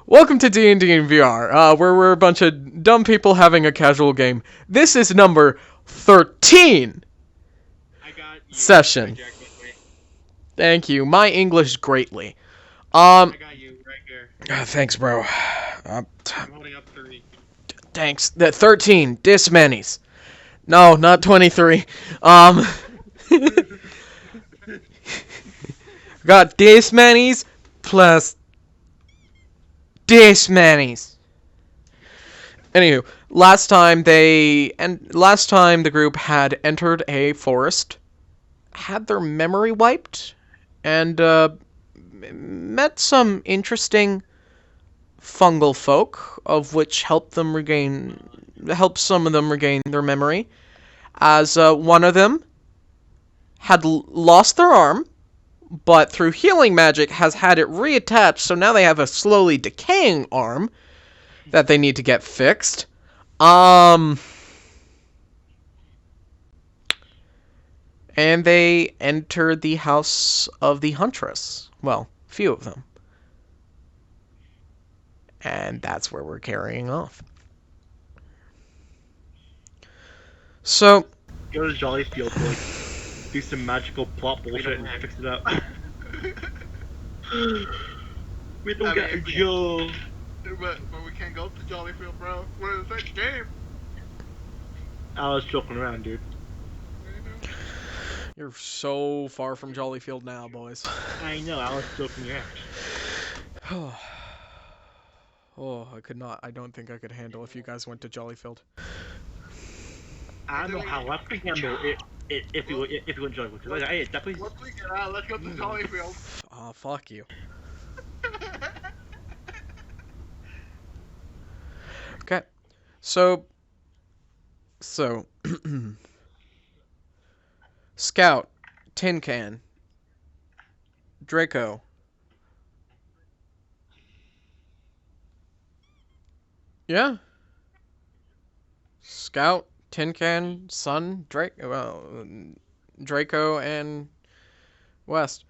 Welcome to D&D in VR, where we're a bunch of dumb people having a casual game. This is number 13 I got you. session. Right, Jack, right. Thank you. My English greatly. I got you right here. Thanks, bro. I'm holding up 3. Thanks. The 13 Dismanis. No, not 23. Got Dismanis plus Dismanis. Anywho, last time the group had entered a forest, had their memory wiped, and met some interesting fungal folk, of which helped some of them regain their memory, as one of them had lost their arm, but through healing magic has had it reattached, so now they have a slowly decaying arm that they need to get fixed. And they entered the house of the Huntress. Well, few of them. And that's where we're carrying off. So, Go to Jollyfield to like do some magical plot bullshit and fix it up. We don't get a job. But we can't go to Jollyfield, bro. We're in the same game. I was joking around, dude. you're so far from Jollyfield now, boys. I know, I was joking around. Oh, I don't think I could handle if you guys went to Jollyfield. I don't know how I could handle it if you went Jollyfield. Because I definitely. Once we get out, let's go to Jollyfield. Oh, fuck you. Okay. So Scout, Tin Can, Draco. Yeah. Scout, Tin Can, Sun, Draco, and West.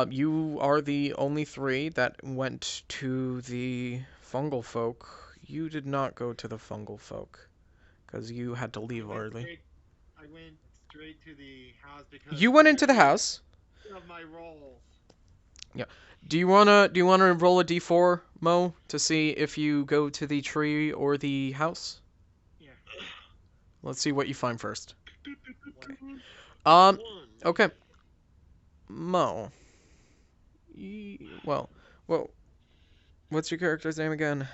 You are the only 3 that went to the fungal folk. You did not go to the fungal folk, because you had to leave early. I went straight to the house because You went into the house. of my role. Do you wanna roll a d4, Mo, to see if you go to the tree or the house? Yeah. Let's see what you find first. One. Okay. Mo. Well, what's your character's name again?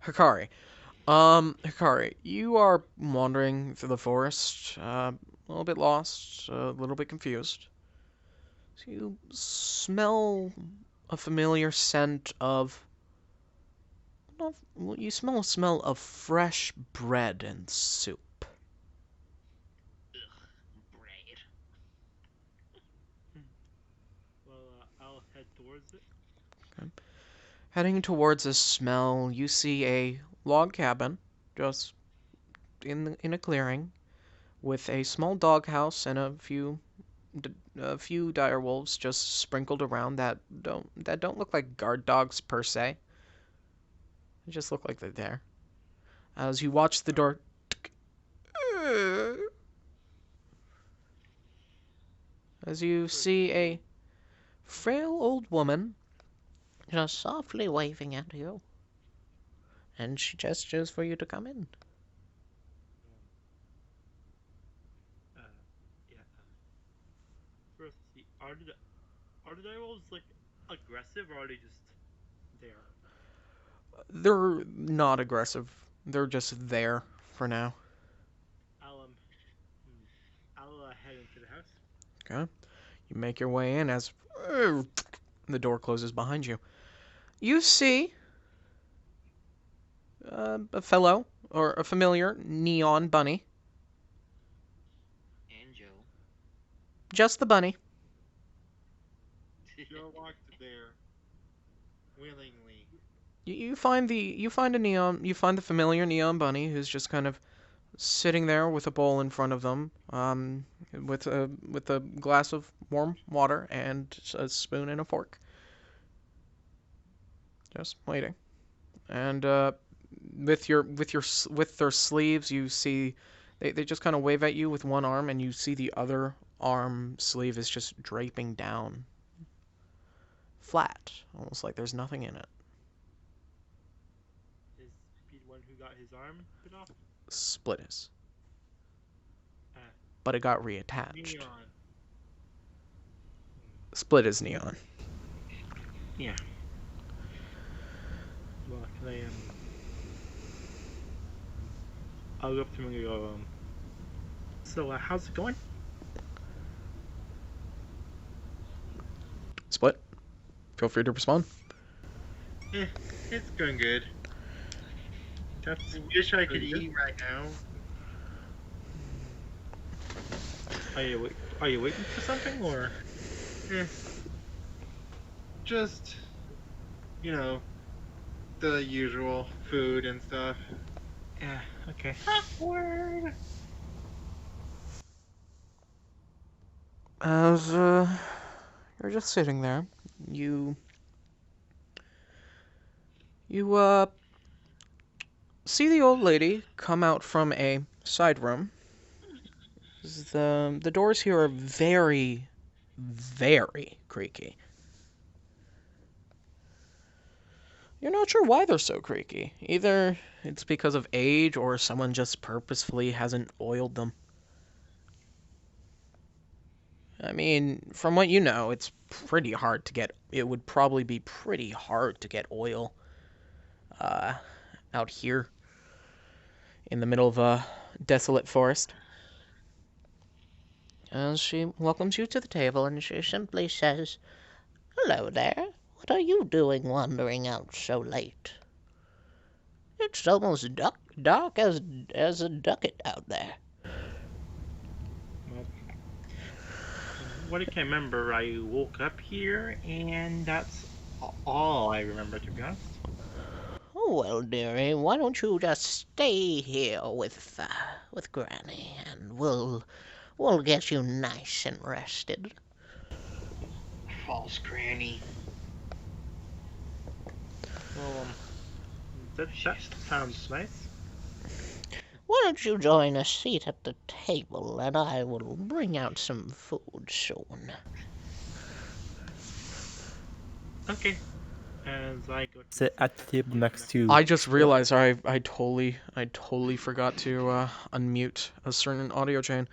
Hikari. Hikari, you are wandering through the forest, a little bit lost, a little bit confused. So you smell a familiar scent of... you smell a smell of fresh bread and soup. Bread. Well, I'll head towards it. Heading towards this smell, you see a log cabin, just in a clearing, with a small doghouse and a few dire wolves just sprinkled around that don't look like guard dogs per se. They just look like they're there. As you watch the door, as you see a frail old woman just softly waving at you, and she gestures for you to come in. Yeah. First, are the direwolves like aggressive or are they just there? They're not aggressive. They're just there for now. I'll head into the house. Okay. You make your way in as the door closes behind you. You see a familiar neon bunny. And Joe. Just the bunny. Joe walked there willingly. You find the familiar neon bunny who's just kind of sitting there with a bowl in front of them, with a glass of warm water and a spoon and a fork. just waiting. And with their sleeves, you see they just kind of wave at you with one arm, and you see the other arm sleeve is just draping down, flat, almost like there's nothing in it. Is he the one who got his arm bit off? Split is, Ah, but it got reattached. Neon. Split is Neon. Yeah. Well, can I I'll go up to him and go, so, how's it going? Split, feel free to respond. It's going good. That's I wish I could pretty good. eat right now. Are you waiting for something, or? Just, the usual food and stuff. Yeah, okay. Awkward. As you're just sitting there, you see the old lady come out from a side room. The doors here are very, very creaky. You're not sure why they're so creaky. Either it's because of age or someone just purposefully hasn't oiled them. I mean, from what you know, it's pretty hard to get. It would probably be pretty hard to get oil out here in the middle of a desolate forest. And she welcomes you to the table, and she simply says, "Hello there. What are you doing wandering out so late? It's almost dark as a ducat out there." What I can remember, I woke up here, and that's all I remember, to be honest. Oh, well, dearie, why don't you just stay here with Granny, and we'll get you nice and rested. False granny. Well, that sounds nice. Why don't you join a seat at the table, and I will bring out some food soon. Okay. As I go Sit at the table next to. I just realized I totally forgot to unmute a certain audio chain.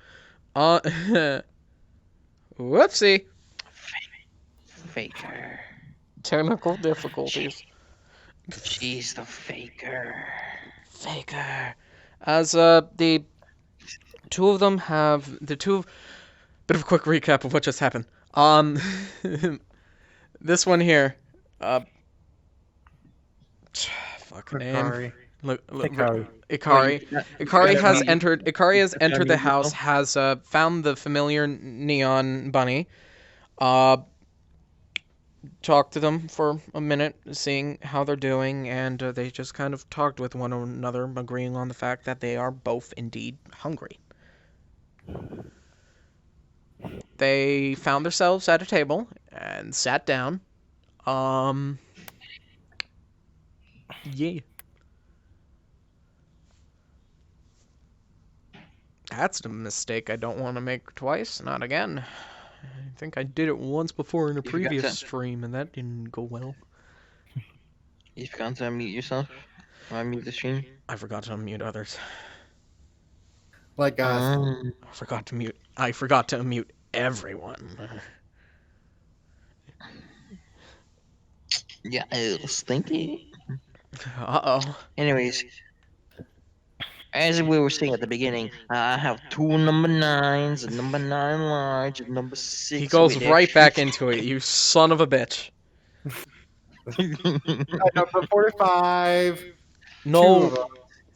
Whoopsie. Faker. Technical difficulties. She's the faker. Faker. As the two of them have bit of a quick recap of what just happened. This one here, fuck name. Hikari. Look, Hikari. Ikari. Ikari has entered. Ikari has entered the Family house. Has found the familiar neon bunny. Talked to them for a minute, seeing how they're doing, and they just kind of talked with one another, agreeing on the fact that they are both indeed hungry. They found themselves at a table and sat down. Yeah. That's a mistake I don't want to make twice. Not again. I think I did it once before in a You forgot previous to- stream, and that didn't go well. You forgot to unmute yourself? Or unmute the stream? I forgot to unmute others. Like us. I forgot to unmute everyone. Yeah, it was stinky. Uh-oh. Anyways, as we were saying at the beginning, I have two number 9s, a number 9 large, a number 6. He goes with right extra- back into it, you son of a bitch. Number 45. No, Two of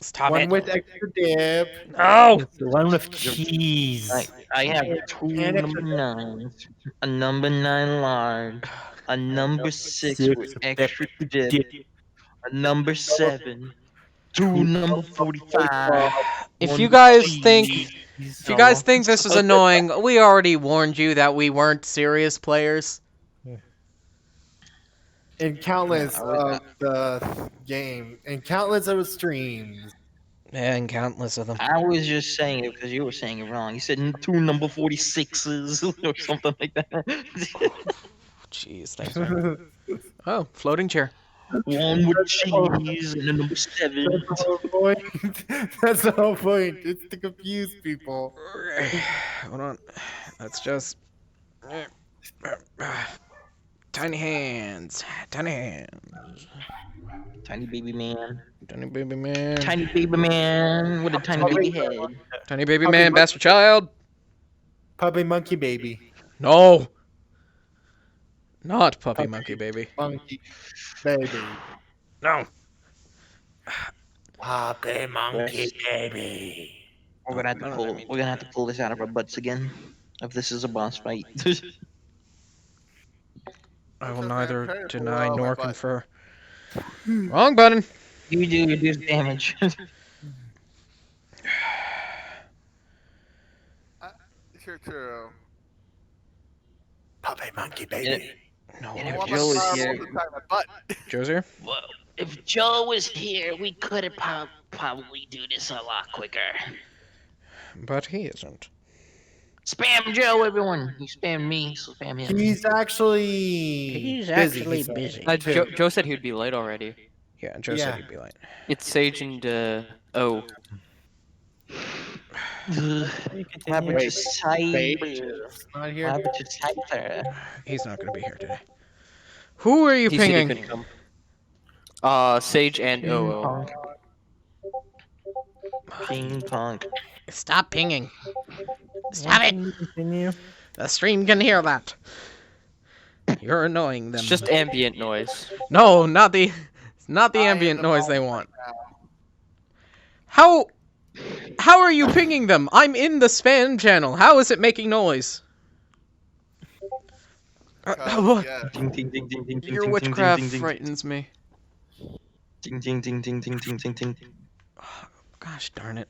stop one it. with extra dip. No! The one with cheese. I have two And number 9s, a number 9 large, a number 6 with extra dip, a number 7, two number 45. If one you with guys cheese. think If you guys think this is annoying, we already warned you that we weren't serious players. and countless of the game, and countless of streams. And countless of them. I was just saying it because you were saying it wrong. You said two number 46s or something like that. Jeez, thanks, man. Oh, floating chair. One with cheese and a number 7. That's the whole point. That's the whole point. It's to confuse people. Hold on. Let's just. Tiny hands. Tiny hands. Tiny baby man. Tiny baby man. Tiny baby man with a tiny baby head. Tiny baby man, bastard child. Puppy monkey baby. No. Not puppy monkey baby. Monkey baby. No. Puppy monkey baby. We're gonna have to pull. We're gonna have to pull this out of our butts again. If this is a boss fight. I will Says neither man, deny pull it out of nor my butt. confer. Wrong button. you do damage. Sure, true. Puppy monkey baby. No. And if I want my Joe is power here- all the time, my butt. Joe's here? Well, if Joe was here, we could have probably do this a lot quicker. But he isn't. Spam Joe, everyone. You spam me, so spam him. He's actually He's busy, actually he said. busy. Joe said he'd be late already. Yeah, Joe Yeah. said he'd be late. It's Sage and O. Have a cyber. Not here. Have a cyber. He's not going to be here today. Who are you He said he pinging? couldn't come. Sage and OO. Ping pong. Stop pinging. Stop it. Continue. The stream can hear that. You're annoying them. It's just ambient noise. No, not the ambient noise they want. How are you pinging them? I'm in the spam channel. How is it making noise? What? Yeah. Ding ding ding ding ding ding. Your ding, witchcraft ding, ding, ding, frightens me. Ding ding ding ding ding ding ding ding. Gosh darn it.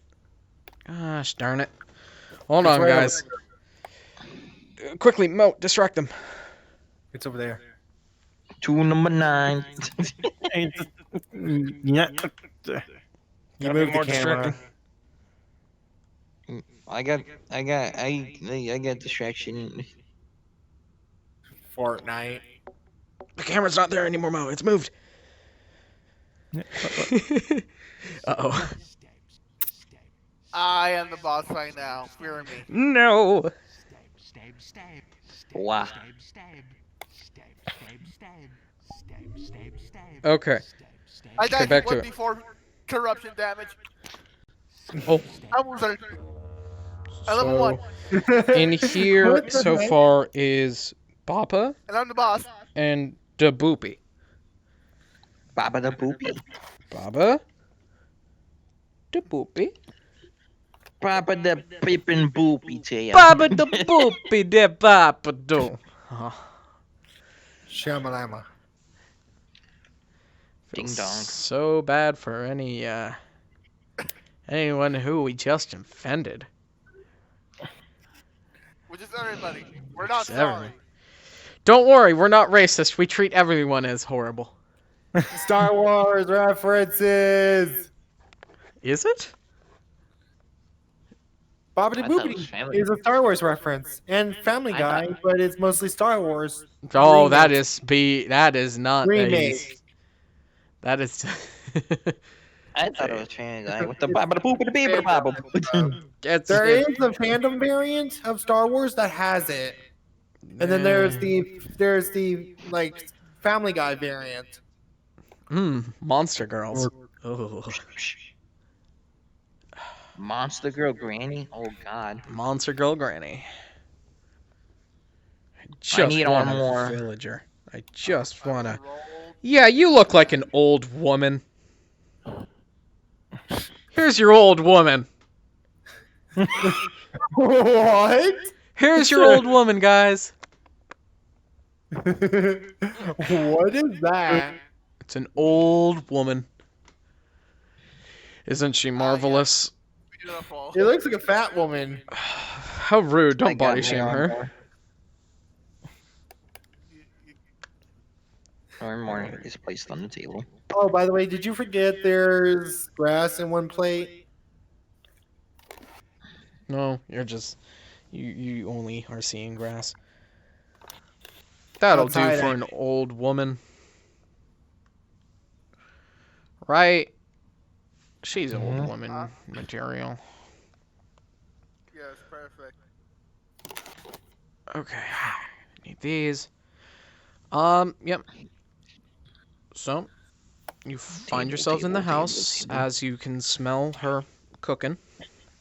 Gosh darn it. Hold on, right over guys. Quickly, Mo, distract them. It's over there. Two number 9. Yeah. You Gotta be moved more the camera. distracting. I got distraction. Fortnite. The camera's not there anymore, Mo. It's moved. Uh-oh. I am the boss right now. Fear me. No. Wow. Okay. I Get died back to one it. before corruption damage. Oh. I was like, I level 1, In here What the so heck? far is Bappa and I'm the boss. and Daboopy. Baba the boopy. Baba. Daboopy. Baba the pippin boopy tail. Baba Daboopy de Baba do. Shamalama. Ding Feels dong. So bad for anyone who we just offended. Which is everybody. We're not It's everyone. sorry. Don't worry, we're not racist. We treat everyone as horrible. Star Wars references. Is it? Bobbity I thought it was Boopity Family is a Star Wars reference and Family I Guy, thought- but it's mostly Star Wars. Oh, that Remake. is not Remake. that is I thought it was Family Guy with the Baba the boopy the baby the Baba. it's There is a fandom variant of Star Wars that has it, and then there's the like Family Guy variant. Monster Girls. Oh, Monster Girl Granny. Oh God. Monster Girl Granny. I just need want one a more. villager. I just wanna. Yeah, you look like an old woman. Here's your old woman. What? Here's your old woman, guys. What is that? It's an old woman. Isn't she marvelous? Beautiful. It looks like a fat woman. How rude. I Don't got body my shame her. armor. More is placed on the table. Oh, by the way, did you forget there's grass in one plate? No, you're just you only are seeing grass. That'll do Outside, for an old woman. Right? She's old woman material. Yes, perfect. Okay. Need these. Yep. So, you find yourselves in the house as you can smell her cooking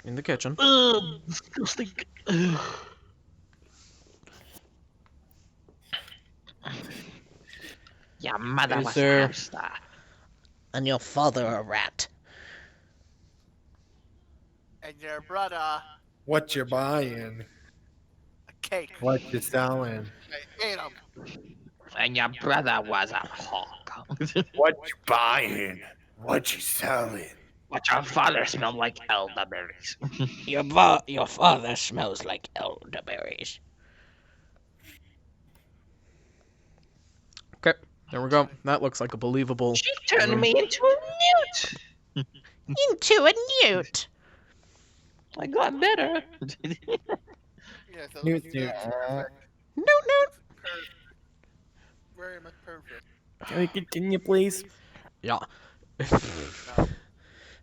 in the kitchen. Ugh, disgusting. Ugh. Your mother Is was there- a hamster. And your father a rat. And your brother, What you buying? a cake. What you selling? They ate him. And your brother was a hawk. What you buying? What you selling? But your father smelled like elderberries. your father smells like elderberries. Okay, there we go. That looks like a believable. She turned me into a newt. Into a newt. I got better. Yes, that Newt, looks newt. perfect. Newt. Very much perfect. Can we continue, please? Yeah.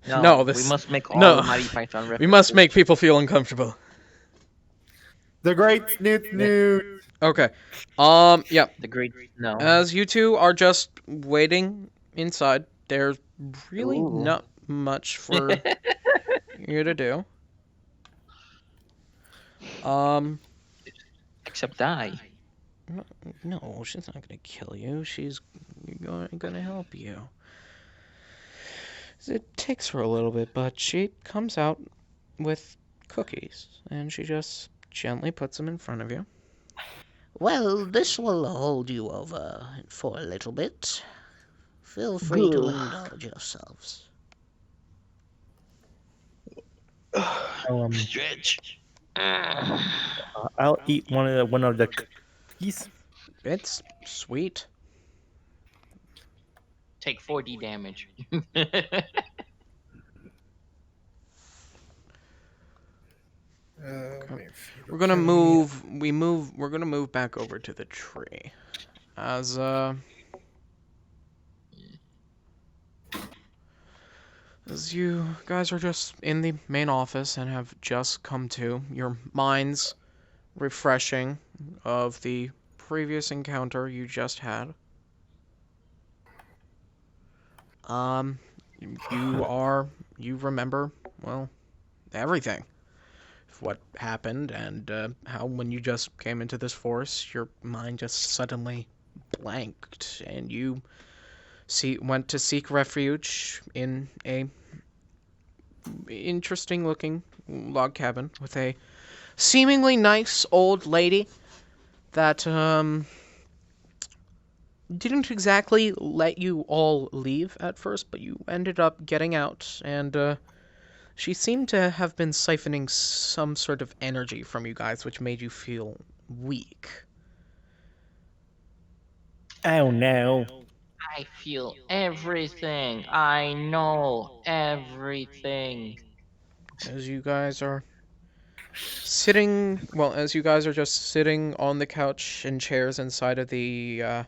No, No, this- we must make all no. Mighty Python references. We must make people feel uncomfortable. The great Newt. Okay. Yeah. the great no. As you two are just waiting inside, there's really Ooh. not much for you to do. Except die. No, she's not gonna kill you. She's gonna help you. It takes her a little bit, but she comes out with cookies, and she just gently puts them in front of you. Well, this will hold you over for a little bit. Feel free to indulge yourselves. Stretch. I'll eat one of the cookies. It's sweet. Take 40 damage. We're gonna move. We're gonna move back over to the tree, as you guys are just in the main office and have just come to your minds refreshing of the previous encounter you just had. You remember, well, everything. What happened and how when you just came into this forest, your mind just suddenly blanked and you went to seek refuge in a interesting looking log cabin with a seemingly nice old lady that didn't exactly let you all leave at first, but you ended up getting out, and she seemed to have been siphoning some sort of energy from you guys, which made you feel weak. Oh no. I feel everything. I know everything. As you guys are just sitting on the couch and chairs inside of the, well,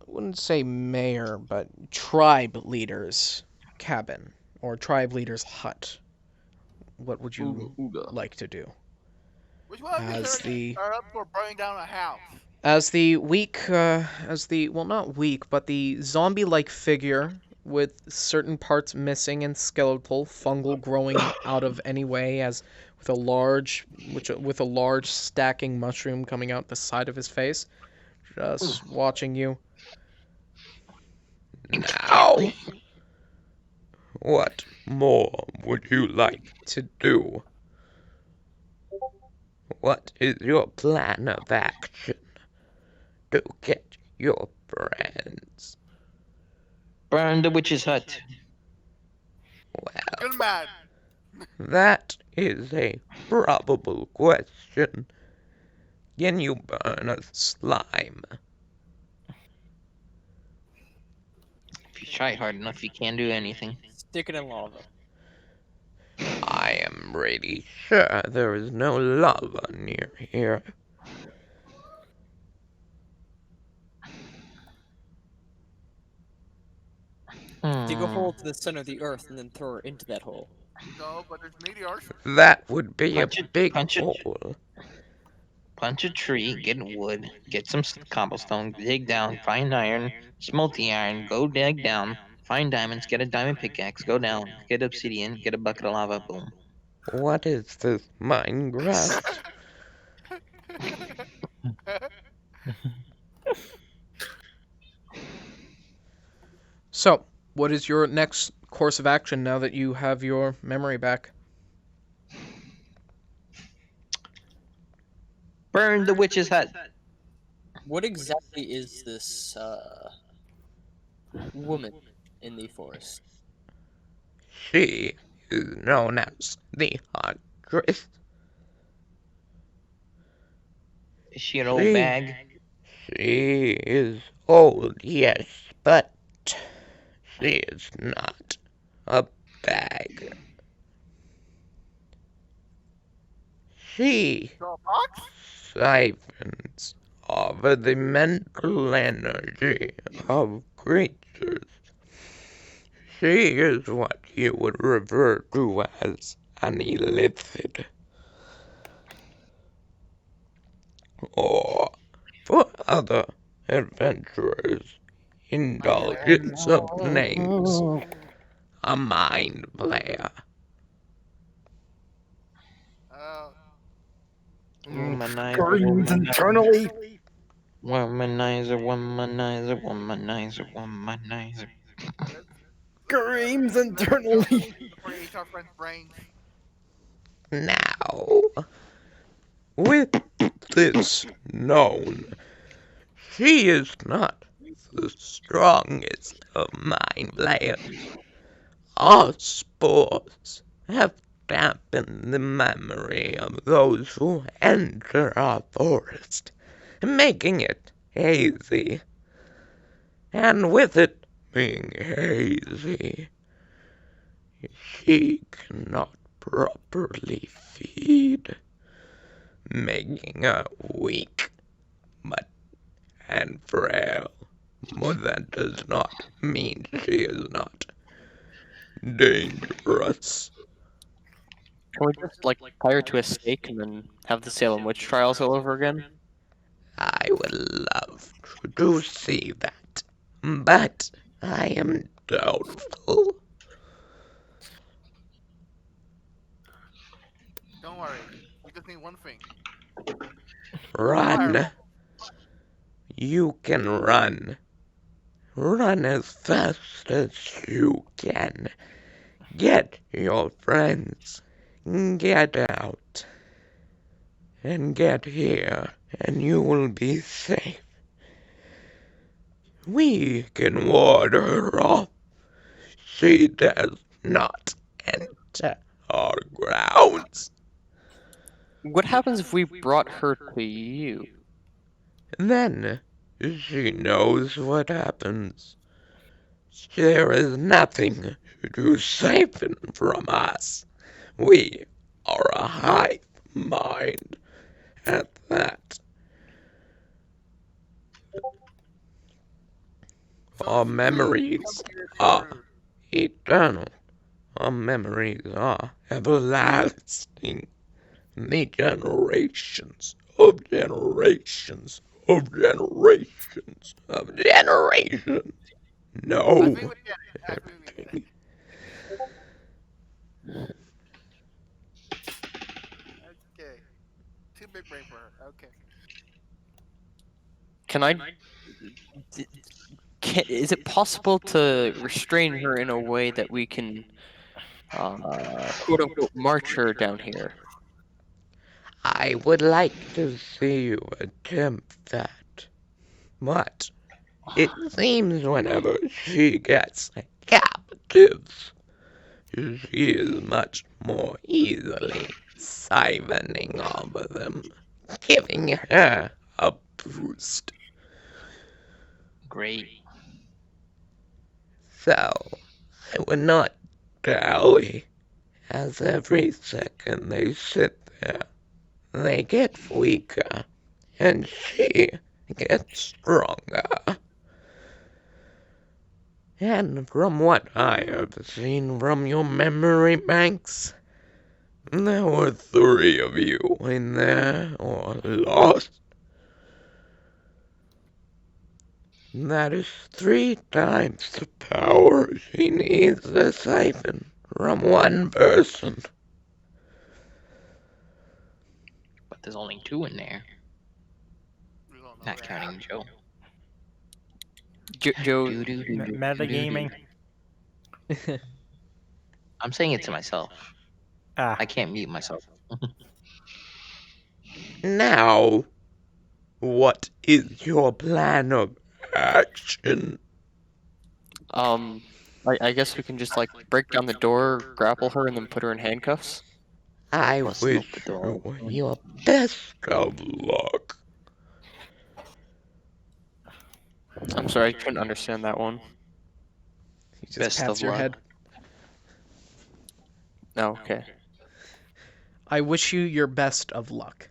I wouldn't say mayor, but tribe leader's cabin, or tribe leader's hut. What would you like to do? Which one of As you the- are up for burning down a house? As the not weak, but the zombie-like figure with certain parts missing and skeletal, fungal growing out of any way, with a large stacking mushroom coming out the side of his face, just watching you. Now, what more would you like to do? What is your plan of action to get your friends? Burn the witch's hut. Good man. That is a probable question. Can you burn a slime? try hard enough, you can't do anything. Stick it in lava. I am pretty sure there is no lava near here. Dig a hole to the center of the earth and then throw her into that hole. No, but there's meteors. That would be Punch a it- big punch it. hole. Punch a tree, get wood, get some cobblestone, dig down, find iron, smelt the iron, go dig down, find diamonds, get a diamond pickaxe, go down, get obsidian, get a bucket of lava, boom. What is this Minecraft? So, what is your next course of action now that you have your memory back? Burn the witch's hut. What exactly is this woman in the forest? She is known as the Huntress. Is she an old She- bag? She is old, yes, but she is not a bag. She Draw a box? siphons off the mental energy of creatures. She is what you would refer to as an illithid. Or, for other adventurers, indulgence of names, a mind player. Screams internally. Womanizer, womanizer, womanizer, womanizer. Screams internally. For each our friend's brains. Now, with this known, she is not the strongest of mind players. Our spores have dampened the memory of those who enter our forest, making it hazy. And with it being hazy, she cannot properly feed, making her weak and frail. But that does not mean she is not dangerous. Can we just tie her to a stake and then have the Salem witch trials all over again? I would love to see that, but I am doubtful. Don't worry. We just need one thing. Run. You can run. Run as fast as you can. Get your friends. Get out. And get here, and you will be safe. We can ward her off. She does not enter our grounds. What happens if we brought her to you? Then she knows what happens. There is nothing to siphon from us. We are a hive mind at that. Our memories are eternal. Our memories are everlasting. The generations of generations of generations of generations. I No. think we get it. I think we get it. Okay. Too big brain for her. Okay. Can I? Is it possible to restrain her in a way that we can, quote unquote, march her down here? I would like to see you attempt that. But it seems whenever she gets captives, she is much more easily siphoning over them, giving her a boost. Great. So, I would not dally, as every second they sit there, they get weaker, and she gets stronger. And from what I have seen from your memory banks, there were 3 of you in there, or lost. That is 3 times the power she needs to siphon from one person. But there's only 2 in there, We don't know not that. counting Joe. Joe, Metagaming. I'm saying it to myself. Ah, I can't mute myself. Now, what is your plan of action? I guess we can just like break down the door, grapple her, and then put her in handcuffs. I Let's wish smoke the door. you your best of luck. I'm sorry, I couldn't understand that one. He just Best pats of your luck. head. No, okay. I wish you your best of luck.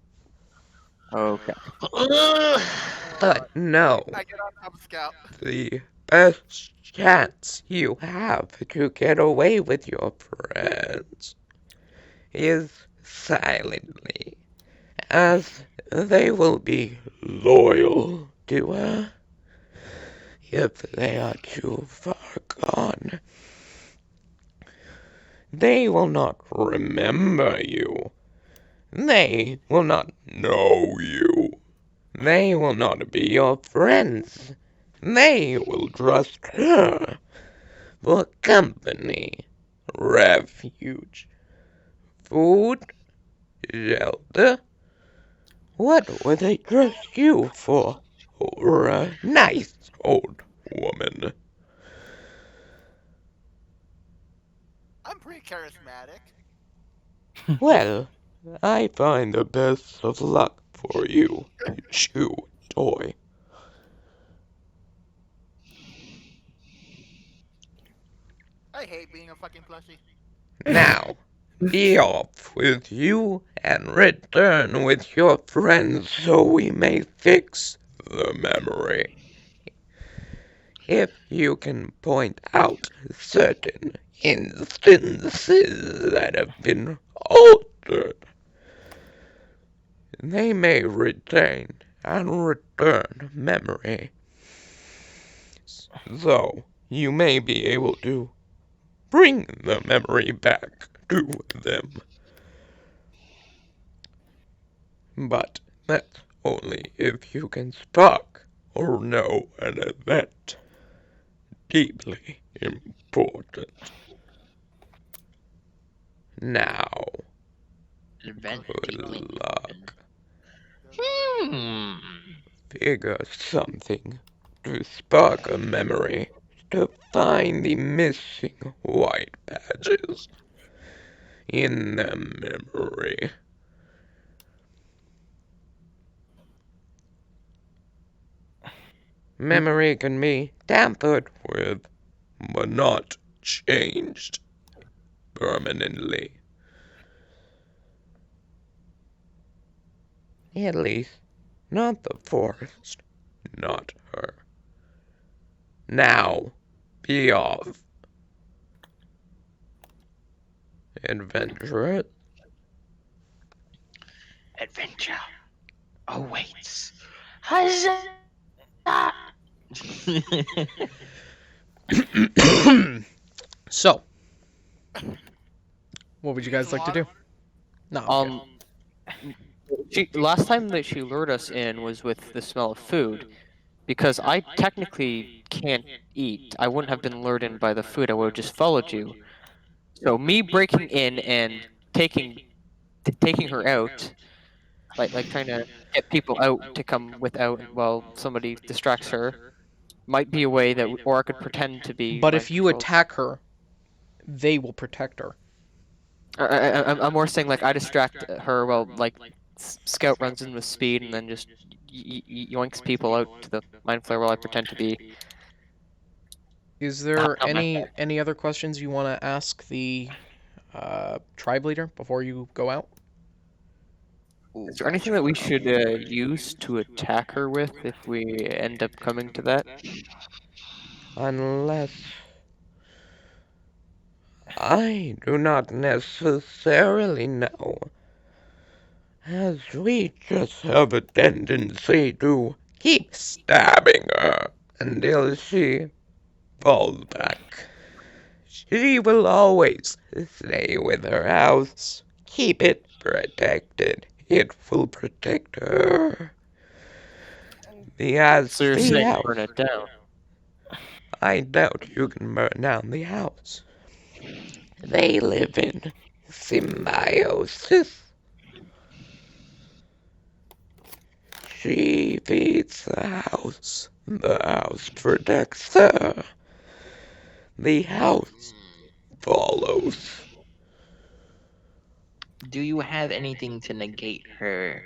Okay. But no, I get on top of Scout. the best chance you have to get away with your friends is silently, as they will be loyal to her. If they are too far gone, they will not remember you. They will not know you. They will not be your friends. They will trust her for company, refuge, food, shelter. What would they trust you for over a nice old woman? I'm pretty charismatic. Well, I find the best of luck for you, Chew Toy. I hate being a fucking plushie. Now, be off with you and return with your friends so we may fix the memory. If you can point out certain instances that have been altered, they may retain and return memory. So, you may be able to bring the memory back to them. But that's only if you can spark or know an event deeply important. Now, Event good deeply luck. Figure something to spark a memory to find the missing white patches in the memory. Memory can be tampered with, but not changed permanently. At least, not the forest, not her. Now, be off. Adventurous. Adventure awaits. Huzzah! So, what would you guys like to do? No. Okay. Last time that she lured us in was with the smell of food, because I technically can't eat. I wouldn't have been lured in by the food. I would have just followed you. So me breaking in and taking her out, like trying to get people out to come without while somebody distracts her, might be a way that, or I could pretend to be. But mind if you controlled. attack her, they will protect her. I'm more saying like I distract her while like Scout runs in with speed and then just yoinks people out to the mind flare while I pretend to be. Is there Not my any other questions you want to ask the tribe leader before you go out? Ooh, Is there anything that we should use to attack her with if we end up coming to that? Unless I do not necessarily know, as we just have a tendency to keep stabbing her until she falls back. She will always stay with her house. Keep it protected. It will protect her. So you're The saying house. burn it down? I doubt you can burn down the house. They live in symbiosis. She feeds the house protects her, the house follows. Do you have anything to negate her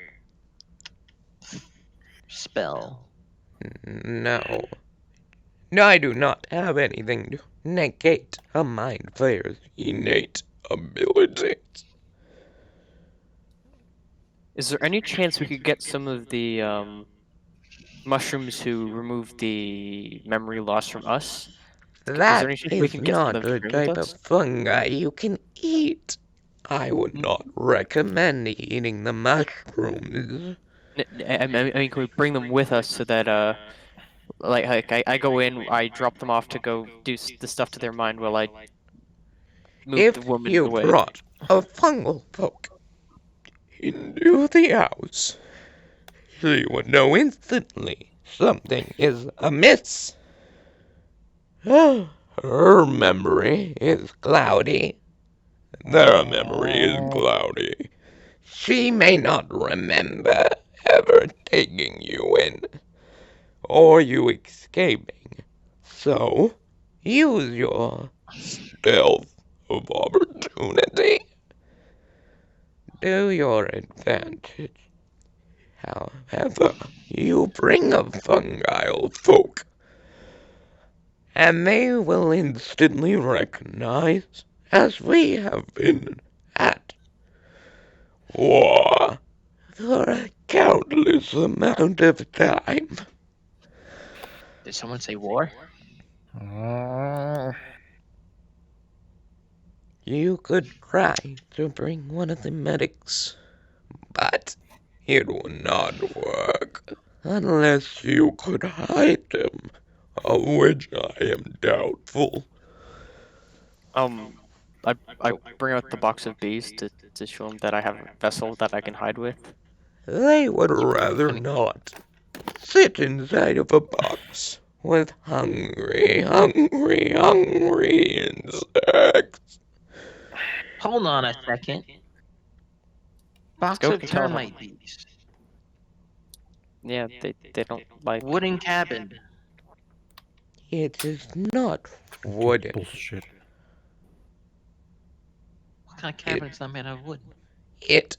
spell? No. No, I do not have anything to negate a mind flayer's innate abilities. Is there any chance we could get some of the mushrooms who remove the memory loss from us? That any chance we is can get some of not them to the bring with type of us? fungi you can eat. I would not recommend eating the mushrooms. I mean, can we bring them with us so that like I go in, I drop them off to go do the stuff to their mind while I move If the woman you away. brought a fungal folk into the house, she would know instantly something is amiss. Her memory is cloudy. Their memory is cloudy. She may not remember ever taking you in, or you escaping. So, use your stealth of opportunity to your advantage. However, you bring a fungal folk, and they will instantly recognize, as we have been at war for a countless amount of time. Did someone say war? You could try to bring one of the medics, but it will not work unless you could hide them, of which I am doubtful. I bring out the box of bees to show them that I have a vessel that I can hide with. They would rather not sit inside of a box with hungry insects. Hold on a second. Box go of and tell them. termite bees. Yeah, they don't like. Wooden cabin. It is not wooden. Bullshit. What kind of cabin is not made out of wood? It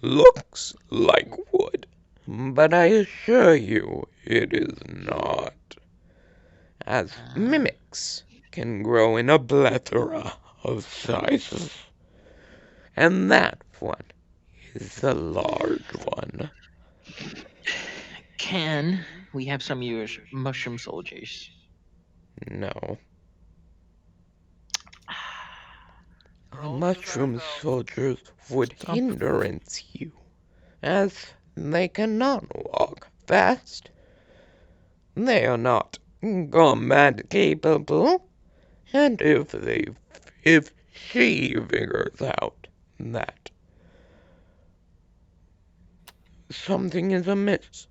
looks like wood, but I assure you it is not. As mimics can grow in a plethora of sizes, and that one is the large one. Can we have some of your mushroom soldiers? No. Mushroom soldiers would hindrance you, as they cannot walk fast. They are not combat capable, and if she figures out that something is amiss,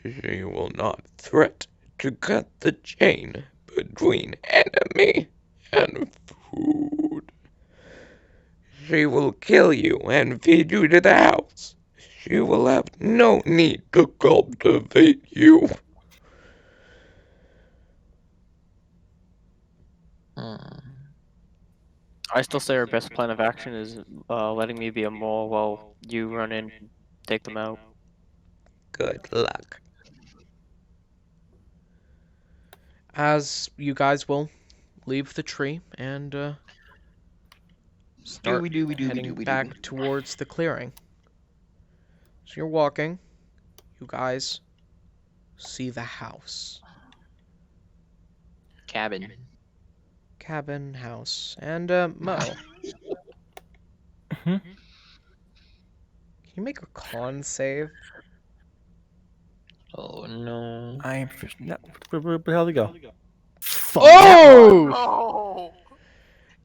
she will not threat to cut the chain between enemy and food. She will kill you and feed you to the house. She will have no need to cultivate you. I still say our best plan of action is letting me be a mole while you run in, take them out. Good luck. as you guys will leave the tree and start heading back towards the clearing. So you're walking. You guys see the house. Cabin. Cabin, house. And, Mo. Mhm. Can you make a con save? Oh no. I'm where the hell did he go? Oh! Oh!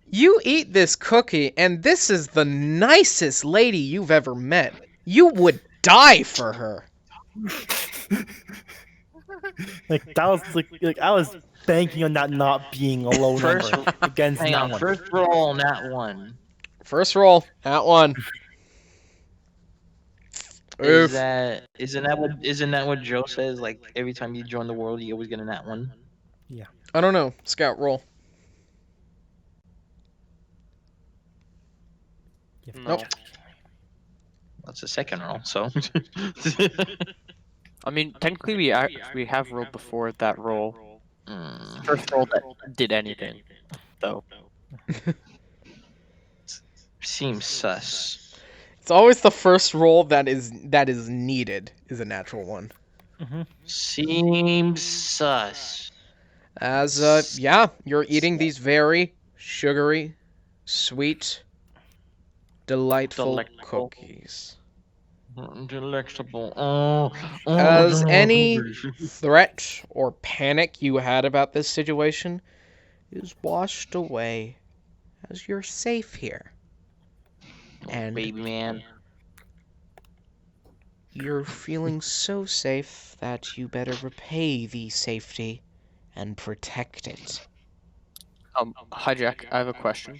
You eat this cookie, and this is the nicest lady you've ever met. You would die for her. Like that was like I was banking on that not being a low First- number against Hang that on. one. First roll, not one. First roll, at one. Oof. Isn't that what Joe says? Like every time you join the world, you always get a nat one. I don't know. Scout roll. No. Nope. That's the second roll. So. I mean, technically we have rolled before that roll. Mm. First roll that did anything, though. Seems sus. It's always the first roll that is needed is a natural one. Seems sus. As yeah, you're eating these very sugary, sweet, delightful Delectable. cookies. Delectable. Oh, As any threat or panic you had about this situation is washed away as you're safe here. And baby man. you're feeling so safe that you better repay the safety and protect it. Hijack, I have a question.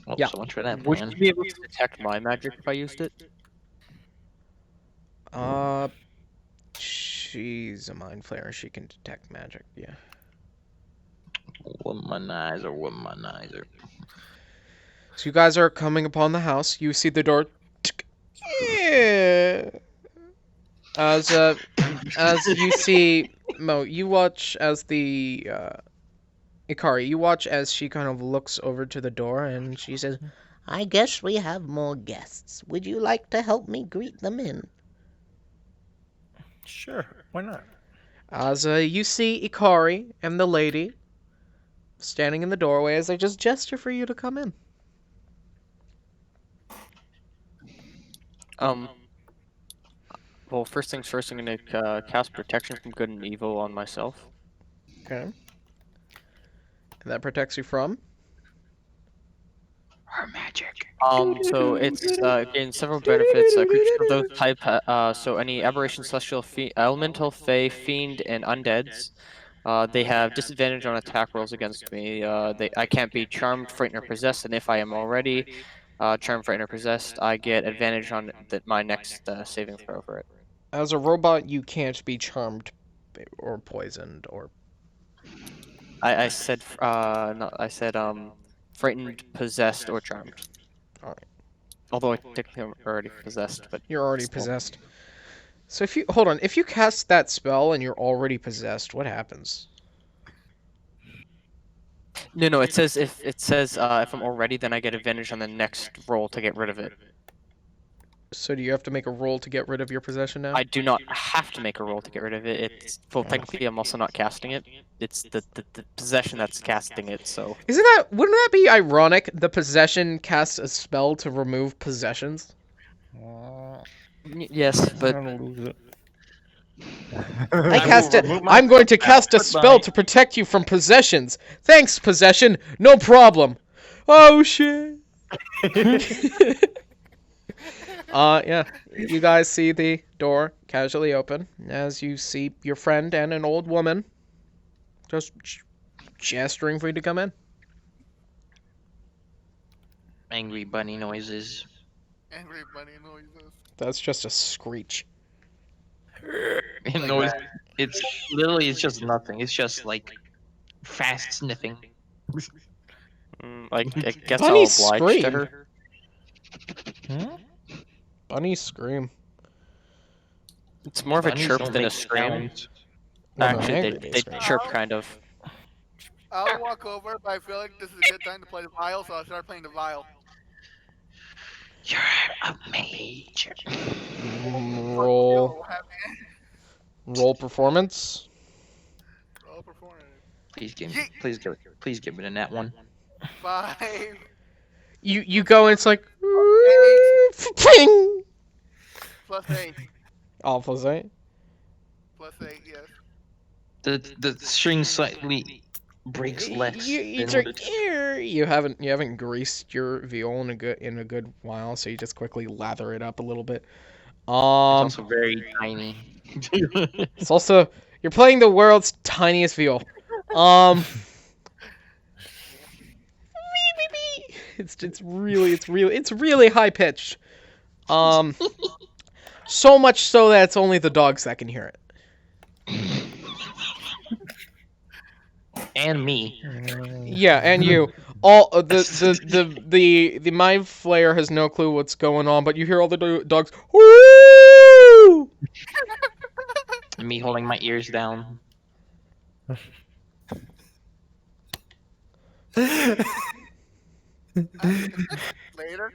Oh, Yeah. so much for that Would plan. you be able to detect my magic if I used it? She's a mind flayer. She can detect magic, yeah. Womanizer. So you guys are coming upon the house. You see the door. Yeah. As you see Mo, you watch as the Ikari, you watch as she kind of looks over to the door and she says, I guess we have more guests. Would you like to help me greet them in? Sure, why not? as you see Ikari and the lady standing in the doorway as they just gesture for you to come in. Well, first things first, I'm gonna cast protection from good and evil on myself. Okay. And that protects you from? Her magic. So it's gains several benefits. Creatures of those type, so any aberration, celestial, elemental, fey, fiend, and undeads, they have disadvantage on attack rolls against me. I can't be charmed, frightened, or possessed, and if I am already charmed, frightened, or possessed, I get advantage on my next saving throw for it. As a robot, you can't be charmed or poisoned or... I said frightened, possessed, or charmed. Alright. Although I technically am already possessed, but You're already still. possessed. So if you... Hold on. If you cast that spell and you're already possessed, what happens? No, it says if I'm already, then I get advantage on the next roll to get rid of it. So do you have to make a roll to get rid of your possession now? I do not have to make a roll to get rid of it. It's well, technically, I'm also not casting it. It's the possession that's casting it. So Wouldn't that be ironic? The possession casts a spell to remove possessions? yes, but I'm going to cast a spell to protect you from possessions. Thanks, possession. No problem. Oh shit. Yeah. You guys see the door casually open as you see your friend and an old woman just gesturing for you to come in. Angry bunny noises. Angry bunny noises. That's just a screech. Noise. It's literally, it's just nothing. It's just like fast sniffing. I guess Bunny I'll oblige to scream. her. Bunny scream. It's more of a Bunnies chirp don't than a make scream. sounds. When they're Actually, angry, they they scream. chirp kind of. I'll walk over, but I feel like this is a good time to play the viol, so I'll start playing the viol. You're a mage. Roll. Roll performance. Roll performance. Please give me the nat one. 5. You go and it's like ping. Plus 8. Oh, plus 8. Plus 8, yes. The string slightly breaks less. It's than like, you haven't greased your viol in a good while, so you just quickly lather it up a little bit. It's also very tiny. It's also you're playing the world's tiniest viol. It's really high pitched. So much so that it's only the dogs that can hear it. And me. Yeah, and you. All the mind flayer has no clue what's going on, but you hear all the dogs. Woo! And me holding my ears down. Later.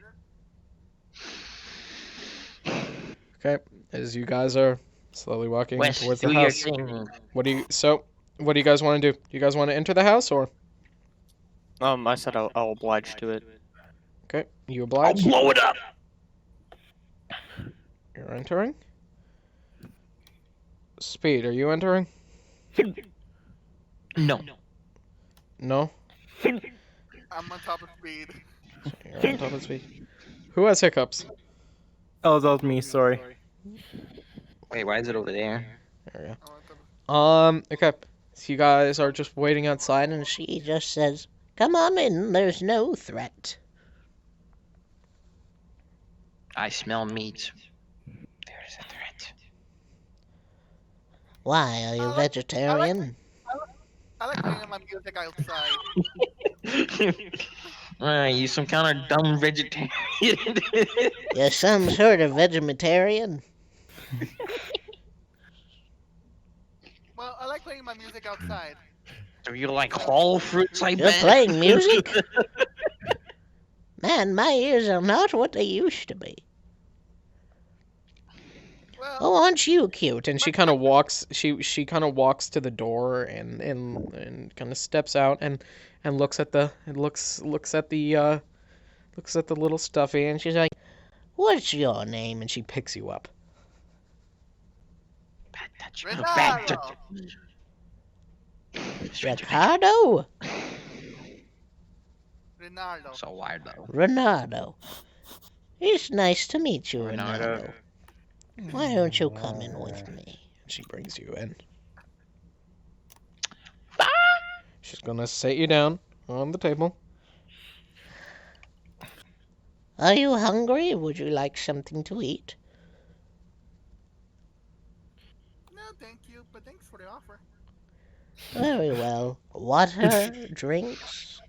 Okay, as you guys are slowly walking Wes, towards do the your house. thing. What do you guys want to do? Do you guys want to enter the house or? I said I'll oblige to it. Okay, you I'll oblige. blow it up. You're entering. Speed, are you entering? No. No. I'm on top of speed. You're on top of speed. Who has hiccups? Oh, that was me. Sorry. Wait, why is it over there? There we I'm on top go. Okay. So you guys are just waiting outside, and She just says, "Come on in, there's no threat." I smell meat. There's a threat. Why, are you vegetarian? I like playing my music outside. You some kind of dumb vegetarian. You're some sort of vegetarian? Well, I like playing my music outside. Do you like whole fruits, I You're bet? playing music? Man, my ears are not what they used to be. Well, Oh, aren't you cute? and she kind of walks. She kind of walks to the door and kind of steps out and looks at the looks at the little stuffy, and she's like, What's your name? and she picks you up. Bad touch. Ronaldo. Bad touch. Ricardo? Ronaldo. So wild though. Ronaldo. It's nice to meet you, Ronaldo. Ronaldo. Why don't you come in with me? She brings you in. She's gonna sit you down on the table. Are you hungry? Would you like something to eat? No, thank you, but thanks for the offer. Very well. Water, drinks?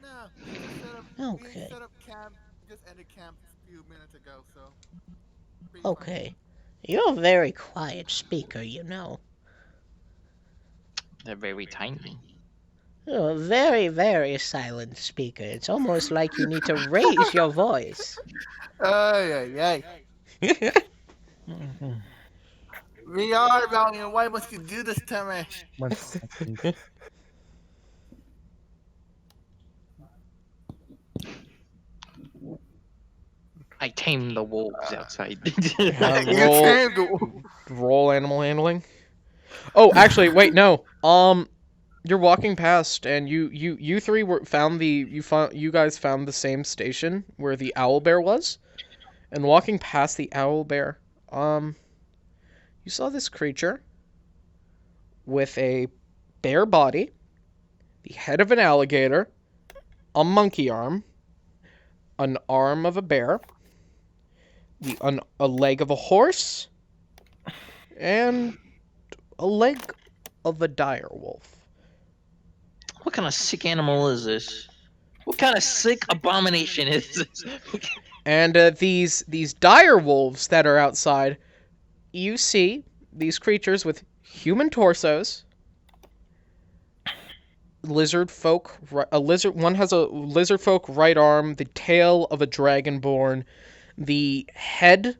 No, we just Okay. set up camp. Just ended camp a few minutes ago, so. pretty Okay. You're a very quiet speaker, you know. They're very tiny. You're a very, very silent speaker. It's almost like you need to raise your voice. fine. Ay. We are Valiant. Why must you do this to me? 1 second. I tamed the wolves outside. You can do. Roll animal handling. Oh, actually, wait, no. You're walking past, and you three you guys found the same station where the owl bear was, and walking past the owl bear, you saw this creature with a bear body, the head of an alligator, a monkey arm, an arm of a bear, a leg of a horse, and a leg of a dire wolf. What kind of sick animal is this? What kind of sick abomination is this? And these dire wolves that are outside you see these creatures with human torsos, lizard folk, one has a lizard folk right arm, the tail of a dragonborn, the head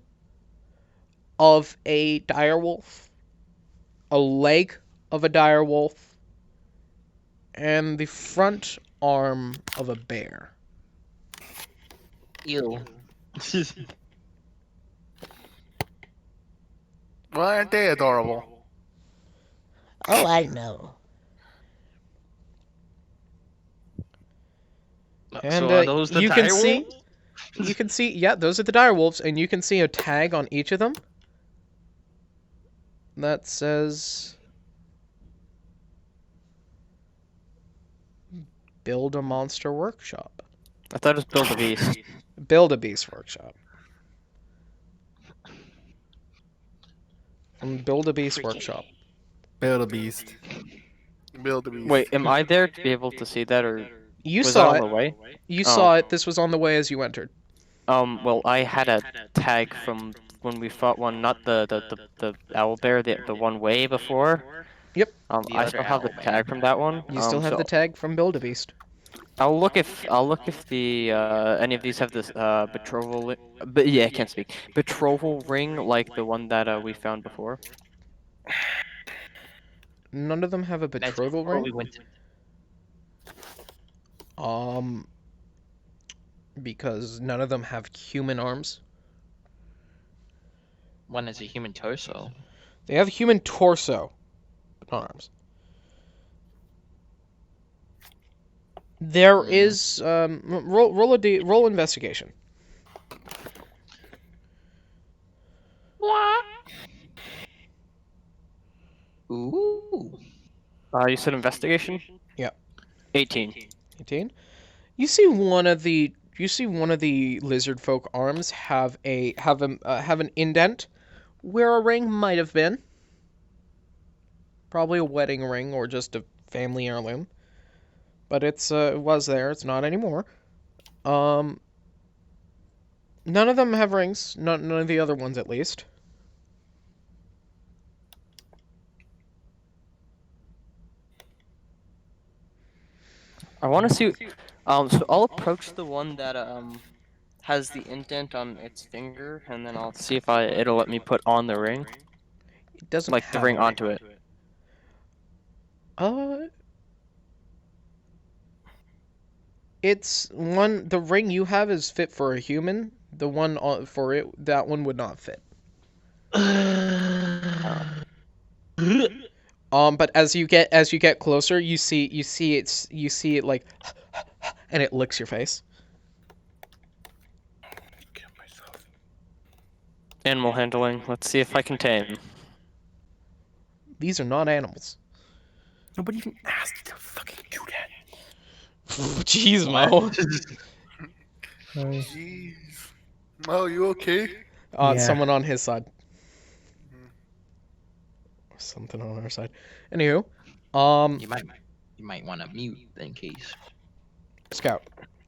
of a direwolf, a leg of a direwolf, and the front arm of a bear. Ew. Well, aren't they adorable? Oh, I know. And So are those the you can direwolves? see, yeah, those are the direwolves, and you can see a tag on each of them that says Build a Monster Workshop. I thought it was Build a Beast. Build a Beast Workshop. From Build a Beast Workshop. Build a beast. Build a beast. Wait, am I there to be able to see that, or You was saw that on it. the way? You Oh. saw it. This was on the way as you entered. Well, I had a tag from when we fought one, not the owlbear, the one way before. Yep. The I other still have the owlbear. tag from that one. You still have so the tag from Build a Beast. I'll look if the any of these have this betrothal. But yeah, I can't speak. Betrothal ring like the one that we found before. None of them have a That's betrothal before ring. we went to Because none of them have human arms. one is a human torso. They have human torso, but not arms. There is roll investigation. Ooh. You said investigation? Yeah. 18. 18. You see one of the lizard folk arms have an indent where a ring might have been. Probably a wedding ring or just a family heirloom. But it was there. It's not anymore. None of them have rings. None of the other ones, at least. I want to see. So I'll approach the one that has the indent on its finger, and then I'll see if it'll let me put on the ring, It doesn't like the have ring a onto it. It's one. The ring you have is fit for a human. The one for it, that one would not fit. But as you get closer, you see it like, and it licks your face. Animal handling. Let's see if I can tame. These are not animals. Nobody even asked you to fucking do that. Jeez, Mo. Jeez. Mo, you okay? Yeah. Someone on his side. Something on our side. Anywho, You might want to mute in case. Scout,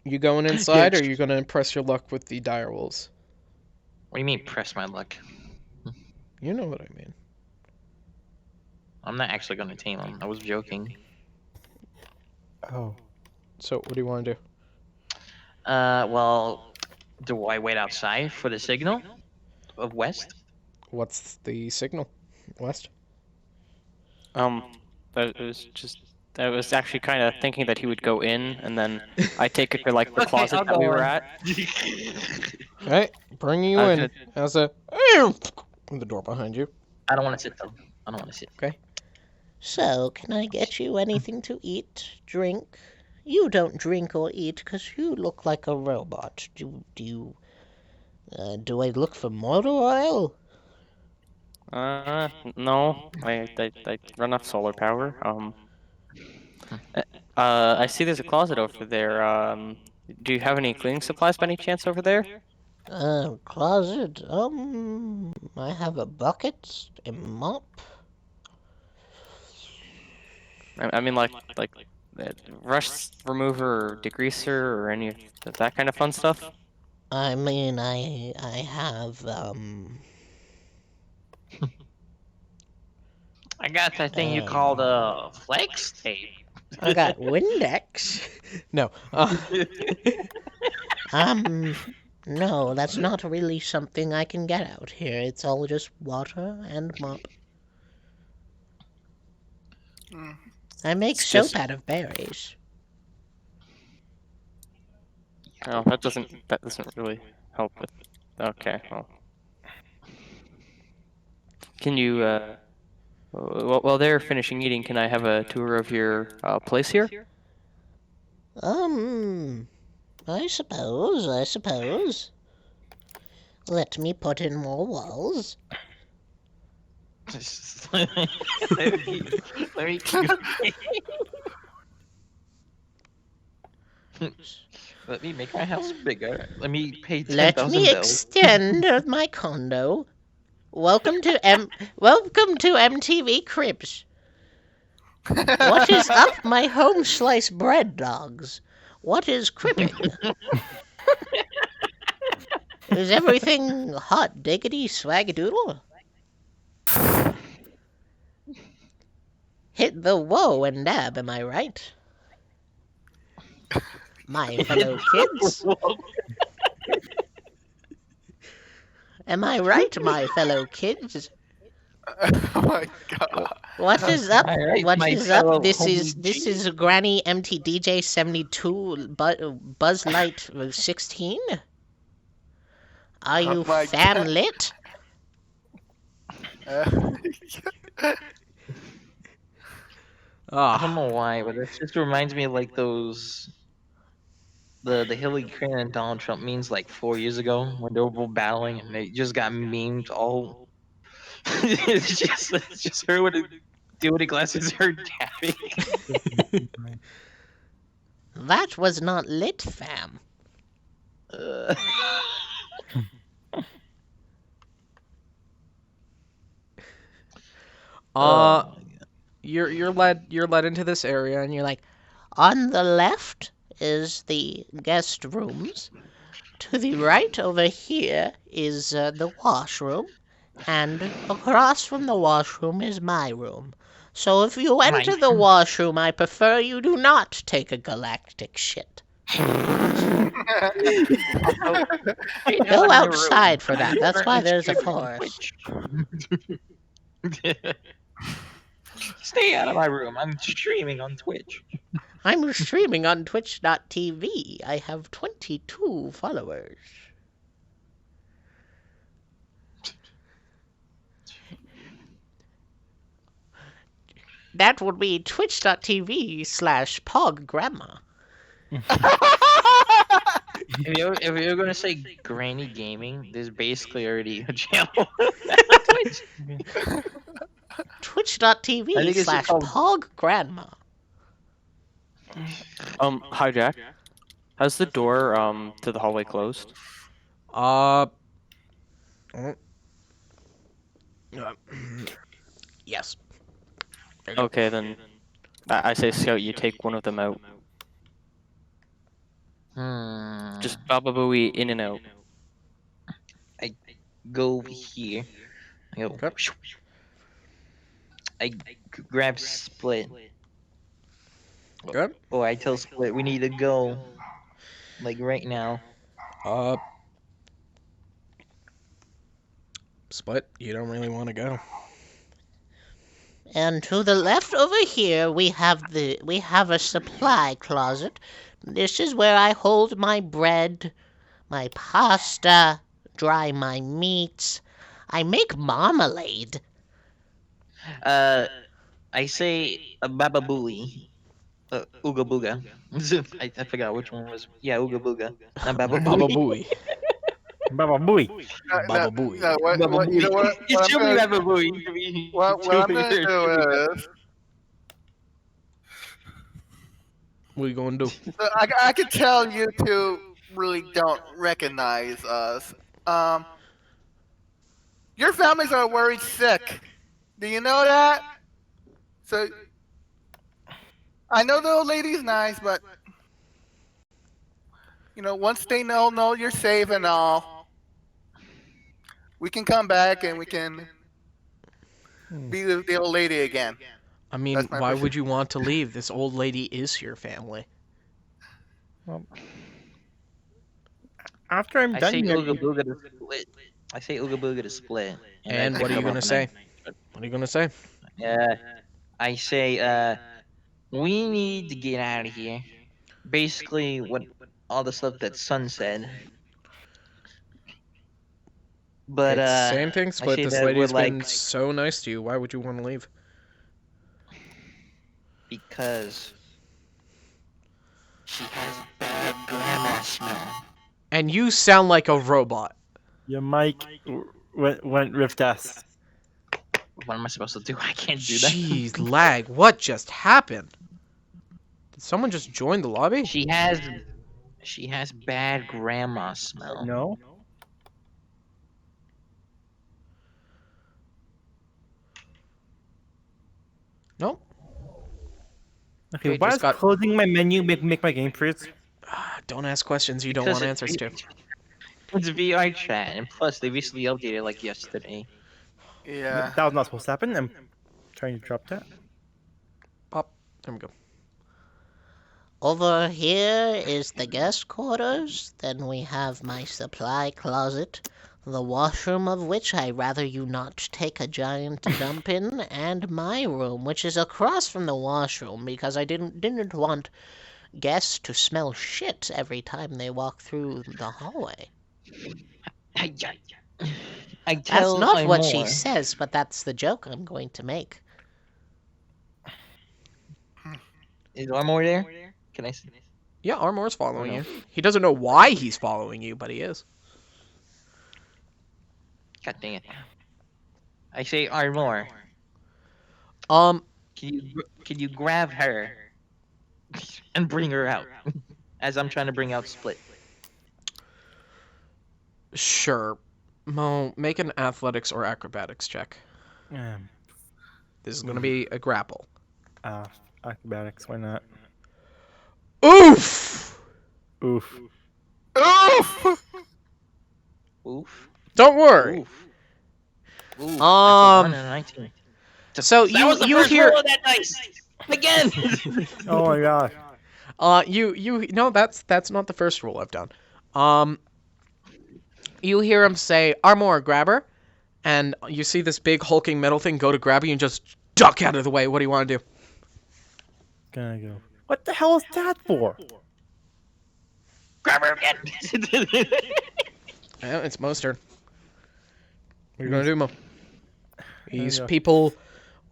you going inside, or are you gonna impress your luck with the direwolves? What do you mean press my luck? You know what I mean. I'm not actually gonna tame him. I was joking. Oh. So, what do you want to do? Well, do I wait outside for the signal of west? What's the signal? West? But it was just. I was actually kind of thinking that he would go in, and then I take it to like the Okay, closet I'll that go we were in. at. Okay, bringing you I in could- as a the door behind you. I don't want to sit though. I don't want to sit. So, can I get you anything to eat, drink? You don't drink or eat because you look like a robot. Do I look for motor oil? No. I run off solar power. I see there's a closet over there. Do you have any cleaning supplies by any chance over there? Closet. I have a bucket, a mop. I mean, like rust remover or degreaser or any of that kind of fun stuff. I mean, I have, got that thing you called flex tape. I got Windex. No. No, that's not really something I can get out here. It's all just water and mop. Mm. I make It's soap just- out of berries. Oh, that doesn't really help with. Okay, well. Can you while they're finishing eating, can I have a tour of your place here? I suppose. Let me put in more walls. let me, let me let me make my house bigger. Let me pay 10,000 Let me bells. extend my condo. Welcome to MTV Cribs. What is up, my home slice bread dogs? What is cribbing? Is everything hot diggity swagadoodle? Hit the whoa and dab, am I right? My fellow kids? Am I right, my fellow kids? Oh my god. What is up? All right, What my is fellow up? This homie is Granny MTDJ 72 Buzz Light 16. Are Oh you my fam God. lit? I don't Ah, know why, but it just reminds me of like those the Hillary Clinton and Donald Trump memes like 4 years ago when they were both battling and they just got memed all. it's just her with the glasses, her tapping. That was not lit, fam. Uh, uh, oh, you're led into this area, and you're like, On the left is the guest rooms. To the right over here is the washroom. And across from the washroom is my room. So if you enter the washroom, I prefer you do not take a galactic shit. Go outside for that. That's why there's a forest. Stay out of my room. I'm streaming on Twitch. I'm streaming on twitch.tv. I have 22 followers. That would be twitch.tv/poggrandma. If you're gonna say Granny Gaming, there's basically already a channel. Twitch. I Twitch.tv think it's slash called- poggrandma. Hi Jack. How's the door to the hallway closed? uh, yes. Okay, then I say Scout, you take one of them out. Just Baba Booey in and out. I go over here. I go. I grab Split. Good. Oh, I tell Split we need to go. Like right now. Split, you don't really want to go. And to the left over here we have a supply closet. This is where I hold my bread, my pasta, dry my meats. I make marmalade. I say a Baba Booey. Ooga Booga. I forgot which one was. Yeah, Ooga Booga. Not Baba Baba Booey. Booey. Baba Booey. Baba Booey. No, Baba what, you know what? Booey. What Show I'm me gonna, Baba Booey. what Show I'm me gonna do is, What are you gonna do? so I can tell you two really don't recognize us. Your families are worried sick. Do you know that? So, I know the old lady's nice, but you know, once they know you're safe and all, we can come back and we can be the old lady again. I mean, That's my why prediction. would you want to leave? This old lady is your family. Well, after I'm I done say here, Ooga Booga to split. I say Ooga Booga to split. And I what are you come gonna up say? and What are you gonna say? I say, we need to get out of here. Basically, what all the stuff that Sun said. But It's same thing, I Split. say This that we're lady's like been so nice to you. Why would you want to leave? because she has bad grandma smell. And you sound like a robot. your mic went ripped us. What am I supposed to do? I can't do that. Jeez, lag. What just happened? Did someone just join the lobby? She has bad grandma smell. No. Nope. Okay, Okay, why just is got- closing my menu make my game freeze? Don't ask questions you don't Because want answers to. It's VR chat, and plus they recently updated like yesterday. Yeah. That was not supposed to happen. I'm trying to drop that. Pop. There we go. Over here is the guest quarters. Then we have my supply closet, the washroom of which I rather you not take a giant dump in, and my room, which is across from the washroom because I didn't want guests to smell shit every time they walk through the hallway. I That's tell not what Imor- she says, but that's the joke I'm going to make. Is Armor there? Can I see? Yeah, Armor's following no. you. He doesn't know why he's following you, but he is. God dang it! I say Armor. Um, Can you grab her and bring her out as I'm trying to bring out Split? sure. Mo, make an athletics or acrobatics check. This is gonna be a grapple. Acrobatics. Why not? Oof! Oof. Oof! Oof. Don't worry. Oof. Oof. Um, That's a 119. So That was the you first hear roll of that dice again. Oh my god. you no, that's not the first roll I've done. You hear him say, Armor, grab her, and you see this big hulking metal thing go to grab you and just duck out of the way. What do you want to do? Gonna go. What the hell is that for? Grab her again. Yeah, it's Mo's turn. What are you gonna do, Mo? These go. people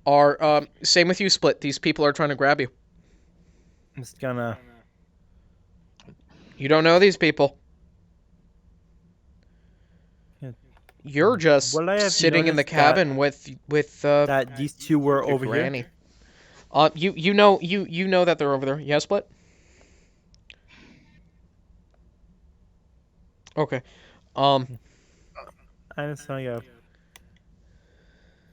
are same with you, Split. These people are trying to grab you. I'm just gonna. You don't know these people. Yeah. You're just Well, I have sitting in the noticed that- cabin with That these two were your over granny. here. You know that they're over there. Yeah, Split. Okay. I just wanna go.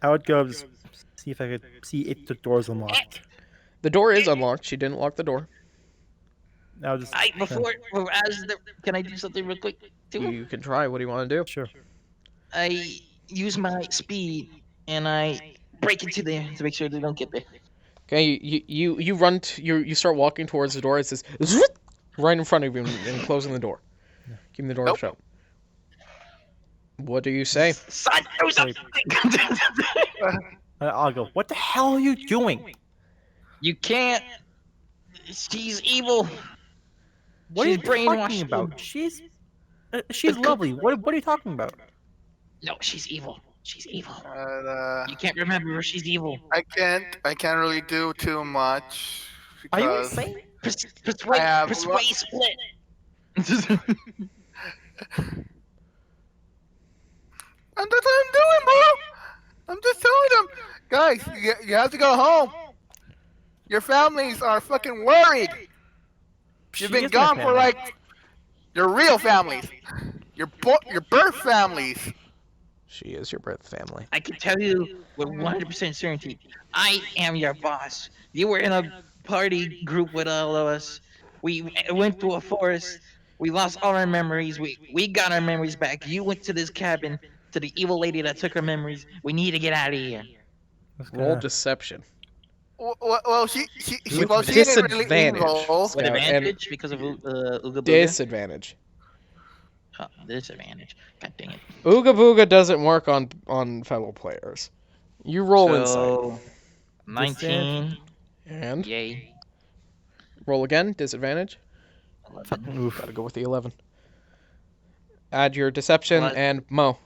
I would go see if I could see if the door's unlocked. The door is unlocked. She didn't lock the door. I would just. Can I do something real quick? Too? You can try. What do you want to do? Sure. I use my speed and I break into there to make sure they don't get there. Okay, you run. You start walking towards the door. It says right in front of you and closing the door, keeping the door Nope. shut. What do you say? Son, do something. I'll go. What the hell are you doing? You can't. She's evil. What She's are you talking brainwashed. about? She's lovely. What are you talking about? No, she's evil. She's evil. Uh, You can't remember her. She's evil. I can't really do too much. Are you because insane? Persuade, I have persuade Split. And that's what I'm doing, bro. I'm just telling them, guys, you have to go home. Your families are fucking worried. You've been She is my gone for family. like your real families, your birth families. She is your birth family. I can tell you with 100% certainty, I am your boss. You were in a party group with all of us. We went to a forest. We lost all our memories. We got our memories back. You went to this cabin, to the evil lady that took our memories. We need to get out of here. Roll deception. Well, she With was seeing it really disadvantage. evil. With Scout, and advantage because of Ooga Booga? disadvantage. Oh, disadvantage. God dang it. Ooga Booga doesn't work on fellow players. You roll insight. So, 19. And Yay. roll again, disadvantage. 11. Oof. Gotta go with the 11. Add your deception What? and Mo.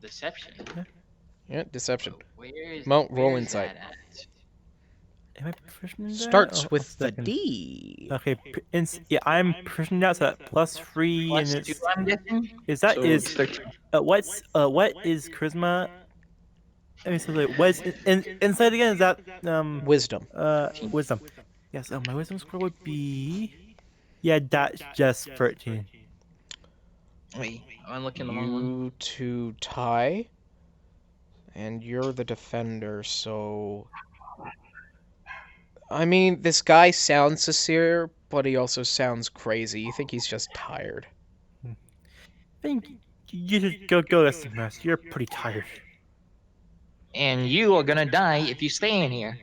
Deception. Yeah, deception. Where is Mo, roll where is insight. that at? Am I proficient in that? Starts Oh, with the second. D. Okay, yeah, I'm proficient in that, so that +3 Plus and 2, it's I'm guessing? is that So is it's 13. what is charisma? I mean, so like, what is insight again? Is that Wisdom. wisdom? Yes. Oh, my wisdom score would be that's just 13. Wait, I'm looking at the wrong one. You two tie. And you're the defender, so... I mean, this guy sounds sincere, but he also sounds crazy. You think he's just tired. I think you should go get some rest. You're pretty tired. And you are gonna die if you stay in here.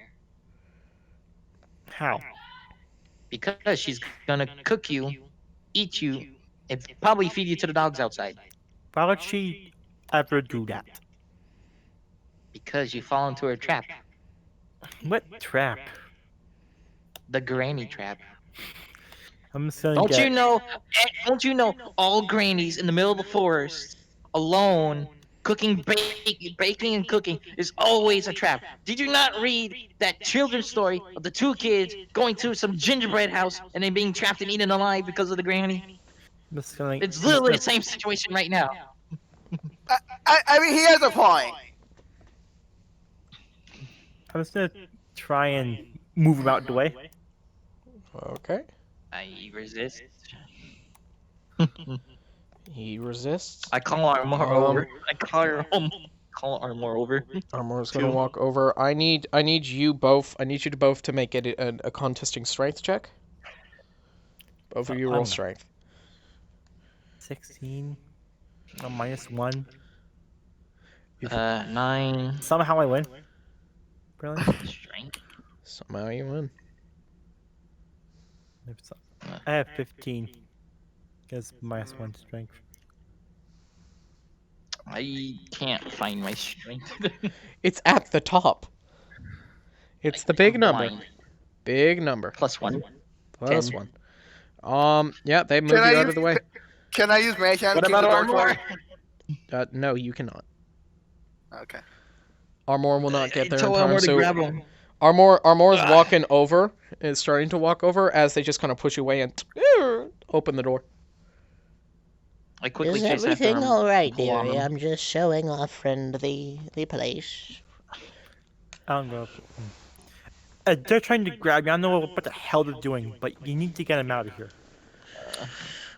How? Because she's gonna cook you, eat you, and probably feed you to the dogs outside. Why would she ever do that? Because you fall into her trap. What trap? The granny trap. I'm just gonna Don't get... you know? Don't you know? All grannies in the middle of the forest, alone, cooking, baking, and cooking is always a trap. Did you not read that children's story of the two kids going to some gingerbread house and then being trapped and eaten alive because of the granny? I'm just gonna, It's literally the same situation right now. I mean, he has a point. I'm just gonna try and move him out the way. Okay. I resist. He resists. I call Armor over. I call Armor over. Armor's gonna Two. walk over. I need you both. I need you to both to make it a contesting strength check. Both of you roll I'm- strength. 16. A -1. 9 Somehow I win. Brilliant. strength. Somehow you win. I have 15. Because -1 strength. I can't find my strength. It's at the top. It's the big I'm number. blind. Big number. +1. Plus 10. one. Yeah, they moved Can you I out use- of the way. Can I use Mage Hand What to keep about the door Armor? closed? No, you cannot. Okay. Armor will not get there in Tell time. Armor to So grab him. Armor is walking over. Is starting to walk over as they just kind of push you away and open the door. I quickly Is chase after everything him. all right, pull on dearie? him. I'm just showing our friend the place. I'll go. They're trying to grab me. I don't know what the hell they're doing, but you need to get them out of here.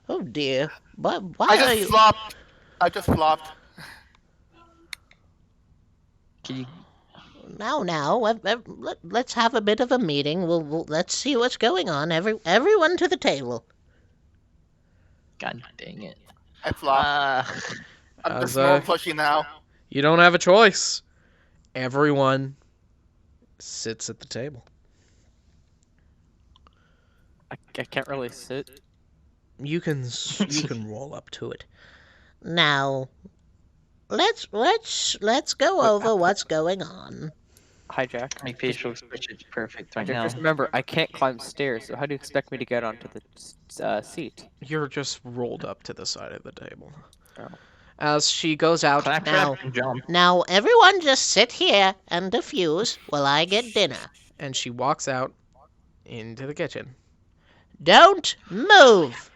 Oh dear. But why I are just you? flopped. I just flopped. Can you... Now, let's have a bit of a meeting. Let's see what's going on. Everyone to the table. God dang it. I flopped. I'm As, just more pushy now. You don't have a choice. Everyone sits at the table. I can't really sit. You can roll up to it. Now, let's go over what's going on. Hi, Jack. My facial expression is perfect right now. Just remember, I can't climb stairs, so how do you expect me to get onto the seat? You're just rolled up to the side of the table. Oh. As she goes out, Clap, Now- clap, and jump. Now, everyone just sit here and diffuse while I get dinner. and she walks out into the kitchen. Don't move.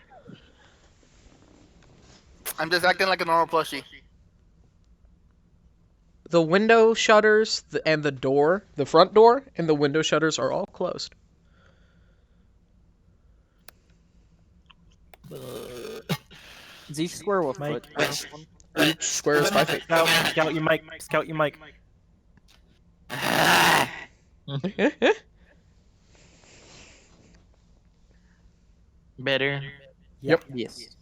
I'm just acting like a normal plushie. The window shutters and the door, the front door and the window shutters are all closed. Is each square with Mike. foot? Each square is 5 feet. Scout your mic. Scout your mic. Better. Yes.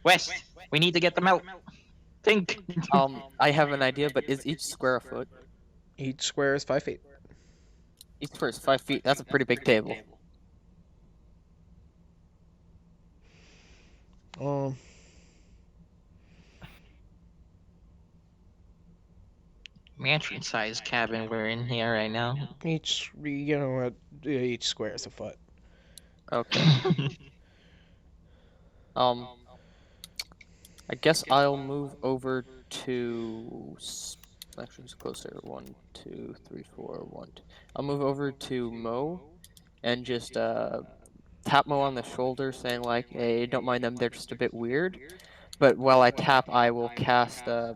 West, we need to get them out. Think. I have an idea, but is each square a foot? Each square is 5 feet. Each square is 5 feet. That's a pretty big table. Mansion-sized cabin we're in here right now. Each square is a foot. Okay. I guess I'll move over to. Actually, it's closer. 1, 2, 3, 4, 1. I'll move over to Mo, and just tap Mo on the shoulder, saying like, "Hey, don't mind them. They're just a bit weird." But while I tap, I will cast the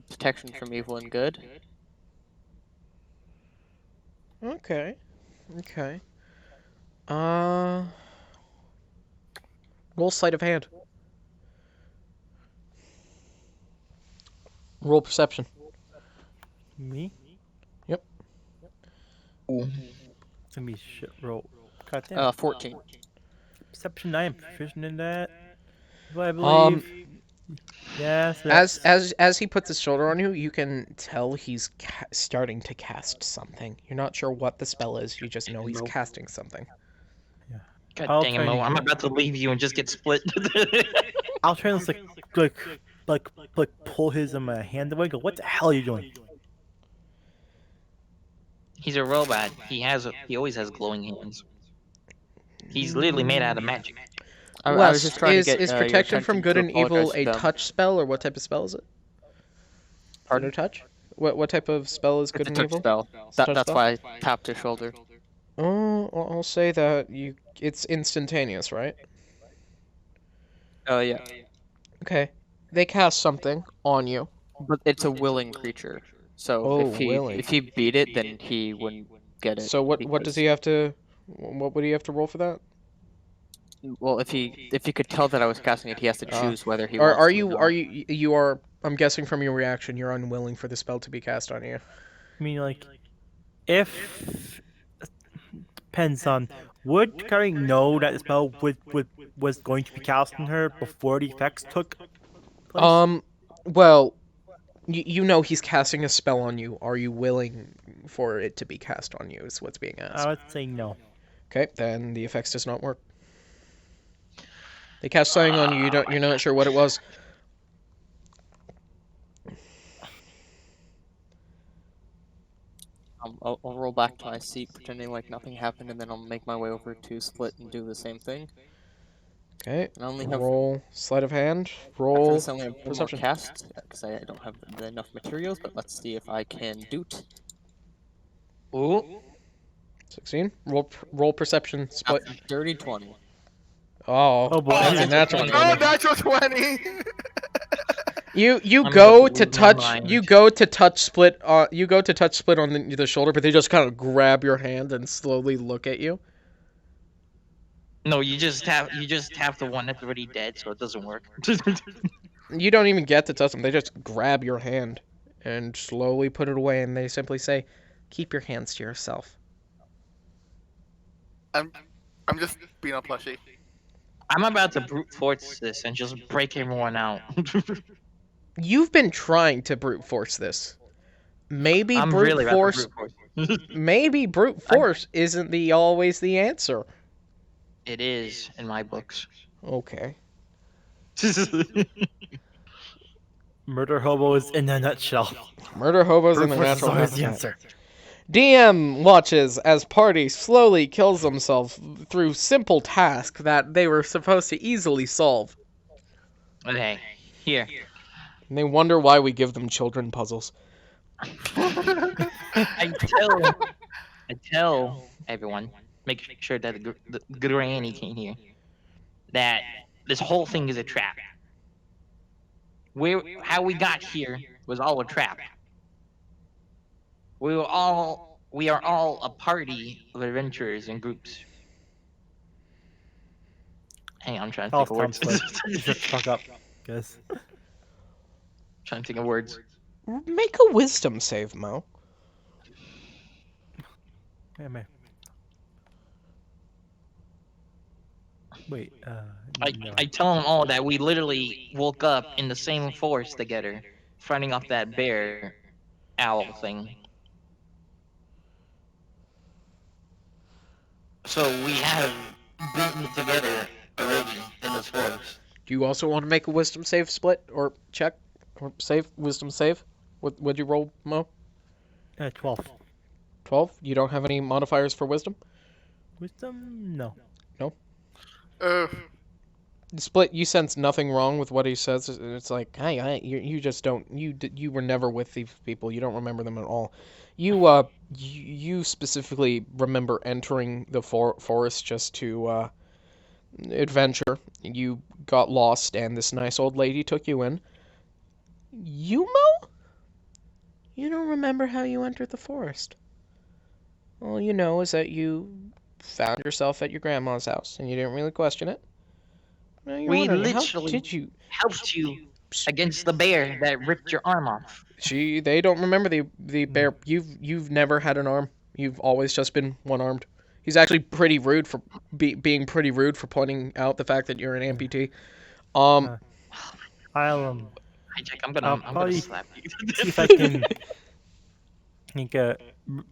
protection from evil and good. Okay. Roll sleight of hand. Roll perception. Me? Yep. It's gonna be shit roll. God damn. 14. Perception. I am proficient in that. Do I believe? Yes. As he puts his shoulder on you, you can tell he's starting to cast something. You're not sure what the spell is. You just know he's casting something. God I'll dang it, try Mo. to- I'm about to leave you and just get split. I'll try and like pull his hand away. Go. What the hell are you doing? He's a robot. He always has glowing hands. He's literally made out of magic. I was Wes, just trying is to get is your protection from attention good to and evil apologize a to them. touch spell, or what type of spell is it? Pardon? No touch? What type of spell is It's good a and touch evil? spell. It's a touch That's spell? why I tapped his shoulder. Oh, I'll say that it's instantaneous, right? Oh yeah. Okay. They cast something on you. But it's a willing creature. So Oh, if he willing. if he beat it, then he wouldn't get it. So what does he have to? What would he have to roll for that? Well, if he could tell that I was casting it, he has to choose whether he Are wants are to you or are not. you are? I'm guessing from your reaction, you're unwilling for the spell to be cast on you. I mean, like, if depends on would Carrie know that the spell was going to be cast on her before the effects took place? Well, you know he's casting a spell on you. Are you willing for it to be cast on you? Is what's being asked. I would say no. Okay, then the effects does not work. They cast something on you. You're not sure what it was. I'll roll back to my seat, pretending like nothing happened, and then I'll make my way over to Split and do the same thing. Okay. And I only have Roll sleight of hand. after Roll this, I only have one more perception. cast because I don't have enough materials. But let's see if I can do it. Ooh. 16. Roll perception. Split. That's a dirty 20. Oh, Oh, boy. that's a natural Oh, 20. natural 20. You I'm go about to to lose my touch mind. you go to touch Split on the shoulder, but they just kind of grab your hand and slowly look at you. No, you just have the one that's already dead, so it doesn't work. You don't even get to touch them. They just grab your hand and slowly put it away, and they simply say, "Keep your hands to yourself." I'm just being a plushie. I'm about to brute force this and just break everyone out. You've been trying to brute force this. Maybe I'm brute really force. about to brute force. Maybe brute force isn't always the answer. It is in my books. Okay. Murder hobos in a nutshell. Murder hobos in Brute the force is natural always the habitat. answer. DM watches as party slowly kills themselves through simple task that they were supposed to easily solve. Okay, here. And they wonder why we give them children puzzles. I tell everyone, make sure that the granny can hear, that this whole thing is a trap. How we got here was all a trap. We are all a party of adventurers and groups. Hang on, I'm trying to I'll think of words. Shut the fuck up, guys. Trying to think of words. Make a wisdom save, Mo. Yeah, man. Wait, no. I tell them all that we literally woke up in the same forest together, fighting off that bear owl thing. So we have been together already in this forest. Do you also want to make a wisdom save split or check or save wisdom save? What'd you roll, Mo? 12. 12. You don't have any modifiers for wisdom? Wisdom? No. Uh, Split, you sense nothing wrong with what he says. It's like, hey, you just don't. You were never with these people. You don't remember them at all. You specifically remember entering the forest just to adventure. You got lost, and this nice old lady took you in. You, Mo? You don't remember how you entered the forest. All you know is that you found yourself at your grandma's house, and you didn't really question it. Now you're We wondering, how literally did you? helped you against the bear that ripped your arm off. They don't remember the bear. You've never had an arm. You've always just been one-armed. He's actually pretty rude for being pretty rude for pointing out the fact that you're an amputee. I'll Hi, Jack, I'm gonna probably slap you. see if I can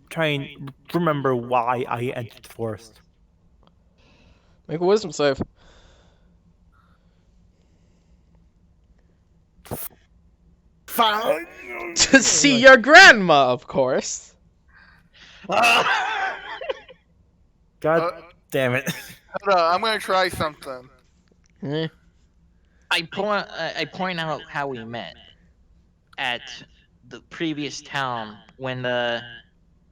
try and remember why I entered the forest. Make a wisdom save. Fine. To see your grandma, of course. God damn it. Hold on, I'm gonna try something. Eh. I point out how we met at the previous town when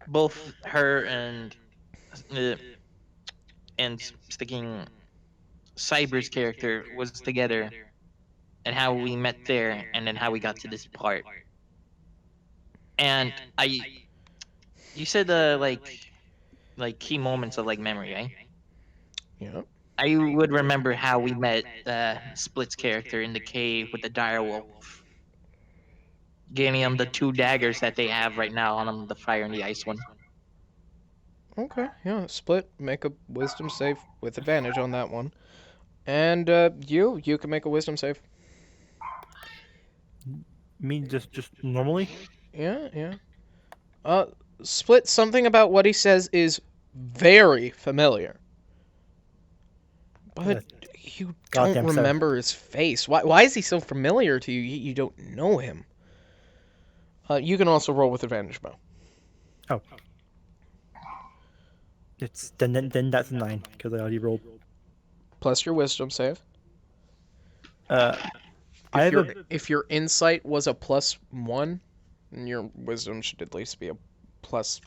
both her and sticking Cyber's character was together, and how we met there, and then how we got to this part. And you said like key moments of like memory, right? Yeah. I would remember how we met Split's character in the cave with the dire wolf, giving him the 2 daggers that they have right now on him, the fire and the ice one. Okay. Yeah. Split. Make a wisdom save with advantage on that one. And you can make a wisdom save. Me just normally? Yeah. Split, something about what he says is very familiar. But you don't Goddamn seven. remember his face. Why is he so familiar to you? You don't know him. You can also roll with advantage, Mo. Oh. It's then that's a 9 because I already rolled. Plus your wisdom save. I have If your insight was a +1, then your wisdom should at least be a +1.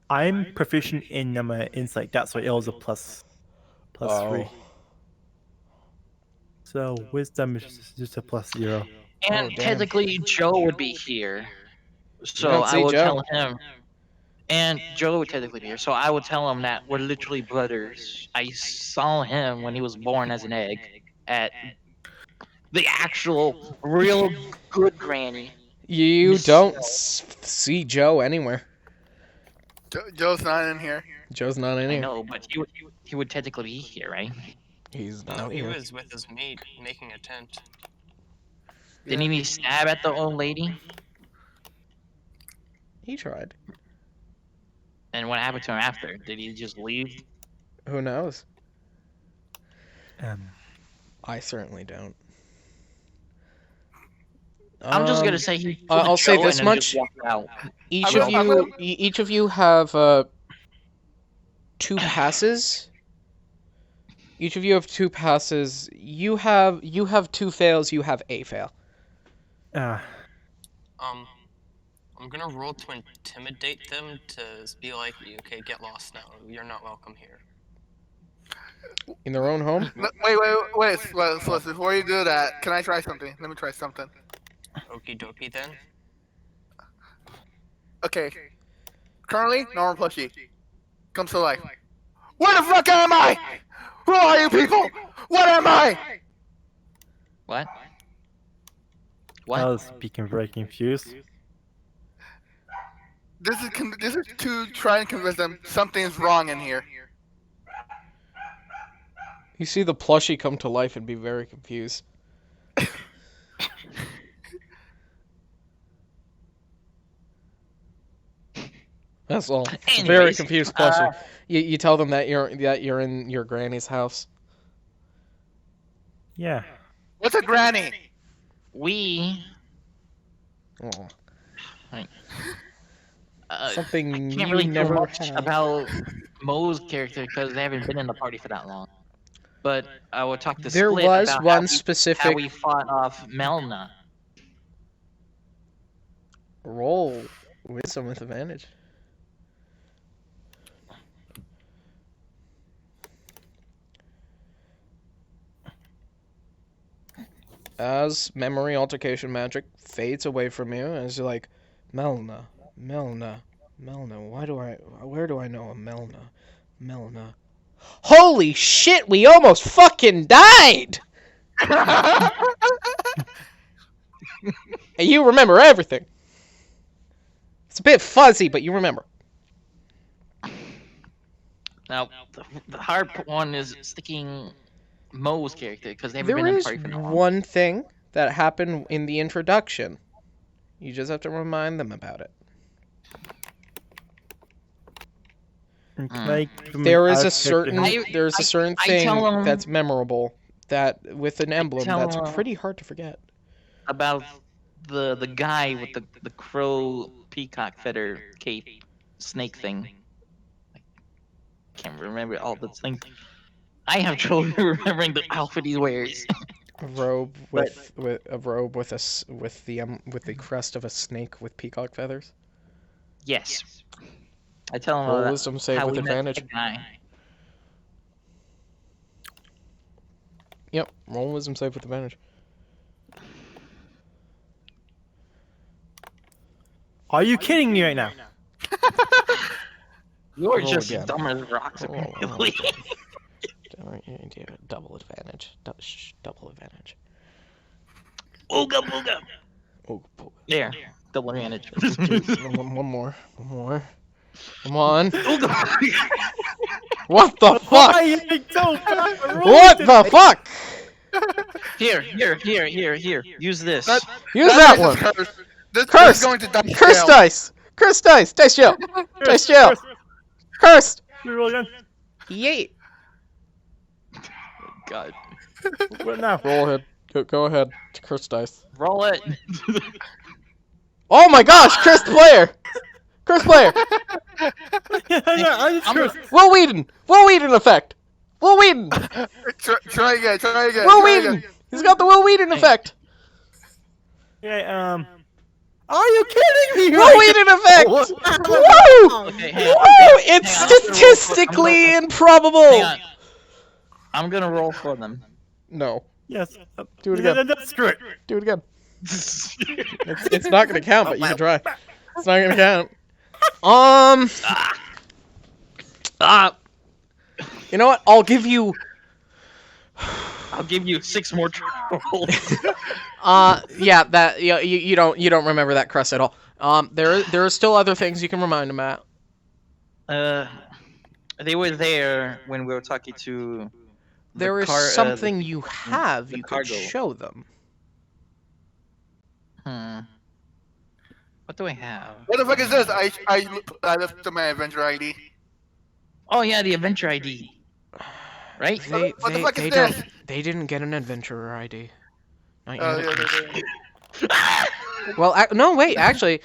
I'm proficient in my insight. That's why it was a plus 3. Oh. So wisdom is just a +0. And damn. technically, Joe would be here, so don't I see will Joe. tell him. And Joe would technically be here, so I would tell him that we're literally brothers. I saw him when he was born as an egg at the actual, real good granny. You Miss- don't see Joe anywhere. Joe's not in here. Joe's not in I here. know, but he would technically be here, right? He's No, not he here. was with his mate making a tent. Didn't he stab at the old lady? He tried. And what happened to him after? Did he just leave? Who knows? Um, I certainly don't. I'm just gonna say he. I'll pulled say Joe this and then much. just walked out. Each I'm of gonna- each of you have 2 passes. Each of you have 2 passes. You have 2 fails. You have a fail. I'm gonna roll to intimidate them to be like, okay, get lost now. You're not welcome here. In their own home. Wait, Sliss, before you do that, can I try something? Let me try something. Okie dokie then. Okay. Currently, normal plushie. Comes to life. Where the fuck am I? Who are you people? What am I? What? I What? was becoming very confused. This is to try and convince them something's wrong in here. You see the plushie come to life and be very confused. That's all. It's a very Anyways, confused question. You tell them that you're in your granny's house. Yeah. What's a granny? We. Oh. I Something can't you really know never much had. about Mo's character because they haven't been in the party for that long. But I will talk to There Split was about one how we specific fought off Melna. roll wisdom with advantage. As memory altercation magic fades away from you, as you're like, Melna, Melna, Melna. Where do I know a Melna? Melna. Holy shit, we almost fucking died! And you remember everything. It's a bit fuzzy, but you remember. Now, the hard one is sticking Mo's character because they haven't There been in the is party for that long. one thing that happened in the introduction. You just have to remind them about it. There is a certain thing that's memorable that with an emblem tell that's them- pretty hard to forget. About the guy with the crow peacock feather cape snake thing. I can't remember all the things. I have trouble remembering the outfit he wears. A robe with a robe with the crest of a snake with peacock feathers. Yes. I tell him Roll about wisdom save how with we met advantage. the guy. Yep, roll wisdom save with advantage. Are you kidding me right now? You're Roll just again. dumb as rocks, Roll, apparently. Double advantage. Double advantage. Ooga booga. Oh, There. Double advantage. one more. Come on. Ooga. What the fuck? Why are you so fast? What the fuck? Here. Use this. Use that one. This Curse! is going to die. Curse dice! Curse dice! Dice jail! Dice jail! Cursed! Reroll again. Yay! God. What now? Roll ahead. Go ahead. Curse dice. Roll it. Oh my gosh! Cursed player! Cursed player! Yeah, I just cursed. Will Wheaton! Will Wheaton effect! Will Wheaton! Try again. Will Wheaton! He's got the Will Wheaton effect! Okay, are you kidding me? Will Wheaton effect! Woo! Okay, Woo! It's statistically improbable! Hang on. I'm gonna roll for them. No. Yes. Do it again. Screw it. Do it again. It's not gonna count, but you can try. It's not gonna count. You know what? I'll give you 6 more rolls. yeah, that you don't remember that crust at all. There are still other things you can remind them at. They were there when we were talking to. There is something you have you could cargo. show them. What do I have? What the fuck is this? I left to my adventure ID. Oh yeah, the adventure ID. Right? What the fuck is this? They didn't get an adventurer ID. Not Oh, yet. yeah. Well, no, wait. Actually,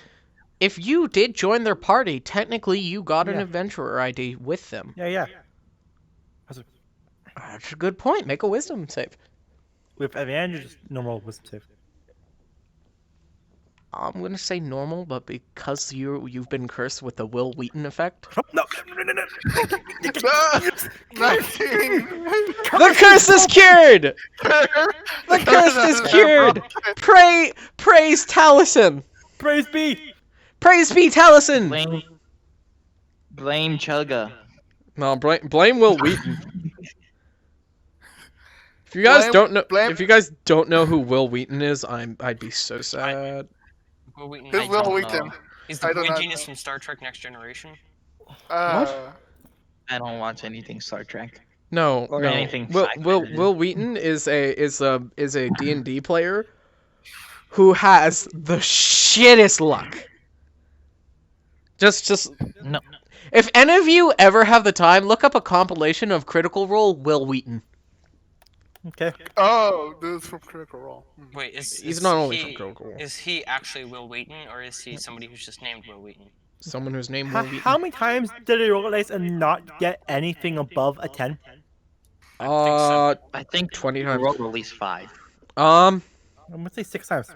if you did join their party, technically you got an Yeah. adventurer ID with them. Yeah. That's a good point. Make a wisdom save. With advantage, normal wisdom save. I'm gonna say normal, but because you've been cursed with the Will Wheaton effect, No. 19. the curse is cured. The curse is cured. Praise Taliesin. Praise be. Praise be Taliesin. Blame Chugga. No, blame Will Wheaton. If you guys don't know who Will Wheaton is, I'd be so sad. Will Wheaton. Who's I Will don't Wheaton? know. He's I the do great not genius know. from Star Trek Next Generation. I don't watch anything Star Trek. No, Or no. anything Will sci-fi. Wheaton is a D&D player who has the shittest luck. Just No. if any of you ever have the time, look up a compilation of Critical Role Will Wheaton. Okay. Oh, this is from Critical Role. Wait, He's not only from Critical Role. Is he actually Will Wheaton, or is he somebody who's just named Will Wheaton? Someone whose name How, Will Wheaton. how many times did they roll dice and not get anything above a 10? I think 20 we times. rolled at least 5. I'm gonna say 6 times.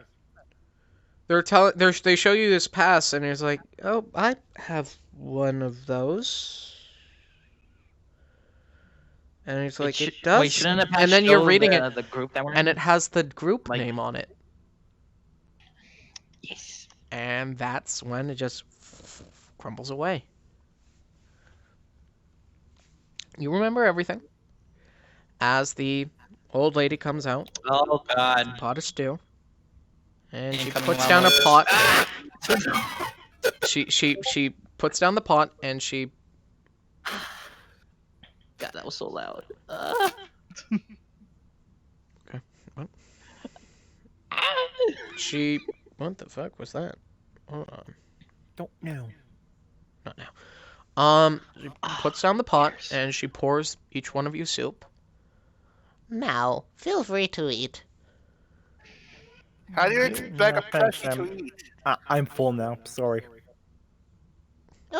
They show you this pass, and it's like, oh, I have one of those. And it's like, it does. Wait, shouldn't the pass And then you're show reading the, it, the group that we're and in? it has the group Like- name on it. Yes. And that's when it just crumbles away. You remember everything. As the old lady comes out, Oh God. pot of stew, and she Incoming puts down a lava. pot. She puts down the pot, and she God, that was so loud. she what the fuck was that? Hold on. Don't know. Not now. She puts down the pot and she pours each one of you soup. Now, feel free to eat. How do you expect a thanks, Pesci to Sam. eat? I'm full now. Sorry.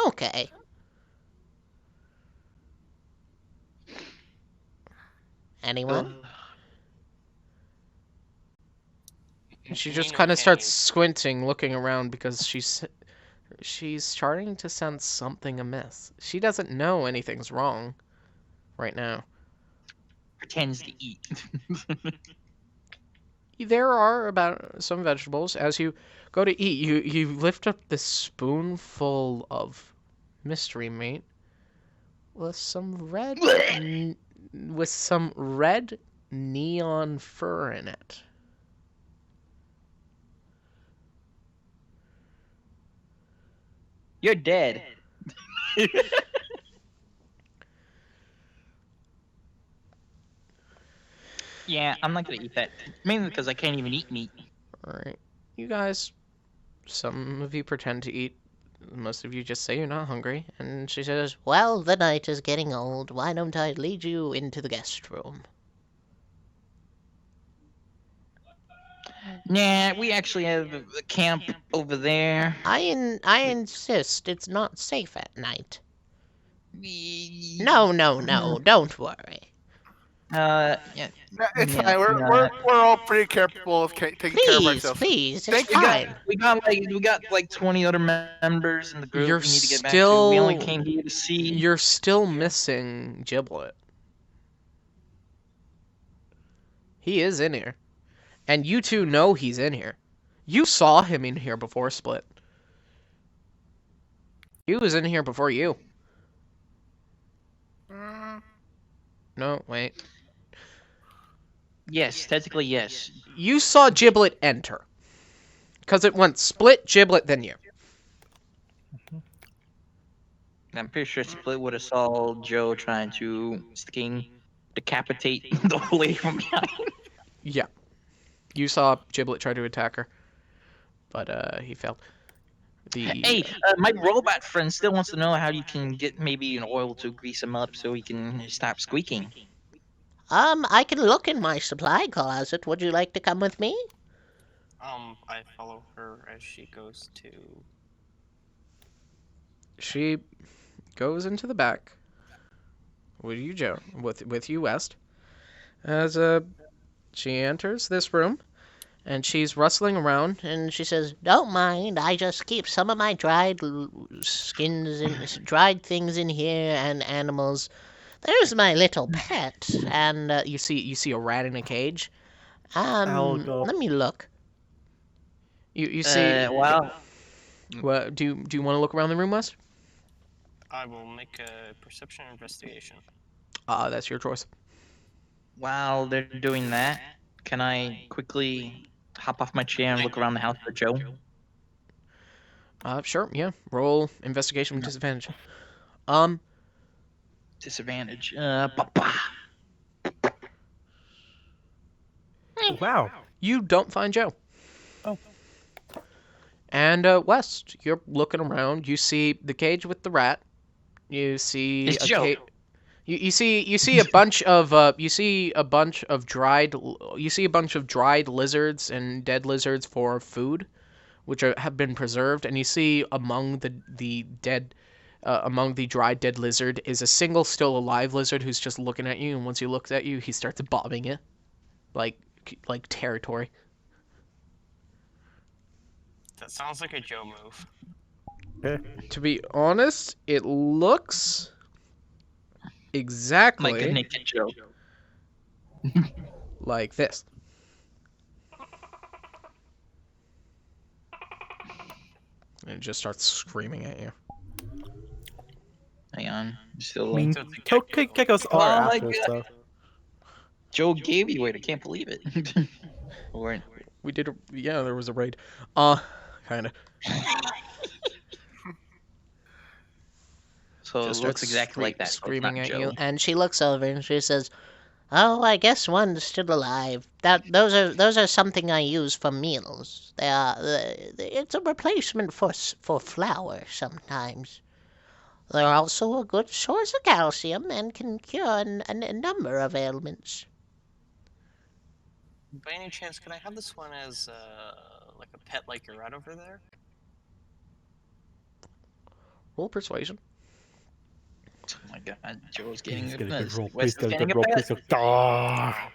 Okay. Anyone? She just Nino kind of can't starts eat. squinting, looking around because she's starting to sense something amiss. She doesn't know anything's wrong right now. Pretends to eat. There are about some vegetables. As you go to eat, you lift up this spoonful of mystery meat with some red neon fur in it. You're dead. Yeah, I'm not gonna eat that. Mainly because I can't even eat meat. Alright. You guys, some of you pretend to eat. Most of you just say you're not hungry. And she says, Well, the night is getting old. Why don't I lead you into the guest room? Nah, we actually have a camp over there. I insist it's not safe at night. We... No, don't worry. Yeah. No, it's Yeah, fine. We're, yeah. we're all pretty capable of taking care of Please, ourselves. please, it's Thank you, fine. We got like 20 other members in the group You're we need to get back still- to. We only came here to see. you're still missing Giblet. He is in here. And you two know he's in here. You saw him in here before Split. He was in here before you. No, wait. Yes, technically yes. You saw Giblet enter. Because it went Split, Giblet, then you. I'm pretty sure Split would have saw Joe trying to decapitate the old lady from behind. Yeah. You saw Giblet try to attack her. But, he failed. Hey, my robot friend still wants to know how you can get maybe an oil to grease him up so he can stop squeaking. I can look in my supply closet. Would you like to come with me? I follow her as she goes to. She goes into the back with you, Joe, with you, West. As she enters this room, and she's rustling around, And she says, Don't mind, I just keep some of my dried skins and dried things in here and animals. There's my little pet. And you see a rat in a cage. I'll go. let me look. You see. Well, What do you want to look around the room, West? I will make a perception investigation. That's your choice. while they're doing that, can I quickly hop off my chair and look around the house for Joe? Sure, yeah. Roll investigation with disadvantage. Disadvantage. Papa. Wow. You don't find Joe. Oh. And West, you're looking around. You see the cage with the rat. You see It's a Joe. you see a bunch of dried lizards and dead lizards for food, which have been preserved. And you see among the dried dead lizard is a single still alive lizard who's just looking at you. And once he looks at you, he starts bobbing it, like territory. That sounds like a Joe move. To be honest, it looks exactly Like a naked Joe. like this. And it just starts screaming at you. Hang on. I'm still. I mean, So it's a gecko. geckos Oh are my after God. stuff. Joe gave you it. I can't believe it. Or We did yeah, there was a raid. Kind of. so it Just looks starts exactly like that. so it's Screaming not at Joe. you, and she looks over and she says, "Oh, I guess one's still alive. Those are something I use for meals. They are. It's a replacement for flour sometimes. They're also a good source of calcium and can cure a number of ailments." By any chance, can I have this one as like a pet, like your rat over there? Roll persuasion. Oh my God, Joe's getting Please a get a good buzz. roll. Please West get is a getting good a roll. pet. Please get. Ah.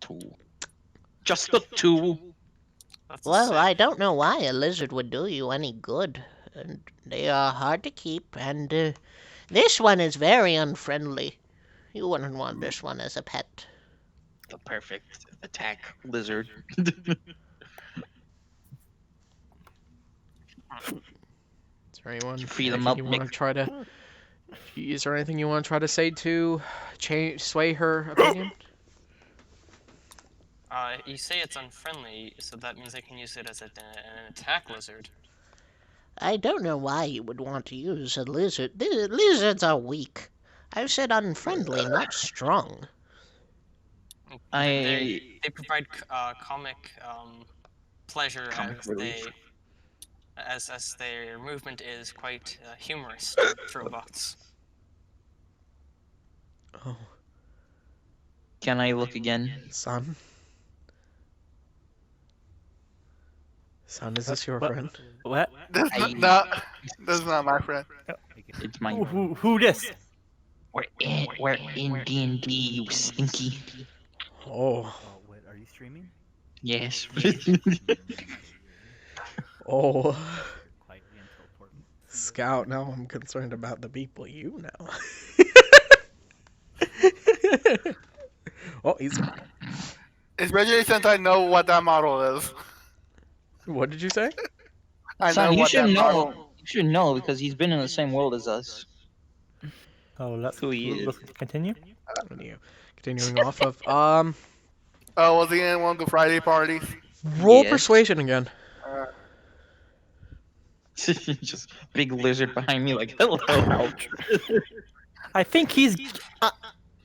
2. Just a 2. That's a Well, six. I don't know why a lizard would do you any good. And they are hard to keep, and this one is very unfriendly. You wouldn't want this one as a pet. The perfect attack lizard. Is there anyone? Feed 'em anything up, you make- want to try to? Is there anything you want to try to say to sway her opinion? You say it's unfriendly, so that means I can use it as an attack lizard. I don't know why you would want to use a lizard. Lizards are weak. I've said unfriendly, not strong. They provide comic pleasure Comic as relief. as their movement is quite humorous to robots. Oh, Can I look again? son. Son, is this your What? friend? What? That's I- that's not my friend. It's my. Who this? We're in D&D, you stinky. Oh, Oh, wait, are you streaming? Yes. oh. Quietly and teleport. Scout, now I'm concerned about the people you know. Oh, he's. Especially since I know what that model is. What did you say? I Son, know you what should that know. model. You should know because he's been in the same world as us. Oh, let's Who let's continue. Continuing off of Oh, was he in one of the Friday parties? roll Yes. persuasion again. Just big lizard behind me, like hello. Ouch. I think he's.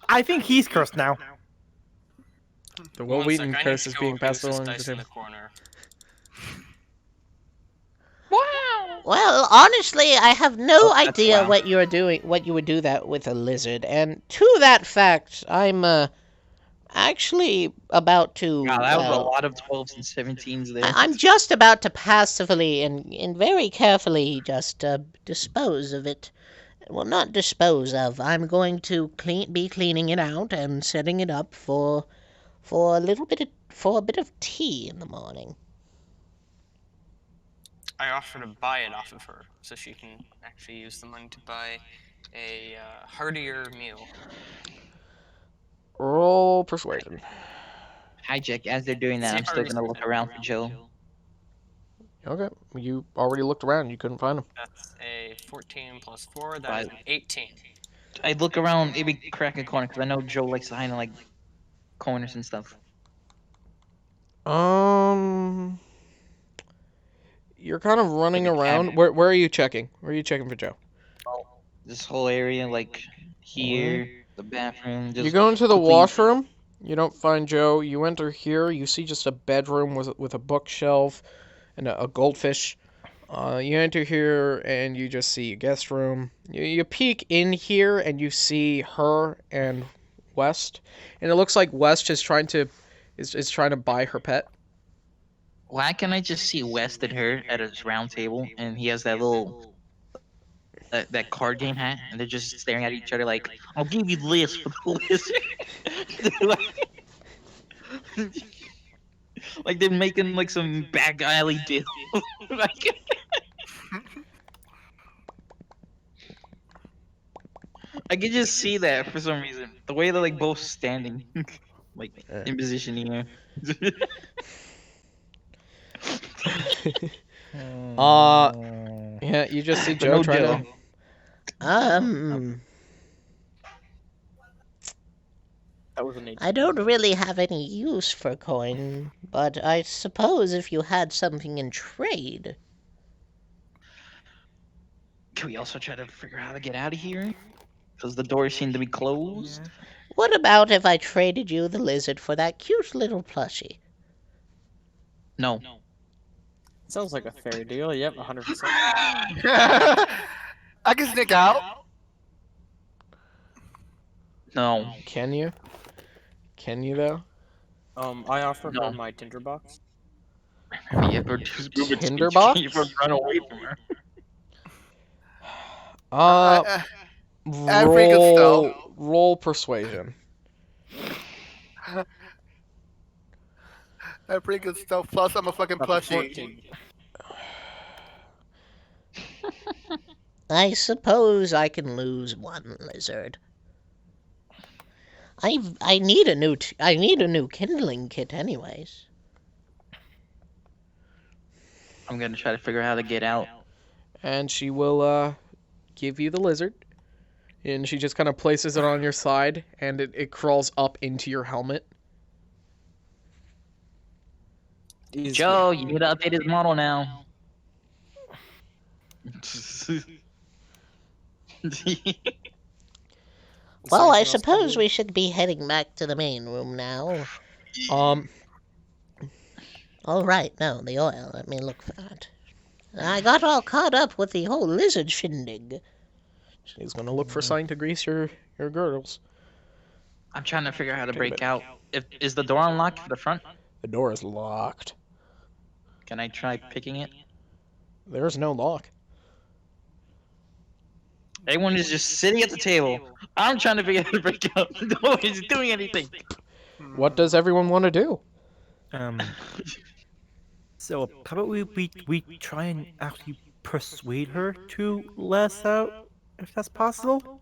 I think he's cursed now. The Will One Wheaton sec, I need curse to is go being use passed this along dice to in him. the corner. Well, honestly, I have no Oh, that's idea wow. what you're doing, what you would do that with a lizard. And to that fact, I'm actually about to. Wow, that was a well, lot of 12s and 17s there. I'm just about to passively and very carefully just dispose of it. Well, not dispose of. I'm going to be cleaning it out and setting it up for a bit of tea in the morning. I offer to buy it off of her, so she can actually use the money to buy a heartier meal. Roll persuasion. Hi, Jack. As they're doing that, See, I'm still already gonna look said around for Joe. Okay, you already looked around. You couldn't find him. That's a 14 plus 4, that is Right. an 18. I look around, maybe crack a corner, because I know Joe likes to hide in like corners and stuff. You're kind of running Like a around. cabinet. Where are you checking? Where are you checking for Joe? This whole area, like here, the bathroom. Just You go into the quickly- washroom. You don't find Joe. You enter here. You see just a bedroom with a bookshelf and a goldfish. You enter here and you just see a guest room. You peek in here and you see her and West, and it looks like West is trying to buy her pet. Why can't I just see West and her at his round table, and he has that little that card game hat, and they're just staring at each other like, "I'll give you this for the lizard." Like they're making like some back alley deal. Like, I can just see that for some reason. The way they're like both standing, like in position here. Yeah, you just see But Joe no try Joe. to. That was an I don't really have any use for coin, but I suppose if you had something in trade. Can we also try to figure out how to get out of here? Because the doors seem to be closed. What about if I traded you the lizard for that cute little plushie? No. Sounds like a fair deal. Yep, 100%. I can sneak out. No. Can you? Can you though? I offer No. her my tinderbox. You ever just move it to Tinderbox? You ever run away from her? I'm pretty good Roll persuasion. I'm pretty good stuff. Plus, I'm a fucking plushie. 14. I suppose I can lose one lizard. I need a new kindling kit anyways. I'm gonna try to figure out how to get out. And she will give you the lizard. And she just kind of places it on your side, and it crawls up into your helmet. Joe, you need to update his model now. Well, I suppose we should be heading back to the main room now. All right, no, the oil. Let me look for that. I got all caught up with the whole lizard shindig. She's gonna look for something to grease your girdles. I'm trying to figure out how to break out. Is the door unlocked for the front? The door is locked. Can I try picking it? There's no lock. Everyone is just sitting at the table. I'm trying to figure out how to break out. Nobody's doing anything. What does everyone want to do? So how about we try and actually persuade her to let us out, if that's possible?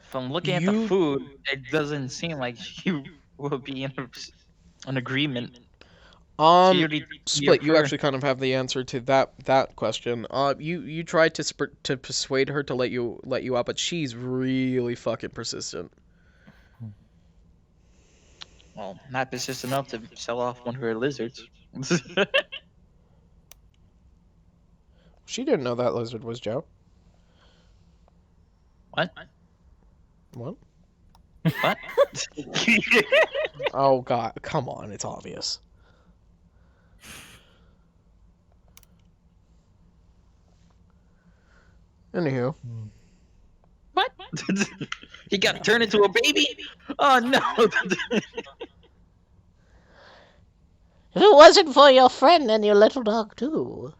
From looking at the food, it doesn't seem like you will be in an agreement. Split. You actually kind of have the answer to that question. You tried to persuade her to let you out, but she's really fucking persistent. Well, not persistent enough to sell off one of her lizards. She didn't know that lizard was Joe. What? What? What? Oh god, come on, it's obvious. Anywho. What? He got turned into a baby? Oh no! If it wasn't for your friend and your little dog too.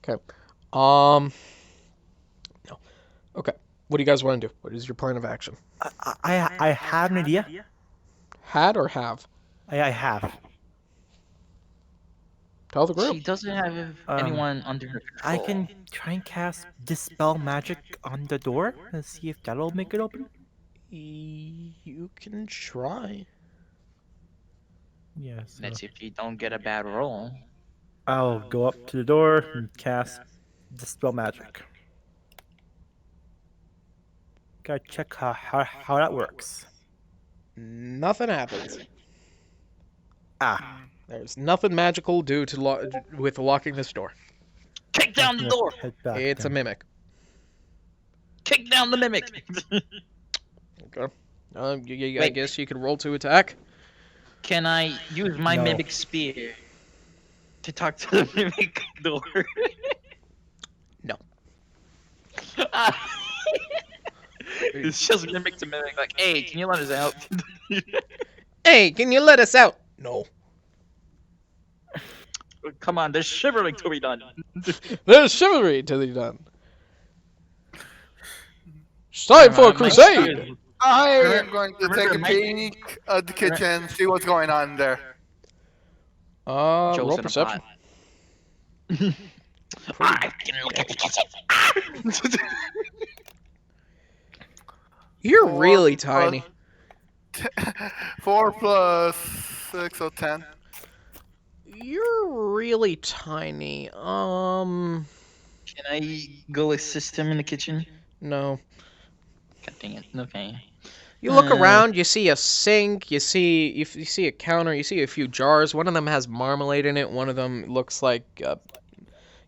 Okay. No. Okay. What do you guys want to do? What is your plan of action? I have an idea. Had or have? I have. Tell the group. She doesn't have anyone under her control. I can try and cast Dispel Magic on the door and see if that'll make it open. You can try. Yes. That's if you don't get a bad roll. I'll go up to the door and cast Dispel Magic. Gotta check how that works. Nothing happens. Ah. There's nothing magical due to with locking this door. Kick down the door! Head back It's a then. mimic. Kick down the mimic! Okay. I Wait. guess you could roll to attack. Can I use my No. mimic spear to talk to the mimic door? No. It's just mimic to mimic, like, hey, can you let us out? Hey, can you let us out? No. Come on, there's shivering to be done. There's chivalry to be done. It's time for a crusade. I am going to take a peek at the kitchen, see what's going on there. Joe's Roll in a perception. I can look at the kitchen. You're 4 really plus- tiny. 4 plus 6, so 10. You're really tiny. Can I go assist him in the kitchen? No. God dang it. Okay. You look around, you see a sink, you see a counter, you see a few jars. One of them has marmalade in it. One of them looks like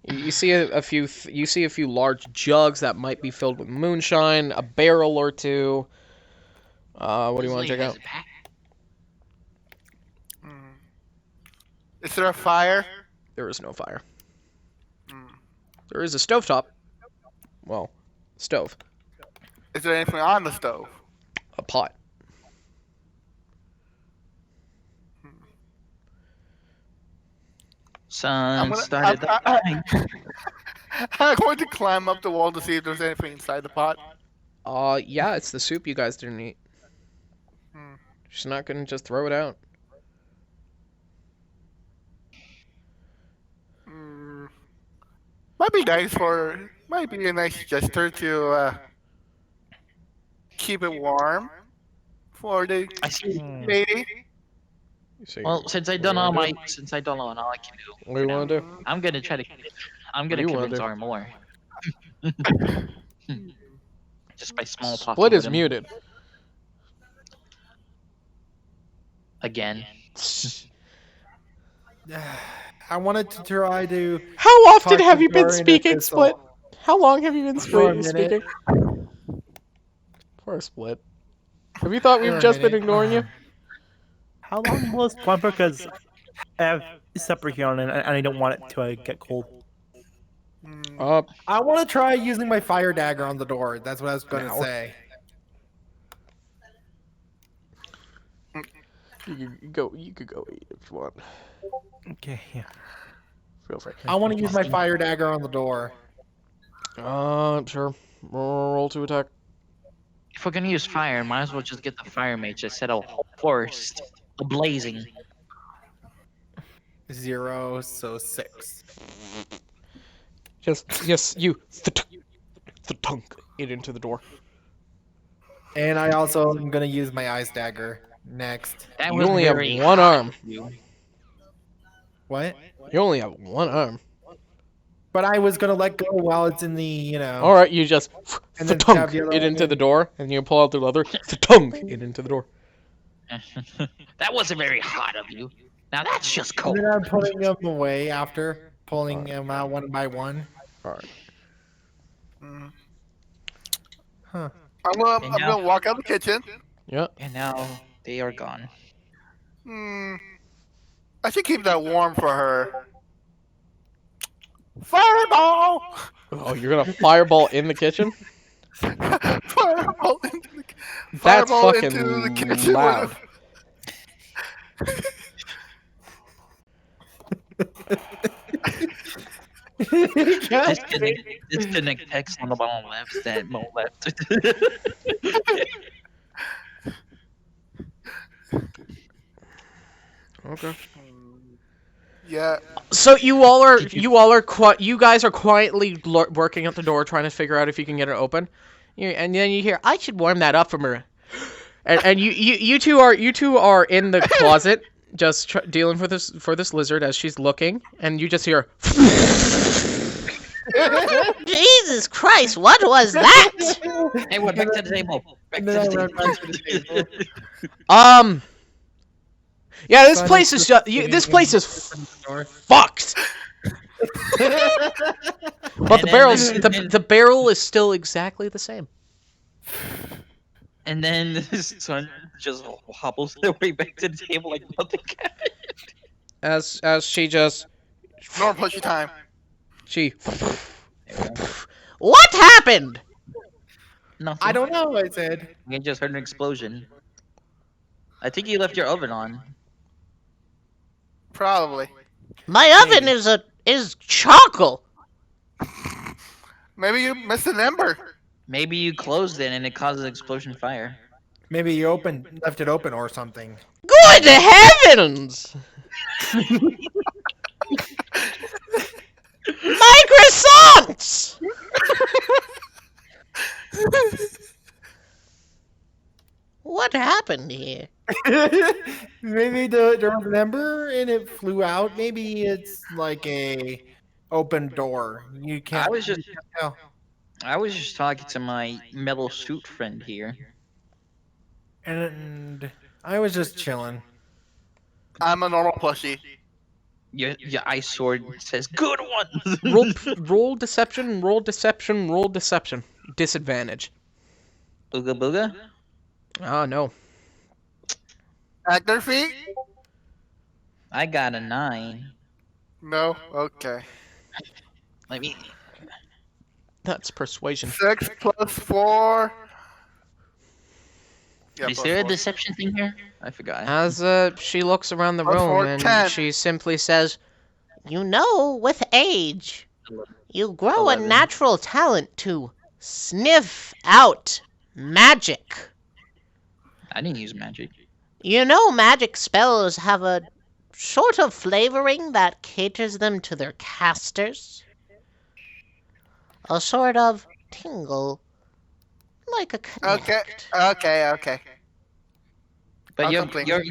you see a few large jugs that might be filled with moonshine, a barrel or two. What do you want to check out? Is there a fire? There is no fire. Hmm. There is a stovetop. Well, stove. Is there anything on the stove? A pot. Sun gonna- started I'm going to climb up the wall to see if there's anything inside the pot. Yeah, it's the soup you guys didn't eat. Hmm. She's not gonna just throw it out. Might be a nice gesture to keep it warm for the I see. lady. Well, since I don't know all I can do, What do you want to do? I'm gonna try to. I'm do gonna you wanna convince do? R more. Just by small talking. Split with is him. muted. Again. I wanted to try to. How often talk have to you been Dorian speaking, and Split? Thistle. How long have you been For a minute. speaking? For a Split. Have you thought For we've a just been minute. ignoring you? How long will this one? Because I have supper here on, and I don't want it to get cold. I want to try using my fire dagger on the door. That's what I was going to No. say. You could go eat if you want. Okay, yeah. Feel free. I want to use my fire dagger on the door. Sure. Roll to attack. If we're gonna use fire, might as well just get the fire mage to set a whole forest ablazing. 0, so 6. Yes, you. The tongue it into the door. And I also am going to use my ice dagger next. That You was only have very one hot arm. of you. What? You only have one arm. But I was going to let go while it's in the, you know. All right, you just And the then tongue stab the other it one into in. the door, and you pull out the leather. The tongue it into the door. That wasn't very hot of you. Now that's just And cold. then I'm putting them away after pulling them out one by one. All right. Huh. I'm gonna walk out the kitchen. Yeah. And now they are gone. I should keep that warm for her. Fireball! Oh, you're gonna fireball in the kitchen? Fireball into the, That's fireball fucking into the kitchen. loud. Disconnect text on the bottom left. That bottom left. Okay. Yeah. So you guys are quietly working at the door, trying to figure out if you can get it open. And then you hear, "I should warm that up for her." And you two are in the closet, just dealing with this lizard as she's looking, and you just hear. Jesus Christ, what was that? Hey, we're back to the table. Back to And then I the run table. back to the table. Yeah, this Son place of is the just. This place is door. fucked. But And then the barrel is still exactly the same. And then his son just hobbles their way back to the table like nothing happened. As she just Normal pushy time. she What happened? Nothing. I don't know. I said. You just heard an explosion. I think you left your oven on. Probably. My oven is charcoal. Maybe you missed an ember. Maybe you closed it and it causes explosion fire. Maybe you left it open or something. Good heavens! My croissants! What happened here? Maybe there was an ember and it flew out. Maybe it's like a open door. You can't. I was just tell. I was just talking to my metal suit friend here. And I was just chilling. I'm a normal plushie. Your ice sword says good one. roll deception, roll deception, roll deception. Disadvantage. Booga booga. Ah, no. Actor feet? I got a 9. No. Okay. Let me. That's persuasion. 6 plus 4. Yeah, Is plus there a 4. deception thing here? I forgot. As she looks around the Plus room four, and 10. she simply says, You know, with age, you grow a 11. natural talent to sniff out magic. I didn't use magic. You know, magic spells have a sort of flavoring that caters them to their casters. A sort of tingle, like a connect. Okay. But I'll you're complain. you're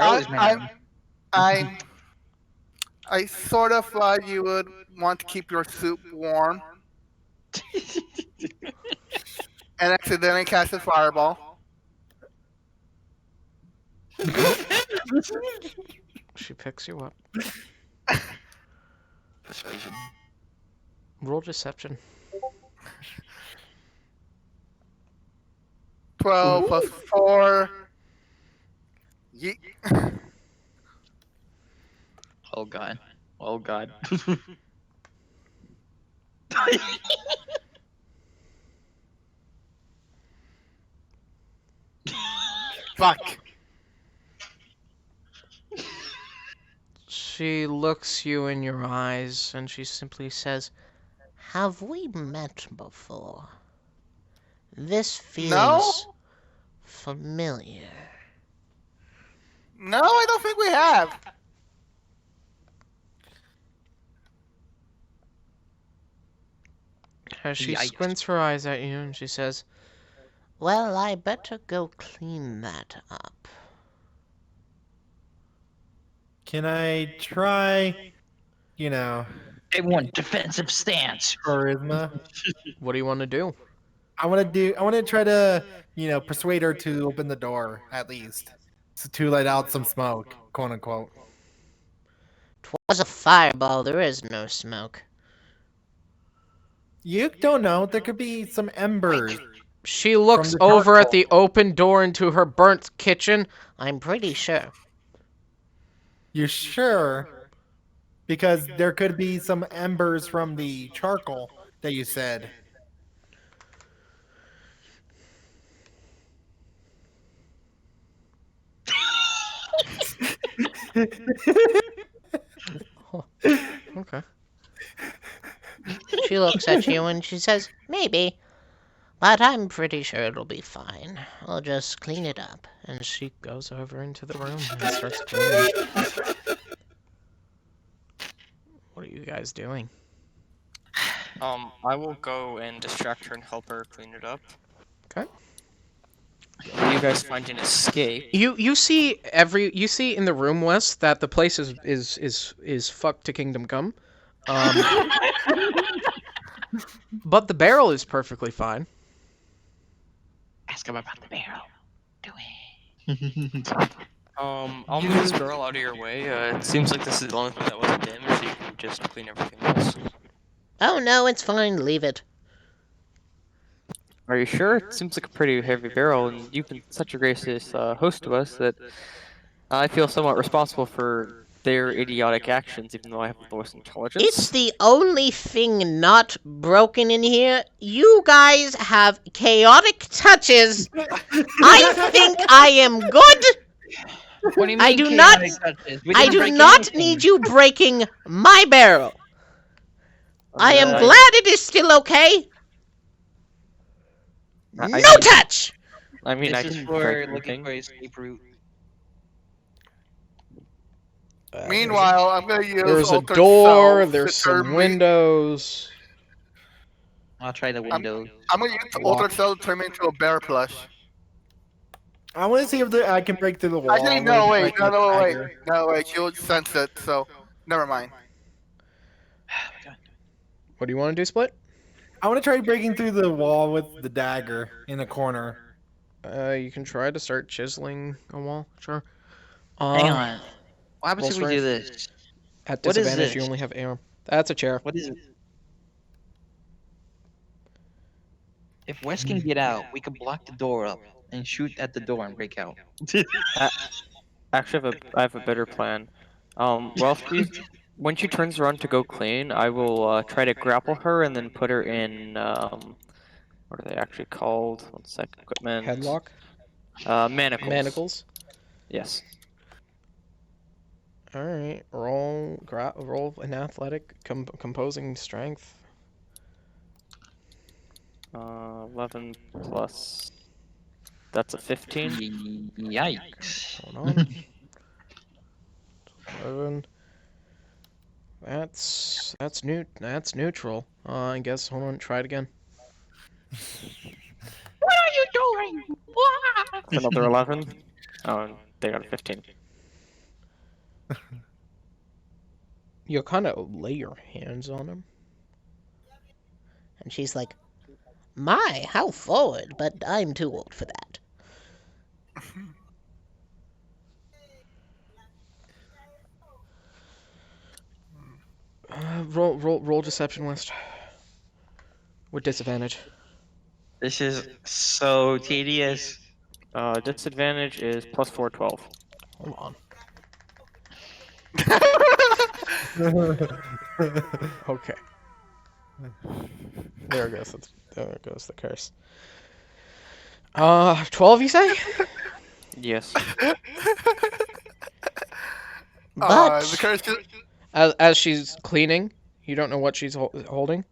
always mad. I sort of thought you would want to keep your soup warm. And accidentally cast a fireball. she picks you up. Persuasion. Roll deception. 12 plus 4. Yeet. Oh god. Oh god. Fuck. She looks you in your eyes and she simply says, Have we met before? This feels No? familiar. No, I don't think we have. as she Yikes. squints her eyes at you and she says, Well, I better go clean that up. Can I try, Everyone, defensive stance. charisma? what do you want to do? I want to try to, persuade her to open the door at least, to let out some smoke, quote unquote. 'Twas a fireball, there is no smoke. You don't know. There could be some embers. She looks From the over at charcoal. the open door into her burnt kitchen. I'm pretty sure. You sure? Because there could be some embers from the charcoal that you said. Okay. She looks at you and she says, Maybe. But I'm pretty sure it'll be fine. I'll just clean it up. And she goes over into the room and starts cleaning. What are you guys doing? I will go and distract her and help her clean it up. Okay. You guys find an escape. You see in the room, Wes, that the place is fucked to kingdom come. But the barrel is perfectly fine. Ask him about the barrel. Do I'll move this barrel out of your way. It seems like this is the only thing that wasn't damaged, so you can just clean everything else. Oh no, it's fine, leave it. Are you sure? It seems like a pretty heavy barrel, and you've been such a gracious host to us that I feel somewhat responsible for their idiotic actions, even though I have the lowest intelligence. It's the only thing not broken in here. You guys have chaotic touches. I think I am good. What do you mean? I do not- chaotic touches? We I didn't do break not anything. need you breaking my barrel. I am glad it is still okay. I No mean- touch! I mean, I This is can for break looking anything. for escape route. Meanwhile, I'm gonna use There's a Altered door. Self There's to turn some me- windows. I'll try the window. I'm gonna use Altered Self to turn me into a bear plush. I want to see if I can break through the wall. Actually, no, with, wait, like, no, the no, wait, dagger. no, wait. She'll sense it, so never mind. What do you want to do, Split? I want to try breaking through the wall with the dagger in the corner. You can try to start chiseling a wall. Sure. Hang on. What happens roll if we do strength. this? At What is disadvantage, you this? only have air. That's a chair. What is it? If Wes can get out, we can block the door up and shoot at the door and break out. Actually, I have a better plan. When she turns around to go clean, I will try to grapple her and then put her in what are they actually called? 1 sec. Equipment. Headlock. Manacles. Manacles. Yes. All right. Roll an athletic composing strength. 11 plus. That's a 15. Yikes. Hold on. 11. That's neutral. I guess. Hold on. Try it again. What are you doing? Another 11. Oh, and they got a 15. You kind of lay your hands on him. And she's like, my, how forward, but I'm too old for that. Roll deception list. With disadvantage. This is so tedious. Disadvantage is plus 4, 12. Hold on. Okay. There goes the curse. 12, you say? Yes. But The curse is- As she's cleaning, you don't know what she's holding.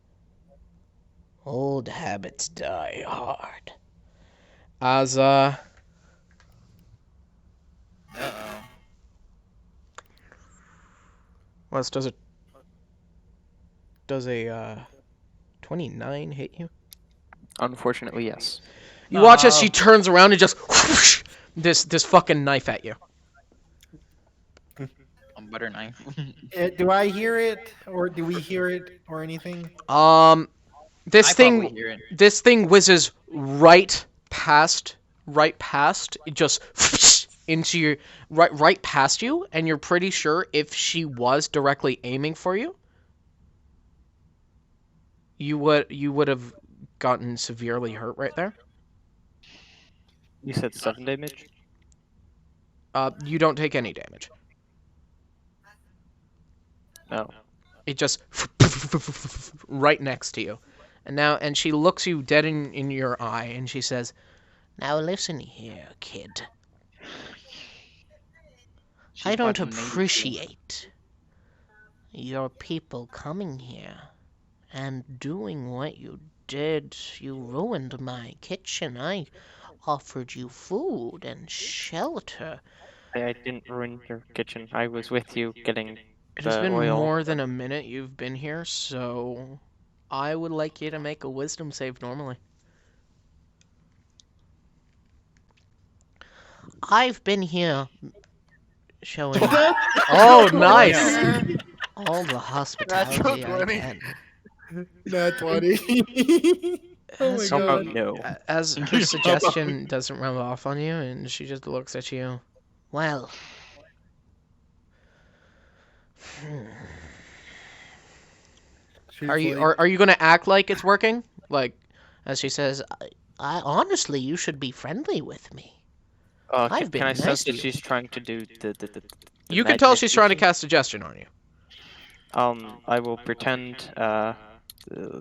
old habits die hard. As Uh-oh. Wes, does a 29 hit you? Unfortunately, yes. You watch as she turns around and just whoosh, this fucking knife at you. A butter knife. Do I hear it, or do we hear it, or anything? This I thing probably hear it. this thing whizzes right past it just whoosh, into your right past you, and you're pretty sure if she was directly aiming for you, you would have gotten severely hurt right there. You said 7 damage? You don't take any damage. No. It just right next to you. And she looks you dead in your eye and she says, Now listen here, kid. She's I don't fucking made it. appreciate your people coming here and doing what you did. You ruined my kitchen. I offered you food and shelter. I didn't ruin your kitchen. I was with you getting it has the been oil. more than a minute you've been here, so I would like you to make a wisdom save normally. I've been here showing Oh, nice. all the hospitality I 20. can. Not 20. Oh my As How you- about no? As her suggestion doesn't rub off on you, and she just looks at you. Well, Are you gonna act like it's working? Like, as she says, I honestly, you should be friendly with me. I've been Can I nice sense to that you. she's trying to do the You can tell magic she's trying to using? cast suggestion on you. I will pretend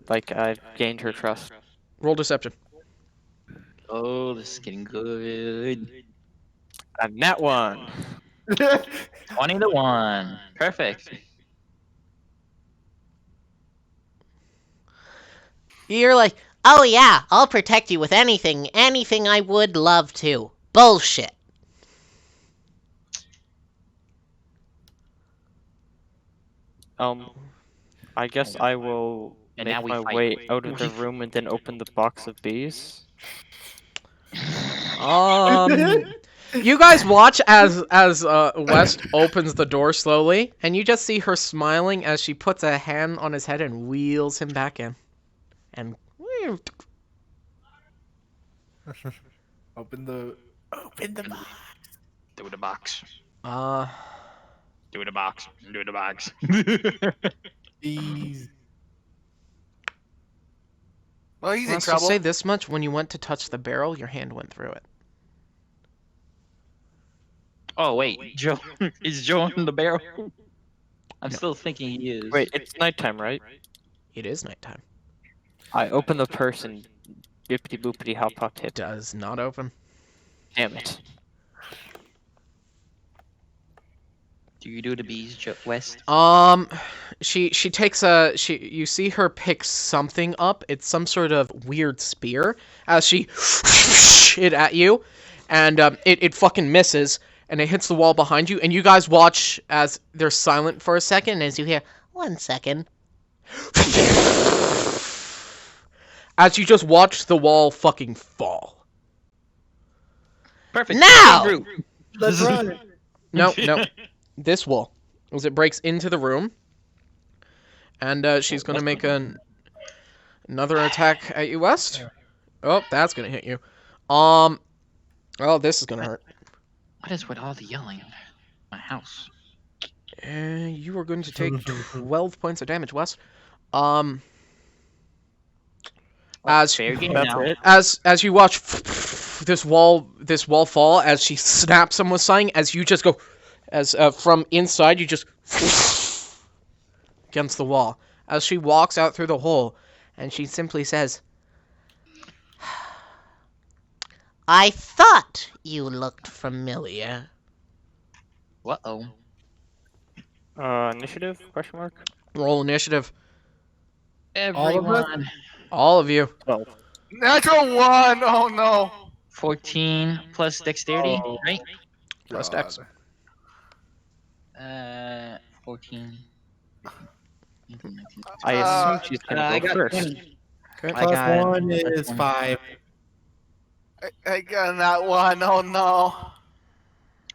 like I've gained her trust. Roll deception. Oh, this is getting good. A nat 1. 20 to 1. Perfect. You're like, oh yeah, I'll protect you with anything I would love to. Bullshit. I guess I will And make now we my fight. way out of the room and then open the box of bees. You guys watch as West opens the door slowly, and you just see her smiling as she puts a hand on his head and wheels him back in. And Open the box. Do the box. uh, Do the box. Do the box. Bees. Well, he's in let's trouble. just say this much: when you went to touch the barrel, your hand went through it. Oh wait, Joe is Joe in the barrel? I'm still thinking he is. Wait, it's nighttime, right? It is nighttime. I open the purse and bippity boopity hop pop hip. Does not open. Damn it. Do you do the bees, West? She takes you see her pick something up. It's some sort of weird spear as she it at you, and it fucking misses and it hits the wall behind you. And you guys watch as they're silent for a second as you hear 1 second. as you just watch the wall fucking fall. Perfect. Now! Group. Let's run. No. This wall, as it breaks into the room, and she's gonna make another attack at you, West. Oh, that's gonna hit you. Oh, this is gonna hurt. What is with all the yelling? My house. You are going to take 12 points of damage, West. As Fair game That's now. it. as you watch this wall fall, as she snaps him with something, as you just go, as from inside you just against the wall. As she walks out through the hole, and she simply says, I thought you looked familiar. Uh-oh. Initiative? Question mark? "Roll initiative, Everyone. all of you." 12. Natural 1. Oh no. 14 plus dexterity, right? Plus Dex. 14. I assume she's gonna I go got first. 20. Okay. I Plus got 1 is 5. I got that 1. Oh no.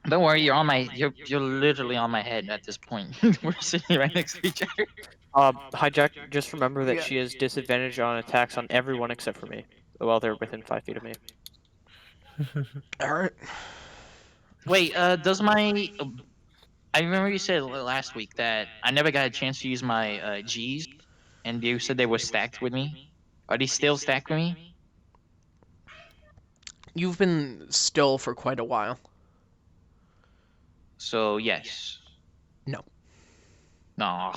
Don't worry, you're literally on my head at this point. We're sitting right next to each other. Hijack, just remember that Yeah. she has disadvantage on attacks on everyone except for me, while they're within 5 feet of me. All right. Wait, does my I remember you said last week that I never got a chance to use my G's, and you said they were stacked with me. Are they still stacked with me? You've been still for quite a while. So yes. No. No.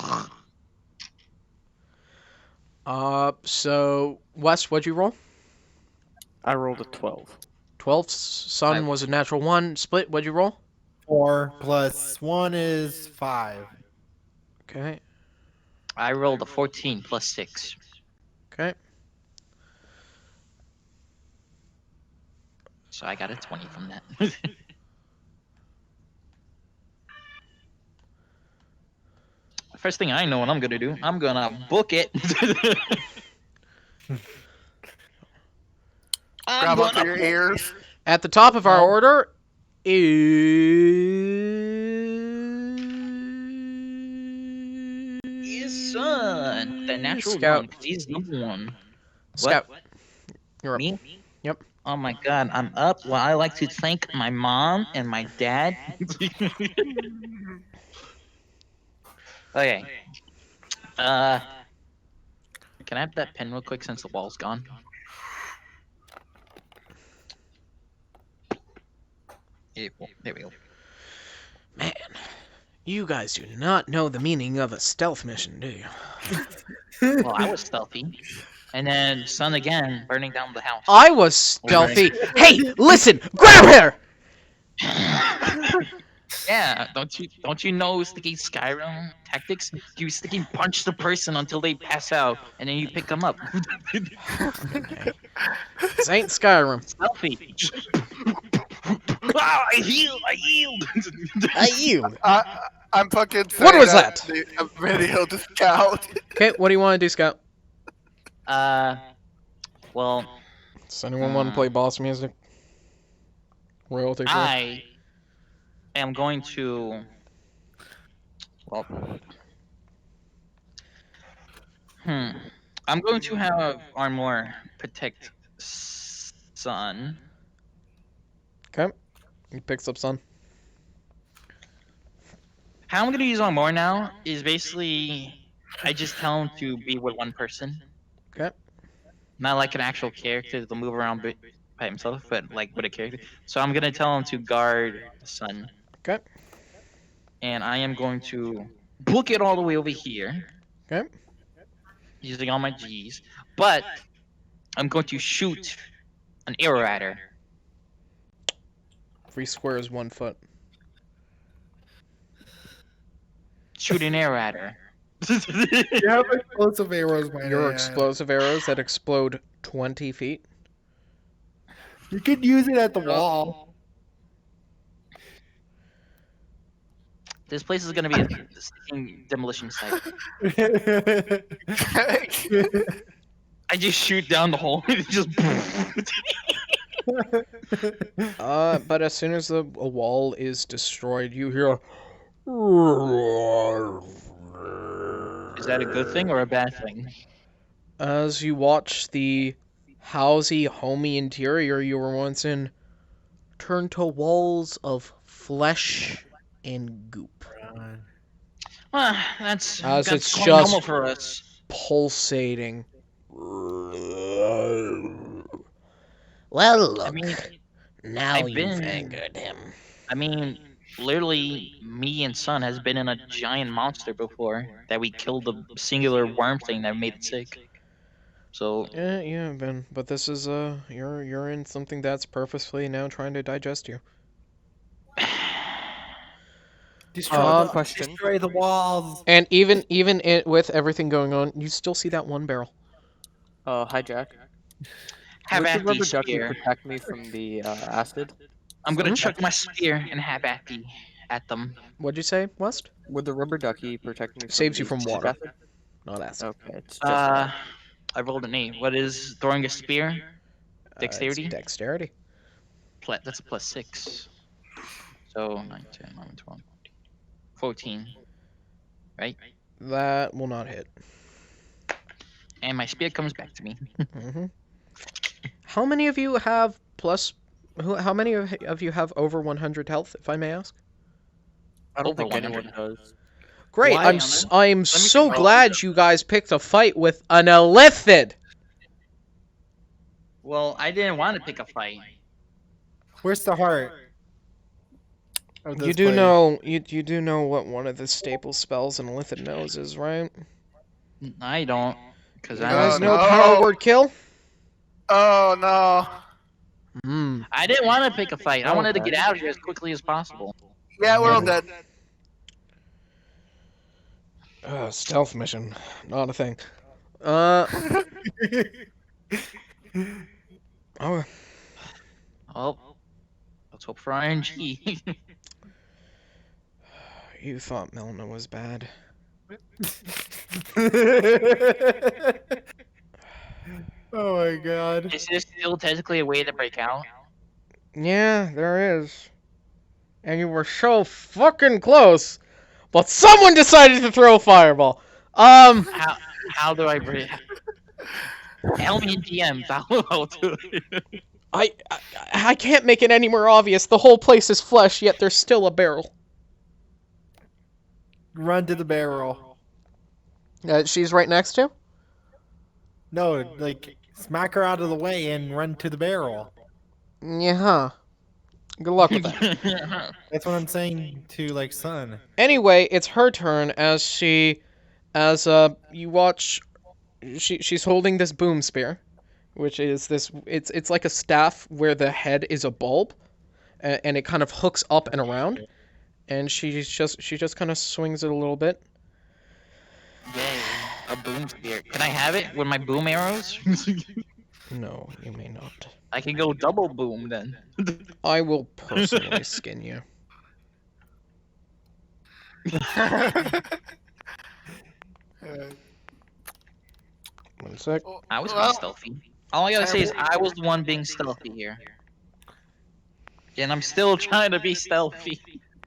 So West, what'd you roll? I rolled a 12. 12. Sun was a natural 1. Split, what'd you roll? 4 plus 1 is 5. Okay. I rolled a 14 plus 6. Okay. So I got a 20 from that. First thing I know what I'm gonna do, I'm gonna book it. I'm Grab onto gonna your book ears. At the top of our order His son, the natural Scout. one, 'cause he's number 1. Scout. You're up. Me? Yep. Oh my god, I'm up. Well, I like to thank my mom and my dad. Okay. Can I have that pen real quick since the wall's gone? There we go. Man, you guys do not know the meaning of a stealth mission, do you? Well, I was stealthy. And then Sun again, burning down the house. I was stealthy. Hey, listen, grab her! Yeah, don't you know sticky Skyrim tactics? You sticky punch the person until they pass out, and then you pick them up. Okay. This ain't Skyrim. Stealthy. Ah, I healed. I yield. I'm fucking. What was saying that? A video to Scout. Okay, what do you want to do, Scout? Well, Does anyone want to play boss music? Royalty free? I am going to. Well, I'm going to have Armor protect Sun. Okay. He picks up Sun. How I'm gonna use Armor now is basically I just tell him to be with one person. Okay. Not like an actual character that'll move around by himself, but like with a character. So I'm gonna tell him to guard the Sun. Okay. And I am going to book it all the way over here. Okay. Using all my G's. But I'm going to shoot an arrow at her. 3 squares, 1 foot. Shoot an arrow at her. You have explosive arrows, my Your man. explosive arrows that explode 20 feet. You could use it at the wall. This place is gonna be a stinking demolition site. I just shoot down the hole. It just. But as soon as a wall is destroyed, you hear. Is that a good thing or a bad thing? As you watch the housey, homey interior you were once in turn to walls of flesh and goop. Well, that's As it's quite just normal for us. pulsating. Well, look. I mean, Now I've you've been- angered him. I mean, literally, me and Sun has been in a giant monster before that we killed the singular worm thing that made it sick. So Yeah, you have been, but this is you're in something that's purposefully now trying to digest you. Destroy the walls. And even with everything going on, you still see that one barrel. Hi, Jack. have Would the at rubber these ducky spear. protect me from the acid? I'm gonna chuck my spear and have at them. What'd you say, West? Would the rubber ducky protect me? Saves you the from water, acid? not acid. Okay, it's just I rolled an 8. What is throwing a spear? Dexterity? It's dexterity. That's a +6. So 9, 10, 11, 12, 14. Right? That will not hit. And my spear comes back to me. hmm How many of you have plus? How many of you have over 100 health, if I may ask? I don't over think 100. anyone does. Great. Why, I'm Alan? I'm me so control glad it. you guys picked a fight with an Elithid. Well, I didn't want to pick a fight. Where's the heart? of You this do place? know you do know what one of the staple spells an Elithid knows is, right? I don't, because You I guys don't know no. power word kill? Oh no. Hmm. I didn't want to pick a fight. I wanted to Okay. get out of here as quickly as possible. Yeah, we're all dead. Stealth mission, not a thing. Oh, Oh, let's hope for RNG. you thought Melna was bad. Oh my god. Is there still technically a way to break out? Yeah, there is. And you were so fucking close, but someone decided to throw a fireball. How do I break? Tell me in DMs. I'll do it. I can't make it any more obvious. The whole place is flesh, yet there's still a barrel. Run to the barrel. She's right next to? No, like smack her out of the way and run to the barrel. Yeah. Good luck with that. That's what I'm saying to like Sun. Anyway, it's her turn as you watch. She's holding this boom spear, which is this. It's like a staff where the head is a bulb, and it kind of hooks up and around, and she just kind of swings it a little bit. Yay, a boom spear. Can I have it with my boom arrows? No, you may not. I can go double boom then. I will personally skin you. One sec. I was being stealthy. All I gotta say is I was the one being stealthy here. And I'm still trying to be stealthy.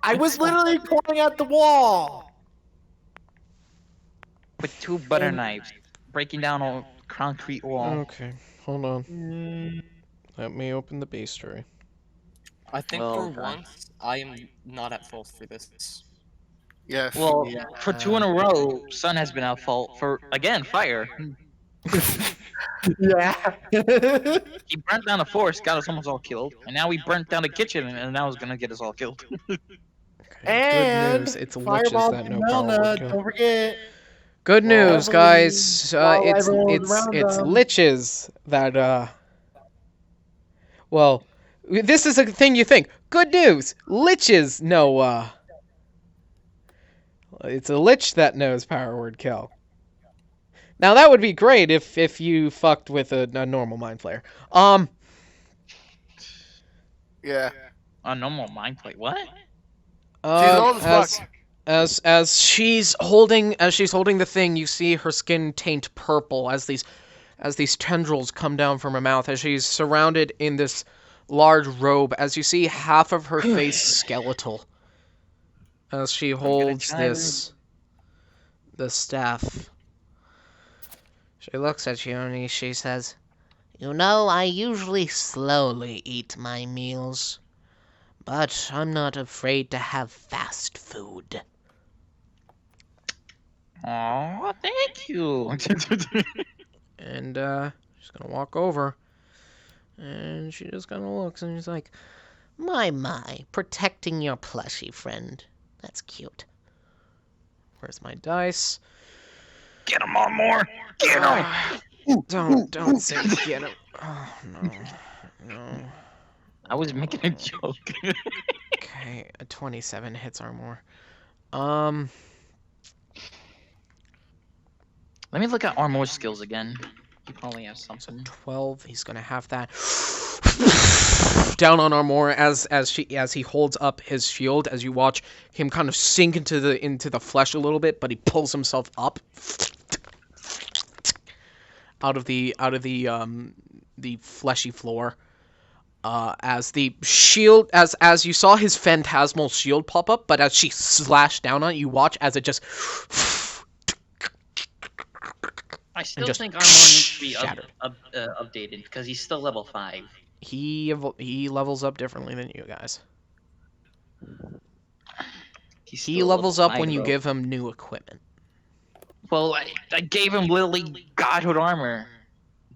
I was literally pointing at the wall. With 2 butter knives, breaking down a concrete wall. Okay, hold on. Let me open the bestiary. I think Well, for okay. once, I am not at fault for this. Yes. Well, for 2 in a row, Sun has been at fault for, again, fire. Yeah. He burnt down the forest, got us almost all killed. And now we burnt down the kitchen, and now it's gonna get us all killed. Okay, And good news, it's witches Fireball that and know power Melna, word kill. don't forget. Good news, Well, guys. while It's everyone's around it's them. liches that Well, this is a thing you think. Good news, liches know. It's a lich that knows power word kill. Now that would be great if you fucked with a normal mind flayer. Yeah. A normal mind play. What? She's old as fuck. As she's holding the thing, you see her skin taint purple as these tendrils come down from her mouth as she's surrounded in this large robe. As you see half of her face skeletal as she holds the staff. She looks at you and she says, "You know, I usually slowly eat my meals, but I'm not afraid to have fast food." Oh, thank you. And she's gonna walk over, and she just kind of looks, and she's like, My, protecting your plushie friend. That's cute. "Where's my dice?" Get him on more. Get him. Don't say get him. Oh no. I was making a joke. Okay, a 27 hits or more. Let me look at Armor skills again. He probably has something. 12. He's gonna have that down on Armor as he holds up his shield. As you watch him kind of sink into the flesh a little bit, but he pulls himself up out of the fleshy floor. As the shield, as you saw his phantasmal shield pop up, but as she slashed down on it, you watch as it just. I still just think Armor needs to be shattered. updated because he's still level 5. He levels up differently than you guys. He's He still levels level up when 5, you though. give him new equipment. Well, I gave him literally Godhood armor.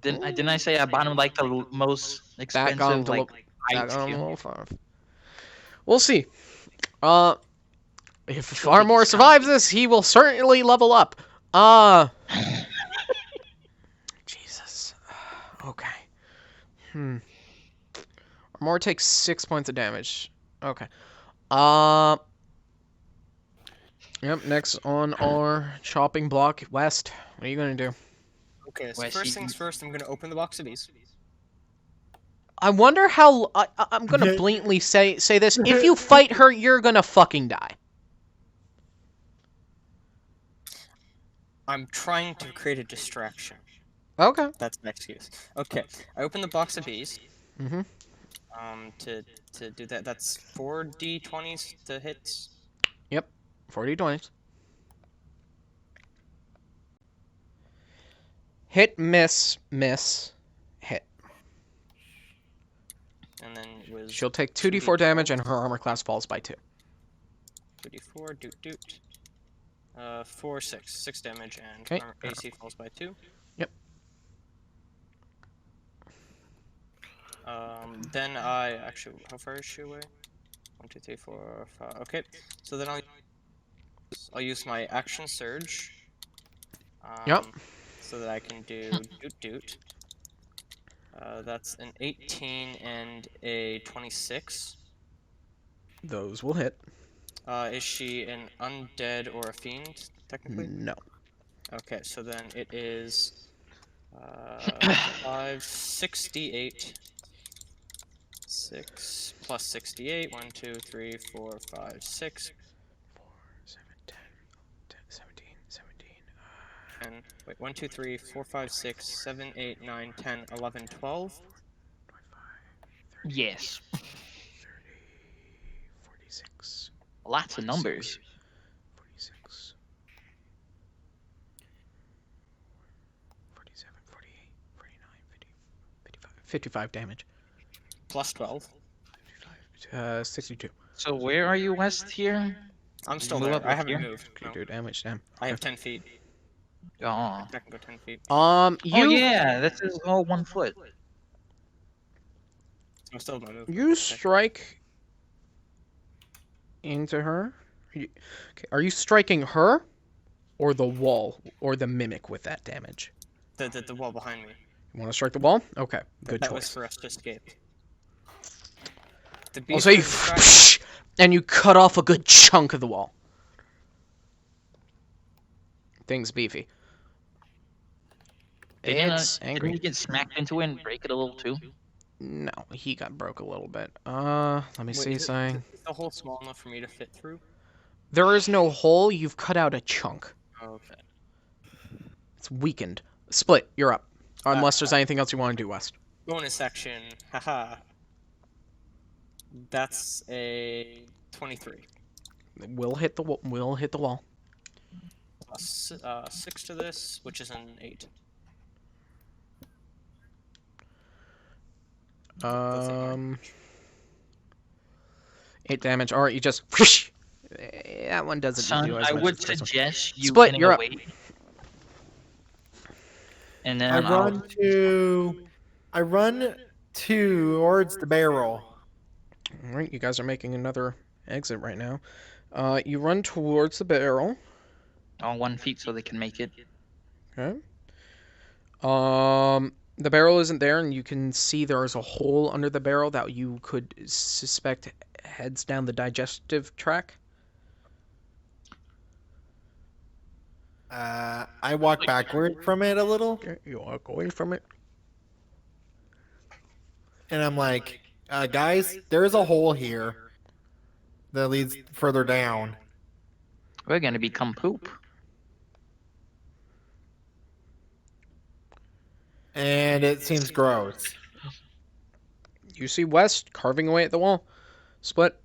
Didn't I say I bought him like the most That got him expensive to like that got him skill? level 5. We'll see. If She'll Armor take survives this, he will certainly level up. Jesus. Okay. Armor takes 6 points of damage. Okay. Yep, next on our chopping block, West. What are you gonna do? Okay, so Wait, first she- things first, I'm gonna open the box of these. I wonder how... I'm gonna blatantly say this. If you fight her, you're gonna fucking die. I'm trying to create a distraction. Okay. That's an excuse. Okay, I open the box of bees. Mm-hmm. To do that, that's 4d20s to hits. 40 20s. Hit, miss, hit. And then was She'll take 2d4 damage and her armor class falls by 2. 2d4, doot. 4, 6 damage, and Okay. armor AC falls by 2. Yep. Then I actually, how far is she away? 1, 2, 3, 4, 5. Okay, so then I'll use my action surge. Yep. So that I can do doot doot. That's an 18 and a 26. Those will hit. Is she an undead or a fiend, technically? No. Okay, so then it is 568. 6 plus 68. 1, 2, 3, 4, 5, 6. 4, 7, 10, 17, 17. And wait, 1, 2, 3, 4, 5, 6, 7, 8, 9, 10, 11, 12. 25, 30, Yes. 30, 46. Lots of numbers. 46. 47, 48, 49, 50, 55. 55 damage. Plus 12. 62. So where are you west here? I'm still Move there. up I up haven't here? moved. Okay, No. do damage, damn. I have 10 feet. Oh. I can go 10 feet. You. Oh yeah, this is all 1 foot. I'm still in my move. You strike into her. Okay, are you striking her, or the wall, or the mimic with that damage? The wall behind me. You want to strike the wall? Okay, good That was choice. for us to escape. The I'll beast say, was distracted. and you cut off a good chunk of the wall. Thing's beefy. It's Didn't angry. you get smacked into it and break it a little too? No, he got broke a little bit. Let me Wait, see is something. the hole small enough for me to fit through? There is no hole. You've cut out a chunk. Okay. It's weakened. Split. You're up. Unless there's anything else you want to do, West. Bonus action. Haha. That's a 23. We'll hit the we'll hit the wall. Plus 6 to this, which is an 8. 8 damage. All right, you just. Whoosh. That one doesn't Son, do as I much would as this one. suggest you Split, getting you're up. away. And then I I'll- run towards the barrel. All right, you guys are making another exit right now. You run towards the barrel. all 1 feet so they can make it. Okay. The barrel isn't there, and you can see there is a hole under the barrel that you could suspect heads down the digestive tract. I walk backward from it a little, Okay, you walk away from it. and I'm like, guys, there's a hole here that leads further down. We're gonna become poop. And it seems gross. You see West carving away at the wall. Split.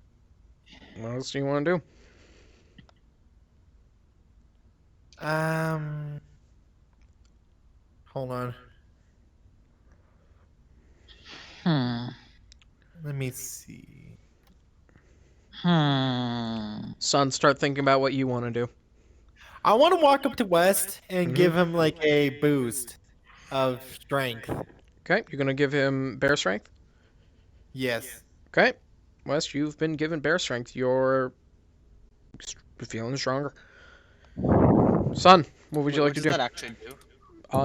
What else do you want to do? Hold on. Let me see. Son, start thinking about what you want to do. I want to walk up to West and give him like a boost of strength. Okay, you're gonna give him bear strength. Yes. Okay, West, you've been given bear strength. You're feeling stronger. Son, what would you like to What do? does that actually do?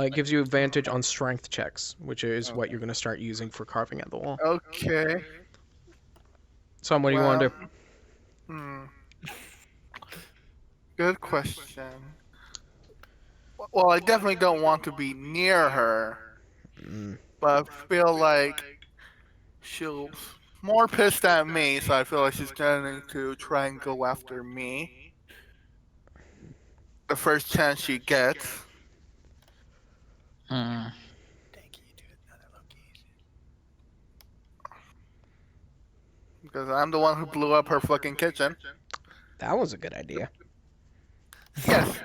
It gives you advantage on strength checks, which is what you're gonna start using for carving at the wall. Okay. Son, what do you want to do? Good question. Well, I definitely don't want to be near her, but I feel like she'll more pissed at me, so I feel like she's going to try and go after me the first chance she gets. Because I'm the one who blew up her fucking kitchen. That was a good idea. Yes.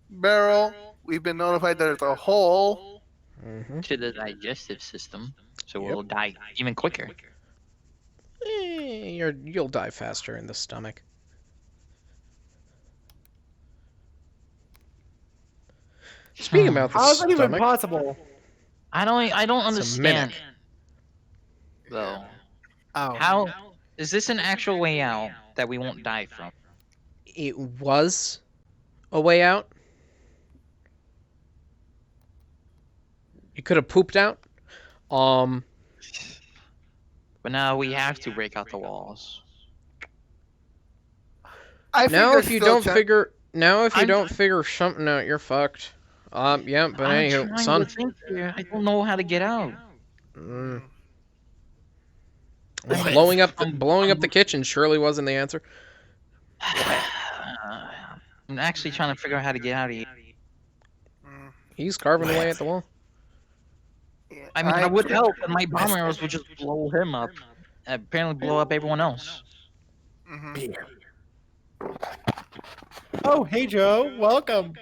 Barrel, we've been notified that there's a hole. To the digestive system, so Yep. we'll die even quicker. You'll die faster in the stomach. Speaking about the How is that even stomach, possible? I don't It's a understand mimic. though. Oh. How is this an actual way out that we won't die from? it was a way out. You could have pooped out. But now we have to break out the walls. I Now think if you there's don't still figure something out, you're fucked. Yeah, but I'm anywho, trying son. to think here. I don't know how to get out. Mm. I'm- Blowing up I'm- the kitchen surely wasn't the answer. I'm actually trying to figure out how to get out of here. Mm, He's carving away at the wall. yeah, I mean, I would can't- help, and my bomb arrows would just blow him up. And apparently blow up everyone else. Mhm. Oh, hey Joe, welcome.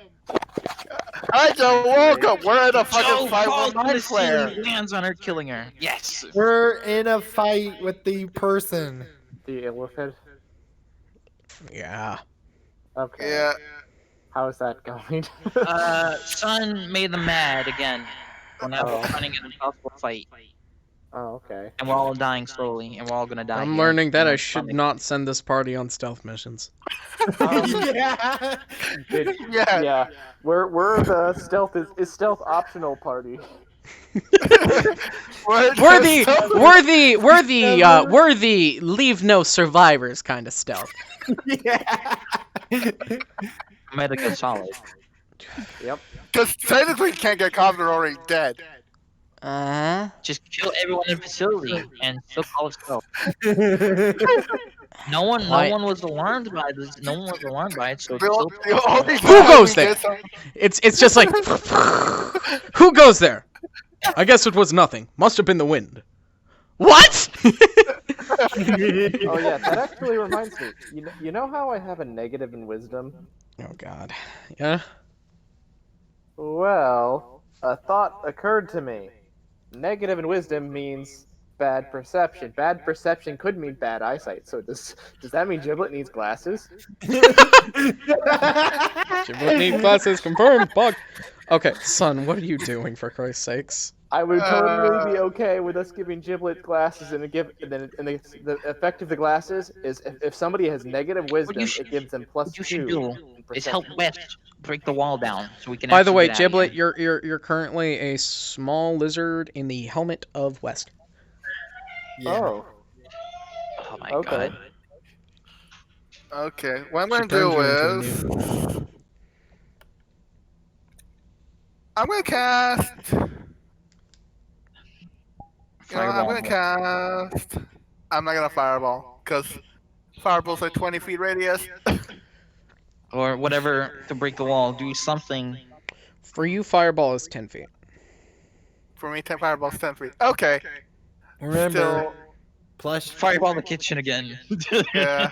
Hi, Joe. Welcome. We're in a fucking Joe fight falls with from the Mind Flare. ceiling, lands on her, killing her. Yes. We're in a fight with the person. The illithid? Yeah. Okay. Yeah. How is that going? Sun made them mad again. We're now Oh. running an impossible fight, Oh, okay. and we're all dying slowly, and we're all gonna die. I'm here. learning that I And should stomach- not send this party on stealth missions. Yeah. Yeah. Yeah. We're the stealth is stealth optional party. We're We're the leave no survivors kind of stealth. Yeah. Medical solid. Yep. Because technically you can't get caught, they're already dead. Just kill everyone in the facility and still call it stealth. No one was alarmed by this. No one was alarmed by it. So The still the only Who time goes you there? get some- It's just like who goes there? I guess it was nothing. Must have been the wind. What? Oh yeah, that actually reminds me. You know how I have a negative in wisdom? Oh god. Yeah. Well, a thought occurred to me. Negative in wisdom means bad perception. Bad perception could mean bad eyesight. So does that mean Giblet needs glasses? Giblet need glasses confirmed. Bug. Okay, son, what are you doing for Christ's sakes? I would totally be okay with us giving Giblet glasses, and the effect of the glasses is if somebody has negative wisdom, should- it gives them what plus you 2. should do in is help perception. West break the wall down so we can. By the actually way, get out of Giblet, here. you're currently a small lizard in the helmet of West. Oh, Oh my okay. god. Okay, what I'm She gonna turned do you into a is noob. I'm gonna cast. I'm gonna Fireball. cast. I'm not gonna fireball because fireball's like 20 feet radius. Or whatever to break the wall. Do something. For you, fireball is 10 feet. For me, 10 fireballs, 10 feet. Okay. Remember, Still, plus Fireball the kitchen again. yeah.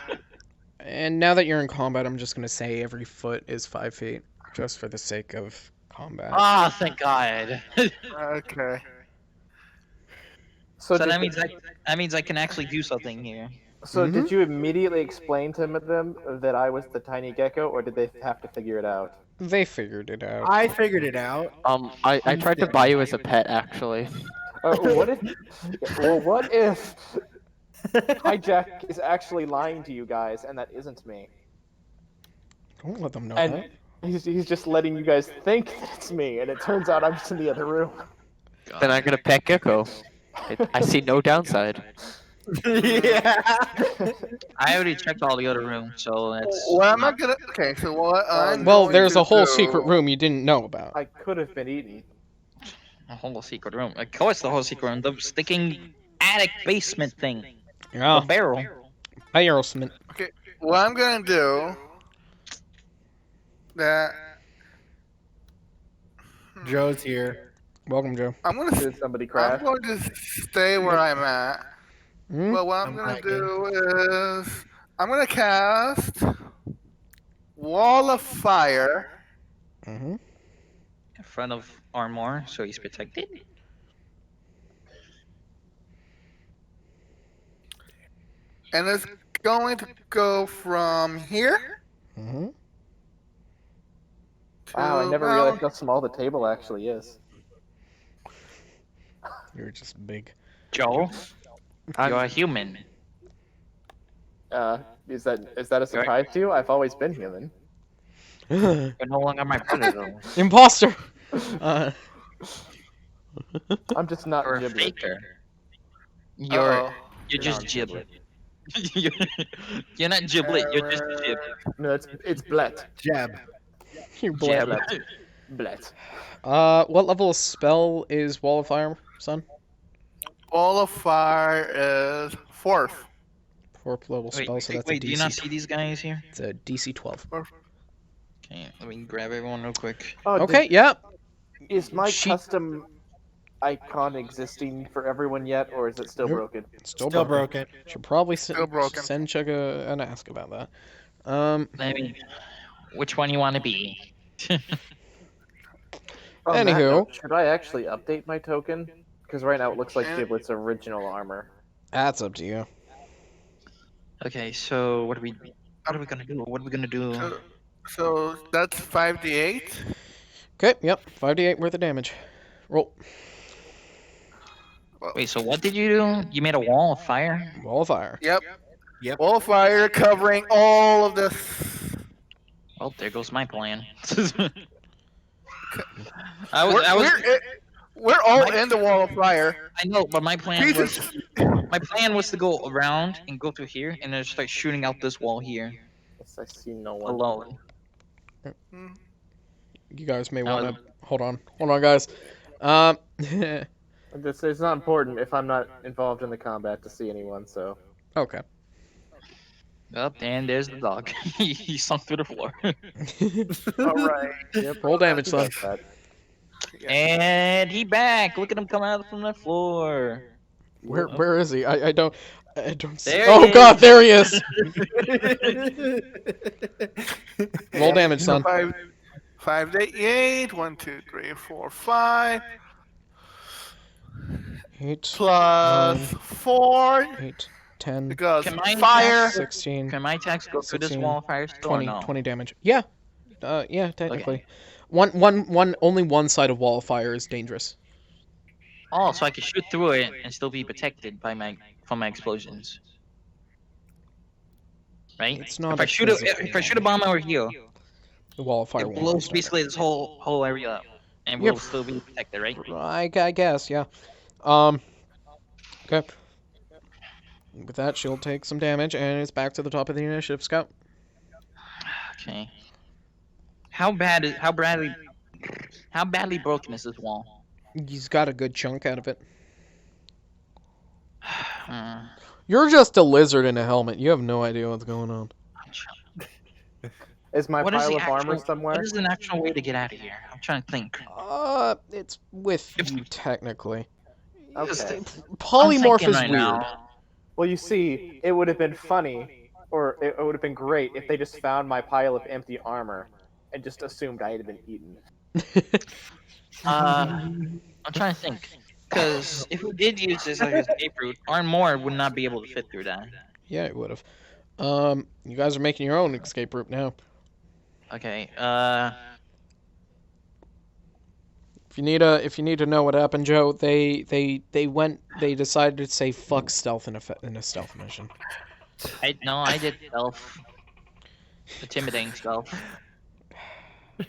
And now that you're in combat, I'm just gonna say every foot is 5 feet, just for the sake of combat. Ah, thank God. Okay. So did that the- means I can actually do something here. So Mhm. did you immediately explain to them that I was the tiny gecko, or did they have to figure it out? They figured it out. I figured it out. I tried to buy you as a pet actually. What if? Well, what if Hijack is actually lying to you guys, and that isn't me? Don't let them know And that. he's just letting you guys think that it's me, and it turns out I'm just in the other room. Then I'm gonna pet Gecko. I see no downside. Yeah. I already checked all the other rooms, so it's. What am I gonna? Okay, so what I'm Well, going there's to a whole do- secret room you didn't know about. I could have been eaten. A whole secret room. Of course, the whole secret room. The sticking attic basement thing. Yeah. The barrel. Aerosmith. What I'm gonna do? That Joe's here. Welcome, Joe. I'm gonna. Did somebody I'm crash? going to stay where I'm at. Hmm? Well, what I'm gonna do is I'm gonna cast Wall of Fire. Mm-hmm. In front of Armor, so he's protected. And it's going to go from here Mm-hmm. Wow, I never well, realized how small the table actually is. You're just big. Joel, you're a human. Is that a surprise to you? I've always been human. You're no longer my predator. Imposter. I'm just not You're a Giblet. faker. You're uh-oh. just Giblet. You're not Giblet. You're just Giblet. No, it's Blet. Jeb. You're black. Blet. What level of spell is Wall of Fire, son? Wall of Fire is 4th. 4th level Wait, spell, so that's wait, a do you not DC. see these guys here? It's a DC 12. Okay, let me grab everyone real quick. Oh, Okay, yeah. Is my She- custom icon existing for everyone yet, or is it still Nope. broken? Still Still broken. broken. Should probably Still broken. send Chuck an ask about that. Let me. Which one you want to be? On that Anywho. note, should I actually update my token? Because right now it looks like Eh. Giblet's original armor. That's up to you. Okay, so what are we gonna do? What are we gonna do? So that's 5d8. Okay, yep. 5d8 worth of damage. Roll. Wait, so what did you do? You made a wall of fire? Wall of Fire. Yep. Yep. Wall of Fire covering all of this. Well, there goes my plan. We're all in the Wall of Fire. I know, but my plan Jesus. was to go around and go through here and then start shooting out this wall here Yes, I see no one. alone. You guys may Now want to... Hold on, guys. It's not important if I'm not involved in the combat to see anyone, so. Okay. Up, and there's the dog. he sunk through the floor. All right. Yep. Roll damage, son. And he back. Look at him come out from the floor. Where is he? I don't see. There Oh he God, is. there he is. Roll damage, son. 5d8. 1, 2, 3, 4, 5. 8 Plus 4. 8, 10, Because Can my fire. 16, Can my attacks go through this 16, wall of fire still 20, or no? 20 damage. Yeah. Yeah, technically. Only one side of Wall of Fire is dangerous. Oh, so I can shoot through it and still be protected by from my explosions. Right? It's not if I a shoot a bomb over here, The Wall of Fire it won't blows stop basically this whole area up, and Yep. we'll still be protected, right? it. I guess, yeah. Okay. With that, she'll take some damage, and it's back to the top of the initiative, Scout. Okay. How badly broken is this wall? He's got a good chunk out of it. Hmm. You're just a lizard in a helmet. You have no idea what's going on. Is my What is pile the of armor actual- somewhere? What is an actual way to get out of here? I'm trying to think. It's with you, technically. Okay. Polymorph thinking is right weird. now. Well, you see, it would have been funny, or it would have been great if they just found my pile of empty armor and just assumed I had been eaten. I'm trying to think. Because if we did use this as an escape route, Armor would not be able to fit through that. Yeah, it would have. You guys are making your own escape route now. Okay, If you need to know what happened, Joe, they decided to say fuck stealth in a stealth mission. I did stealth. Intimidating stealth.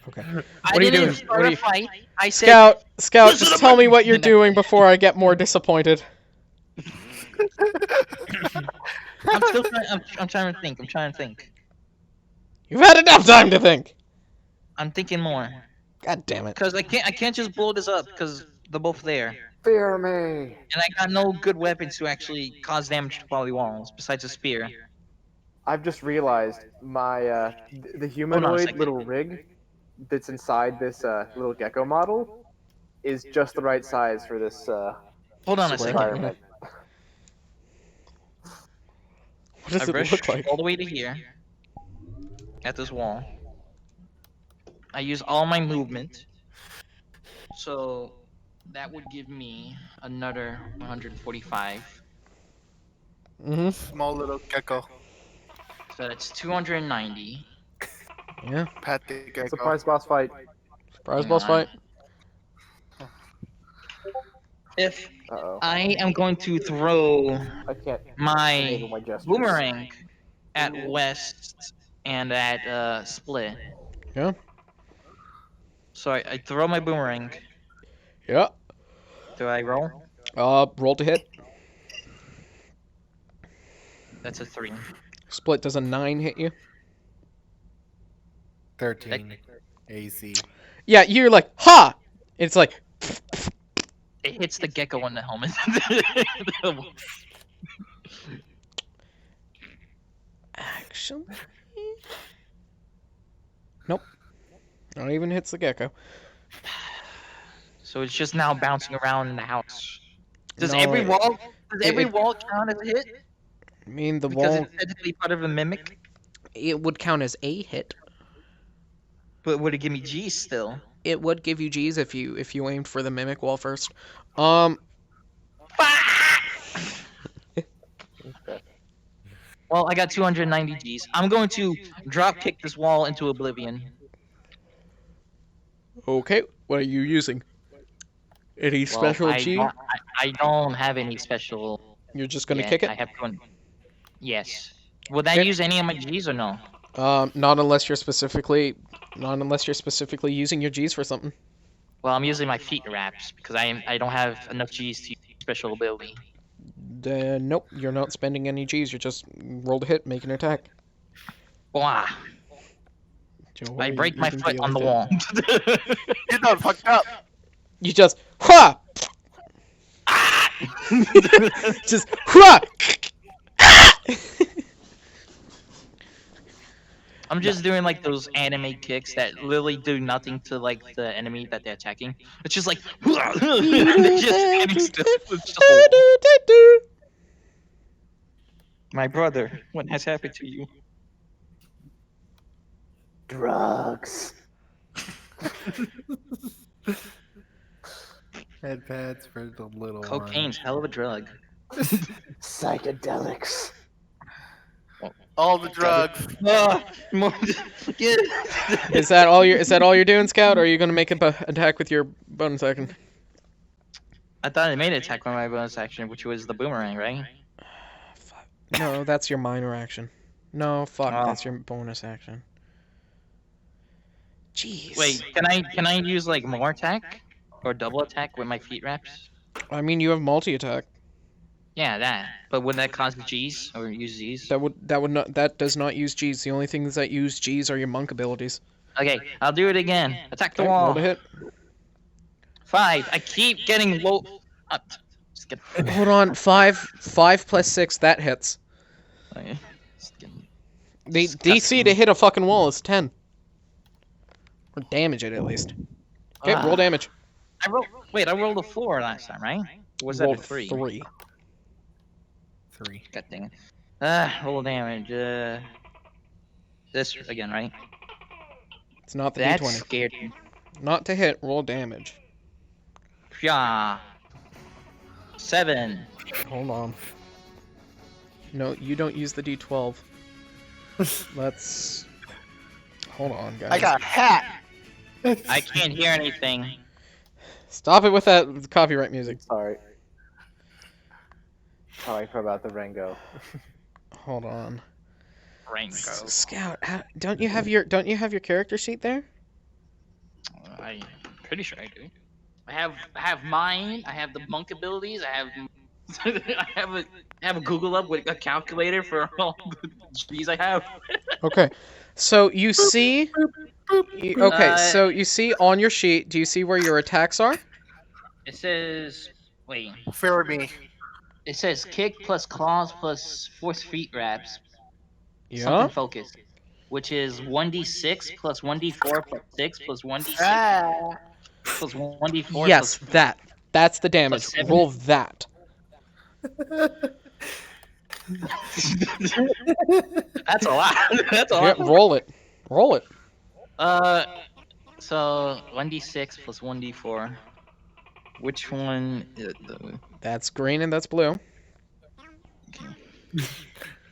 Okay. I What are you didn't doing? start What are a you- fight. I said, Scout, Listen just to tell me! me what you're doing before I get more disappointed. I'm still trying. I'm trying to think. I'm trying to think. You've had enough time to think. I'm thinking more. God damn it. Because I can't just blow this up because they're both there, Fear me! and I got no good weapons to actually cause damage to quality walls besides a spear. I've just realized my the humanoid second. little rig that's inside this little gecko model is just the right size for this Hold on a second. environment. What does I it rushed look like? all the way to here, at this wall. I use all my movement, so that would give me another 145. Mm-hmm. Small little gecko. So that's 290. Yeah. Pat the gecko. Surprise boss fight. Surprise Hang boss on. fight. If Uh-oh. I am going to throw I can't my enable my gestures. boomerang at West and at Split. Yeah. So I throw my boomerang. Yeah. Do I roll? Roll to hit. That's a 3. Split, does a 9 hit you? 13 AC. Yeah, you're like, ha! It's like, It hits the gecko on the helmet. actually. Nope. Not even hits the gecko. So it's just now bouncing around in the house. Does No, every it- wall it- wall count as a hit? I mean, the Because wall, it's technically part of a mimic. it would count as a hit. But would it give me G still? It would give you G's if you aimed for the mimic wall first. Well, I got 290 Gs. I'm going to drop kick this wall into oblivion. Okay, what are you using? Any special well, G? I don't have any special. You're just gonna yet. kick it? I have one. Yes. Would that Okay. use any of my Gs or no? Not unless you're specifically using your G's for something. Well, I'm using my feet wraps because I don't have enough Gs to use special ability. Nope, you're not spending any G's. You just roll to hit, make an attack. Wah! Joe, I why are break you my even foot on the dealing wall. You're done fucked up. You just ha! Just ha! I'm just doing like those anime kicks that literally do nothing to like the enemy that they're attacking. It's just like they're just standing still. It's just a wall. My brother, what has happened to you? Drugs. Head pads for the little Cocaine's hell of a drug. Psychedelics. All the drugs. Is that all you're doing, Scout? Or are you gonna make an attack with your bonus action? I thought I made an attack with my bonus action, which was the boomerang, right? No, that's your minor action. No, fuck, Oh. that's your bonus action. Jeez. Wait, can I use like more attack or double attack with my feet wraps? I mean, you have multi-attack. Yeah, that. But would that cause G's or use Z's? That does not use G's. The only things that use G's are your monk abilities. Okay, I'll do it again. Attack the Okay, wall. roll to hit. 5. I keep getting low. Just get... Hold on, 5 plus 6, that hits. Okay. The DC to hit a fucking wall is 10. Or damage it at least. Okay, roll damage. I rolled a 4 last time, right? Or was that a Rolled 3? 3. 3. God dang it. Roll damage. This again, right? It's not the That D20. scared me. Not to hit, roll damage. Yeah. 7. Hold on. No, you don't use the D12. Let's... Hold on, guys. I got a hat. I can't hear anything. Stop it with that copyright music. Sorry. Sorry about the Rengo. Hold on. Rango. Scout, don't you have your character sheet there? I'm pretty sure I do. I have mine. I have the monk abilities. I have I have a Google up with a calculator for all the G's I have. Okay, so you see. So you see on your sheet. Do you see where your attacks are? It says, wait. Fear me. It says kick plus claws plus force feet wraps. Yeah. Something focus, which is 1d6 plus 1d4 plus 6 plus 1d6 plus 1d4. Yes, plus that's the damage. 7. Roll that. That's a lot. That's a Yeah, lot. roll it. Roll it. So 1d6 plus 1d4. Which one? That's green and that's blue.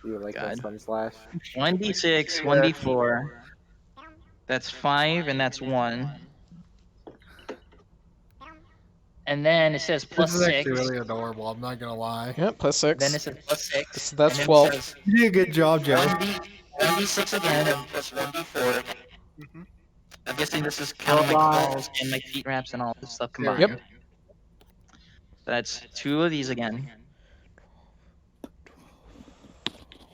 You like that God. Sun Slash? 1d6, 1d4. That's 5 and that's 1. and then it says plus This is 6. actually really adorable. I'm not gonna lie. Yeah, plus 6. Then it says plus 6. So that's and then 12. It says You did a good job, Joe. 1d6 again, and plus 1d4. Mhm. I'm guessing this is counting my claws and my feet wraps and all this stuff combined. Yep. That's 2 of these again.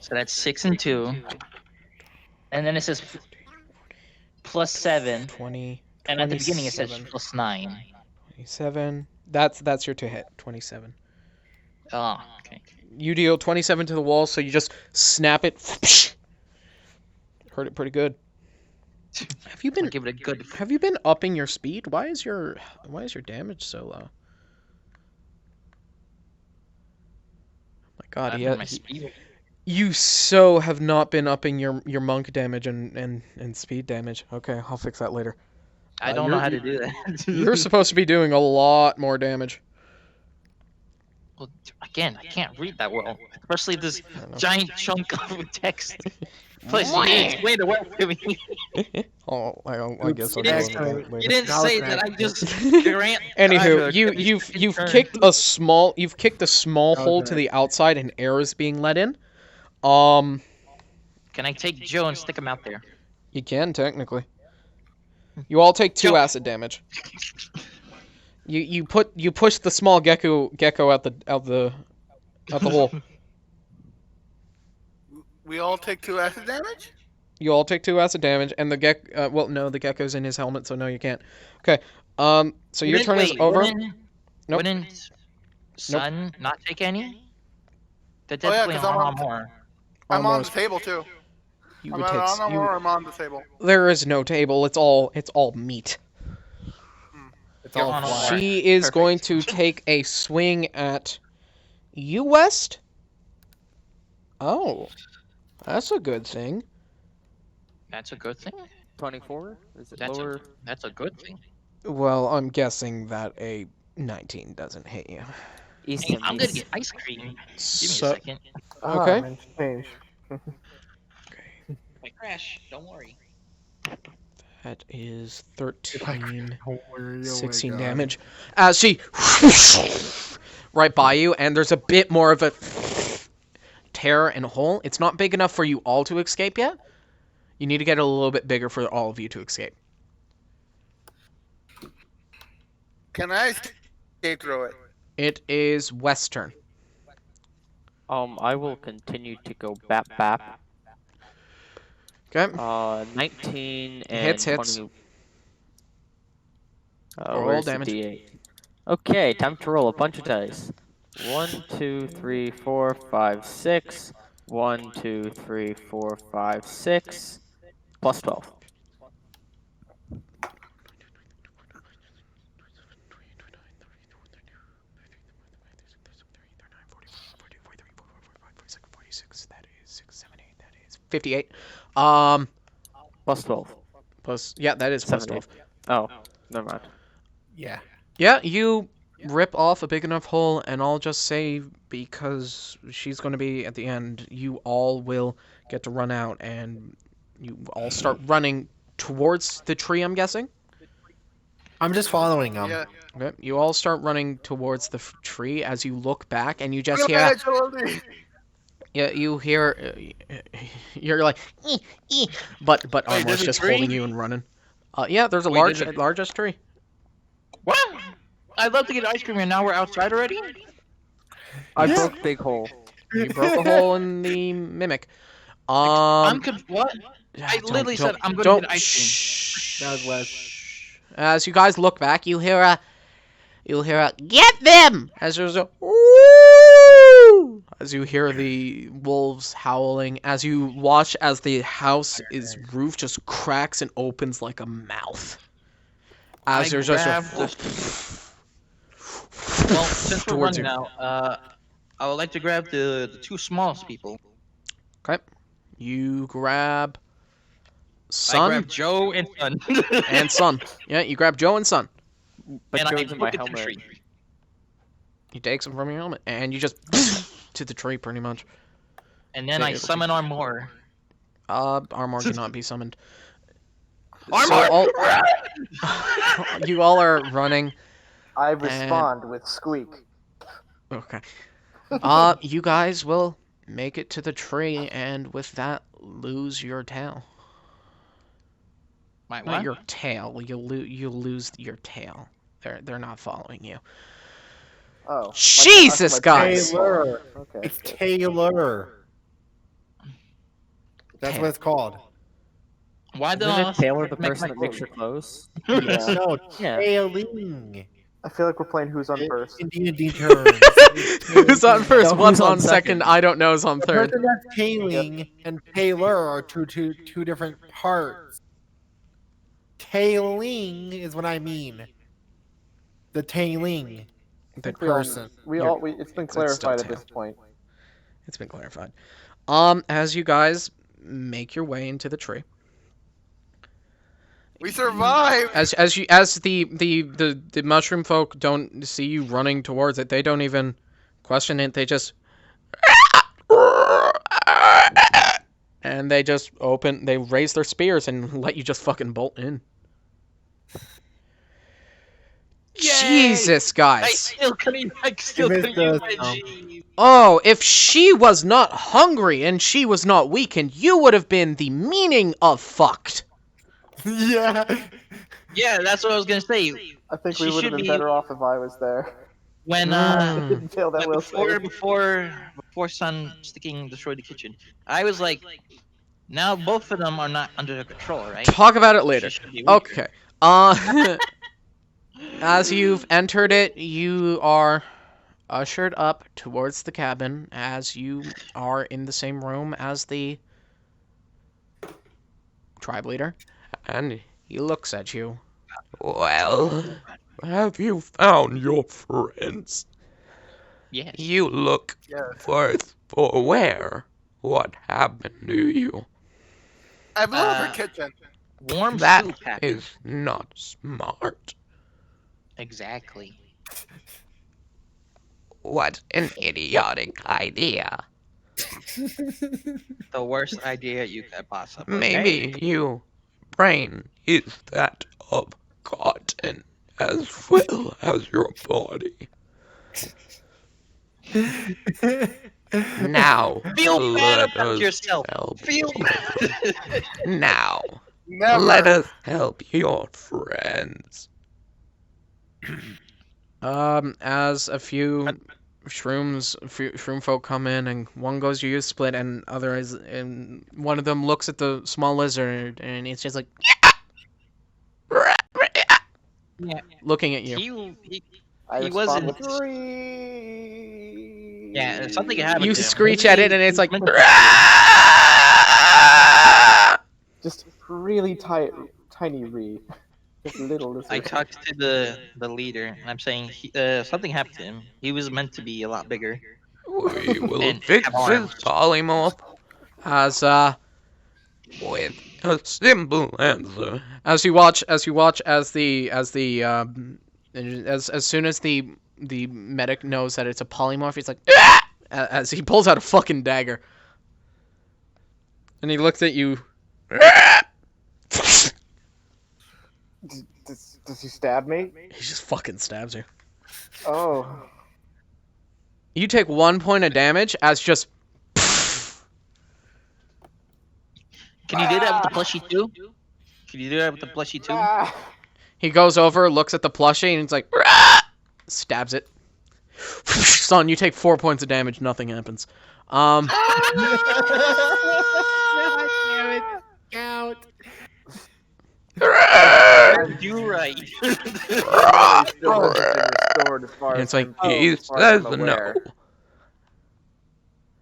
So that's 6 and 2. And then it says plus 7. 20. And at the beginning it says 27. plus 9. 27. That's your to hit. 27. Oh, okay. You deal 27 to the wall, so you just snap it. Hurt it pretty good. Have you been Give it a good. Have you been upping your speed? Why is your damage so low? Oh my God, My speed. you so have not been upping your monk damage and speed damage. Okay, I'll fix that later. I don't know how to do that. You're supposed to be doing a lot more damage. Well, again, I can't read that well, especially this giant chunk of text. Plus, it's way to work for me. Oh, I guess I'll You go didn't, over that you later. didn't say that. I just grant. Anywho, you've kicked a small hole to the outside and air is being let in. Can I take Joe and stick him out there? You can technically. You all take 2 Joe. acid damage. You push the small gecko out the hole. We all take 2 acid damage? You all take 2 acid damage, and the the gecko's in his helmet, so no, you can't. Okay. So your turn is over. Nope. Wouldn't Sun not take any? They're Oh, yeah, definitely 'cause I'm on on- more. I'm on the Almost. table too. You I'm would not take. on or I'm on the table. There is no table. It's all meat. It's You're all on a flat. wall. She is Perfect. going to take a swing at you, West. Oh, that's a good thing. That's a good thing. 24? Is it That's lower? that's a good thing. Well, I'm guessing that a 19 doesn't hit you. Hey, Easy. I'm gonna get ice cream. Give me a So, second. okay. Ah, change. My crash. Don't worry. That is 13, Don't worry, oh my 16 God. damage. As she right by you, and there's a bit more of a tear and hole. It's not big enough for you all to escape yet. You need to get it a little bit bigger for all of you to escape. Can I escape through it? It is Western. I will continue to go bap bap. Okay. 19 and Hits. 20. Roll Where's the damage. D8? Okay, time to roll a bunch of dice. 1, 2, 3, 4, 5, 6. 1, 2, 3, 4, 5, 6. Plus 12. That is 6, 7, 8. That is 58. Plus 12. Plus, yeah, that is plus 12. 78. Oh, never mind. Yeah. Yeah, you rip off a big enough hole, and I'll just say, because she's going to be at the end, you all will get to run out, and you all start running towards the tree, I'm guessing? I'm just following him. Yeah. Okay, you all start running towards the tree as you look back, and you just Look hear... at Jordy. Yeah, you hear... you're like... But Wait, Armor's there's a just tree? holding you and running. Yeah, there's a Wait, there's largest tree. What? I'd love to get ice cream, and now we're outside already. I broke big hole. You broke a hole in the mimic. What? I literally said I'm going to get ice cream. Shh. That was Wes. As you guys look back, you hear a get them as there's a woo! As you hear the wolves howling, as you watch as the house's roof just cracks and opens like a mouth. As there's just Well, since we're towards running you. now, I would like to grab the 2 smallest people. Okay. You grab I Sun grab Joe and Sun. and Sun. Yeah, you grab Joe and Sun. But and I Joe's in my look at the helmet. tree. He takes them from your helmet, and you just to the tree pretty much. And then I summon Armor. Armor cannot be summoned. Armor! You all are running. I respond with squeak. Okay. You guys will make it to the tree, and with that, lose your tail. My Not what? your tail. You'll lose your tail. They're not following you. Oh. Jesus, my guys! Taylor. Okay. It's Taylor. That's what it's called. Why Isn't don't it Taylor the make person my that makes your clothes? Yeah. No, Yeah. tailing. I feel like we're playing Who's on First. In D&D terms. Who's on first? No, What's who's on on second? second? I don't know. Who's on The third? person that's tailing and Taylor are two different parts. Tailing is what I mean. The tailing. The person. It's been It's still clarified at tail. this point. It's been clarified. As you guys make your way into the tree, We survived. as the mushroom folk don't see you running towards it, they don't even question it. They just and they raise their spears and let you just fucking bolt in. Jesus, I guys. still couldn't use my G. Oh, if she was not hungry and she was not weakened, you would have been the meaning of fucked. Yeah. Yeah, that's what I was gonna say. I think She we would have should been be- better off if I was there. When Mm. Fail that like will before Sun sticking destroyed the kitchen, I was like, now both of them are not under control, right? Talk about it later. She should be weaker. Okay. As you've entered it, you are ushered up towards the cabin as you are in the same room as the tribe leader. And he looks at you. Well, have you found your friends? Yes. You look Yes. worth for wear. What happened to you? I blew up her kitchen. Warm That soup happened. is not smart. Exactly. What an idiotic idea. The worst idea you could possibly. Maybe your brain is that of cotton as well as your body. Now, Feel bad let about us yourself. help. Feel bad. Now, Never. let us help your friends. As a few shroom folk come in, and one goes to use split, and one of them looks at the small lizard, and it's just like Yeah. looking at you. I He respond wasn't. with three. Yeah, something happened. You to him. screech at it, and it's like Just really tiny re. Just little lizard. I talked to the leader, and I'm saying something happened to him. He was meant to be a lot bigger. We will And fix have his arms. polymorph as with a simple answer. as you watch as soon as the medic knows that it's a polymorph, he's like as he pulls out a fucking dagger, and he looks at you. Does he stab me? He just fucking stabs you. Oh. You take 1 point of damage as just. Can you do that with the plushie too? Can you do that with the plushie too? Ah. He goes over, looks at the plushie, and he's like, stabs it. Son, you take 4 points of damage, nothing happens. Out. You right. Still restored as far And as it's like, I'm- He as far as says I'm no. aware.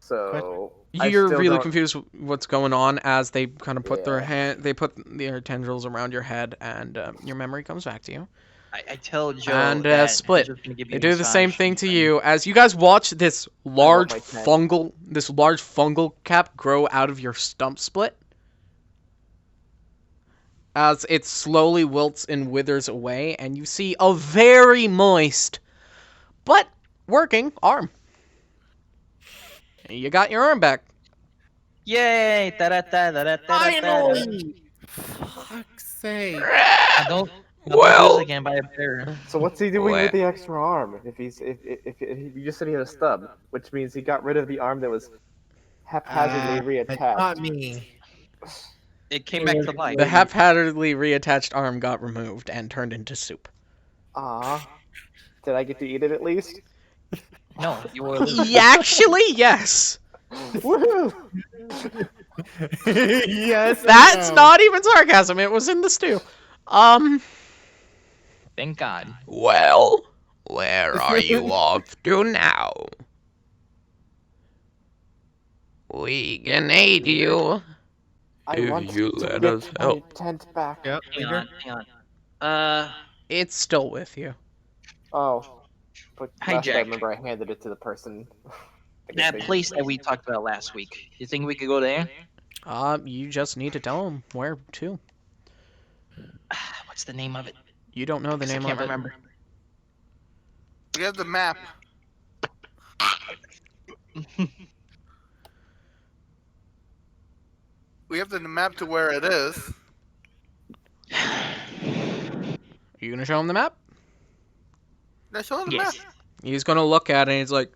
So I You're still really don't- confused what's going on as they kind of put they put their tendrils around your head, and your memory comes back to you. I tell Joe And that split. he's just gonna give They you a do the same massage. thing to you as you guys watch this large my cat. fungal cap grow out of your stump split. As it slowly wilts and withers away, and you see a very moist but working arm. You got your arm back. Yay! Da-da-da-da-da-da-da. Finally! Fuck's sake. I don't. Well, again by a bear. So what's he doing Well- with the extra arm? If you just said he had a stub, which means he got rid of the arm that was haphazardly It's reattached. not me. It came back to life. The haphazardly reattached arm got removed and turned into soup. Ah, did I get to eat it at least? No, you were. Actually, yes. Woohoo! Yes. That's not even sarcasm. It was in the stew. Thank God. well, where are you off to now? We can aid you. I If want you to let get us my help. tent back. Yep. Hang on. It's still with you. Oh, but Hi, last I Jack. remember I handed it to the person. I guess That they- place that we talked about last week. You think we could go there? You just need to tell him where to. What's the name of it? You don't know the 'Cause I name can't of it. remember. We have the map. We have the map to where it is. Are you gonna show him the map? Let's show him the Yes. map. He's gonna look at it and he's like,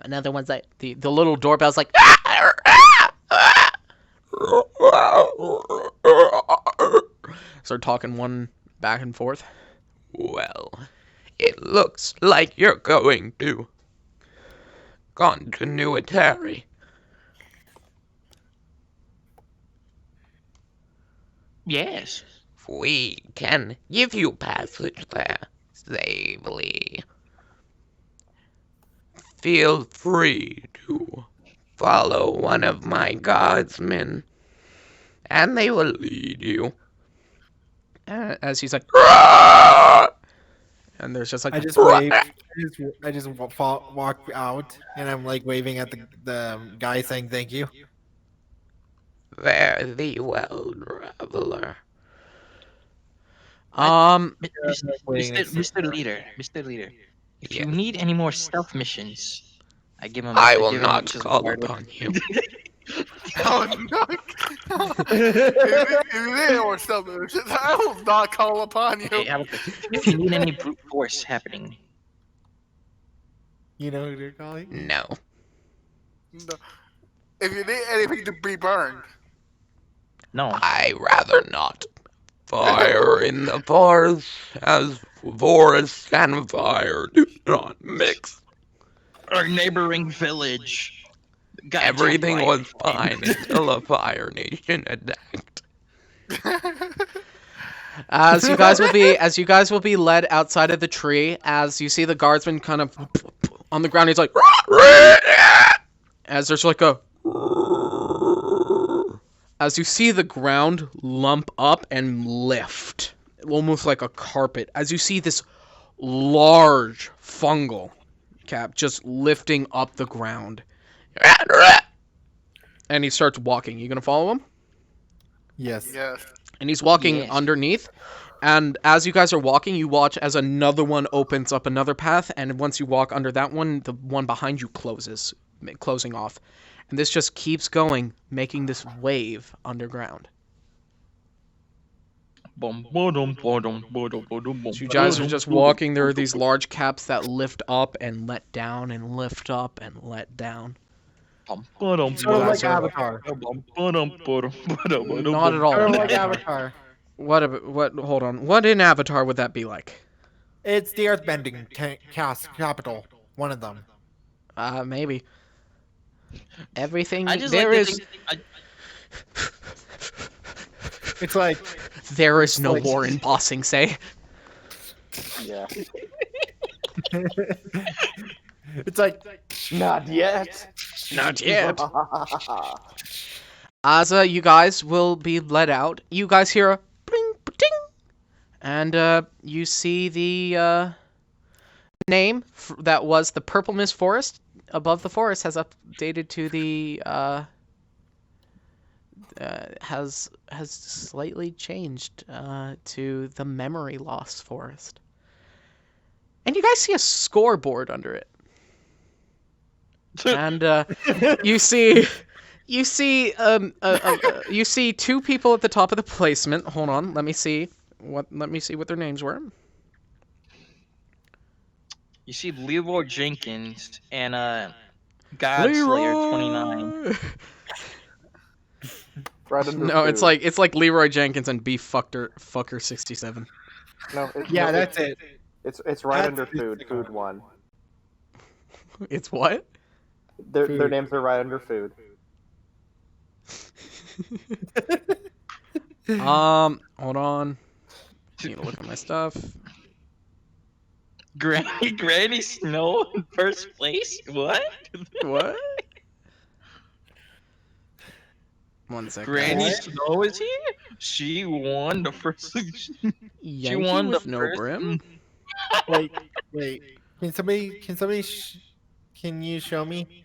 another one's like, the little doorbell's like, start talking one back and forth. Well, it looks like you're going to continuity. Yes. We can give you passage there safely. Feel free to follow one of my guardsmen, and they will lead you. As he's like, and there's just like, I just wave. I just walk out, and I'm like waving at the guy saying thank you. Fare thee well, traveler. Mr. Leader, if Yes. you need any more stealth missions, I give him. I will give him not missions call regardless. upon you. Oh, no. If you need more stuff, I will not call upon you. Hey, if you need any brute force happening, You know who they're calling? No. No. If you need anything to be burned. no. I rather not. Fire in the forest, as forest and fire do not mix. Our neighboring village. got attacked Everything by- was fine until a Fire Nation attacked. as you guys will be led outside of the tree, as you see the guardsman kind of on the ground. He's like, as there's like a, as you see the ground lump up and lift, almost like a carpet. As you see this large fungal cap just lifting up the ground, and he starts walking. You gonna follow him? Yes. Yes. And he's walking Yes. underneath. And as you guys are walking, you watch as another one opens up another path. And once you walk under that one, the one behind you closing off. And this just keeps going, making this wave underground. So you guys are just walking. There are these large caps that lift up and let down and lift up and let down. Sort of like Avatar. Not at all. Sort of like Avatar. Hold on. What in Avatar would that be like? It's the Earthbending capital. One of them. Maybe. Everything I just there like to is. think- It's like There is no like- war in Bossing Say. Yeah. it's like Not yet. Not yet. As you guys will be led out, you guys hear a bling, ting, and you see the name that was the Purple Mist Forest above the forest has updated to the has slightly changed to the Memory Loss Forest, and you guys see a scoreboard under it. And you see two people at the top of the placement. Hold on, let me see What? Let me see what their names were. You see Leroy Jenkins and Godslayer 29. Right under No, it's food. like Leroy Jenkins and Beef Fucker 67. No, Yeah, no, that's it. It's right That's under the food. signal. Food one. It's what? Their Food. names are right under food. Hold on. Need to look at my stuff. Granny Snow in first place? What? What? 1 second. Granny Snow is here? She won the first. She Yankee won the with no first. brim? Wait. Can somebody? Can you show me?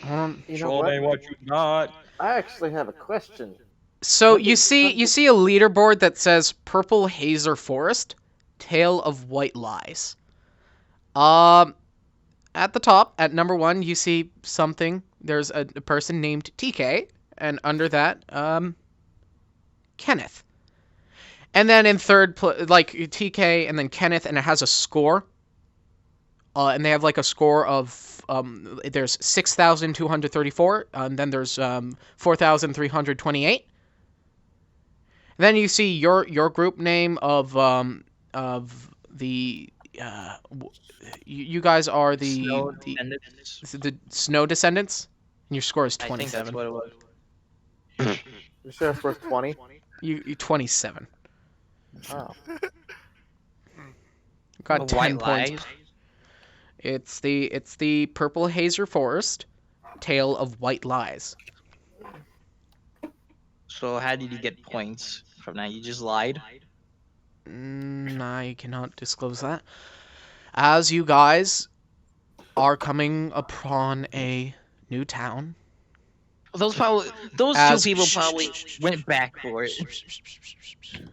You know Show what? me what you got. I actually have a question. So What you did- see what you did- see a leaderboard that says Purple Hazer Forest, Tale of White Lies. At the top, at number 1, you see something. There's a person named TK, and under that, Kenneth. And then in third, like TK, and then Kenneth, and it has a score. And they have like a score of there's 6,234, and then there's 4,328. Then you see your group name of the you guys are the Snow the, Descendants. the Snow Descendants, and your score is I think that's 27. what it was. Your sheriff's score's 20. You 27. Oh. Got 10 White points. Lies. It's the Purple Hazer Forest, Tale of White Lies. So how did you get points from that? You just lied? I cannot disclose that. As you guys are coming upon a new town. Those two people probably went back for it.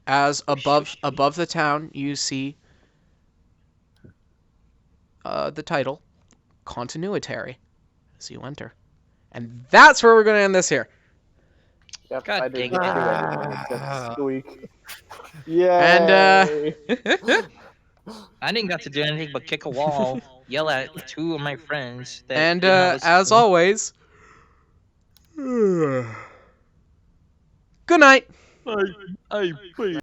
As above the town, you see the title, Continuitary, as you enter. And that's where we're going to end this here. Yep, God I did dang not it. do anything except squeak. Yeah. And I didn't got to do anything but kick a wall, yell at two of my friends. That and did not listen as to me. always, good night. I please.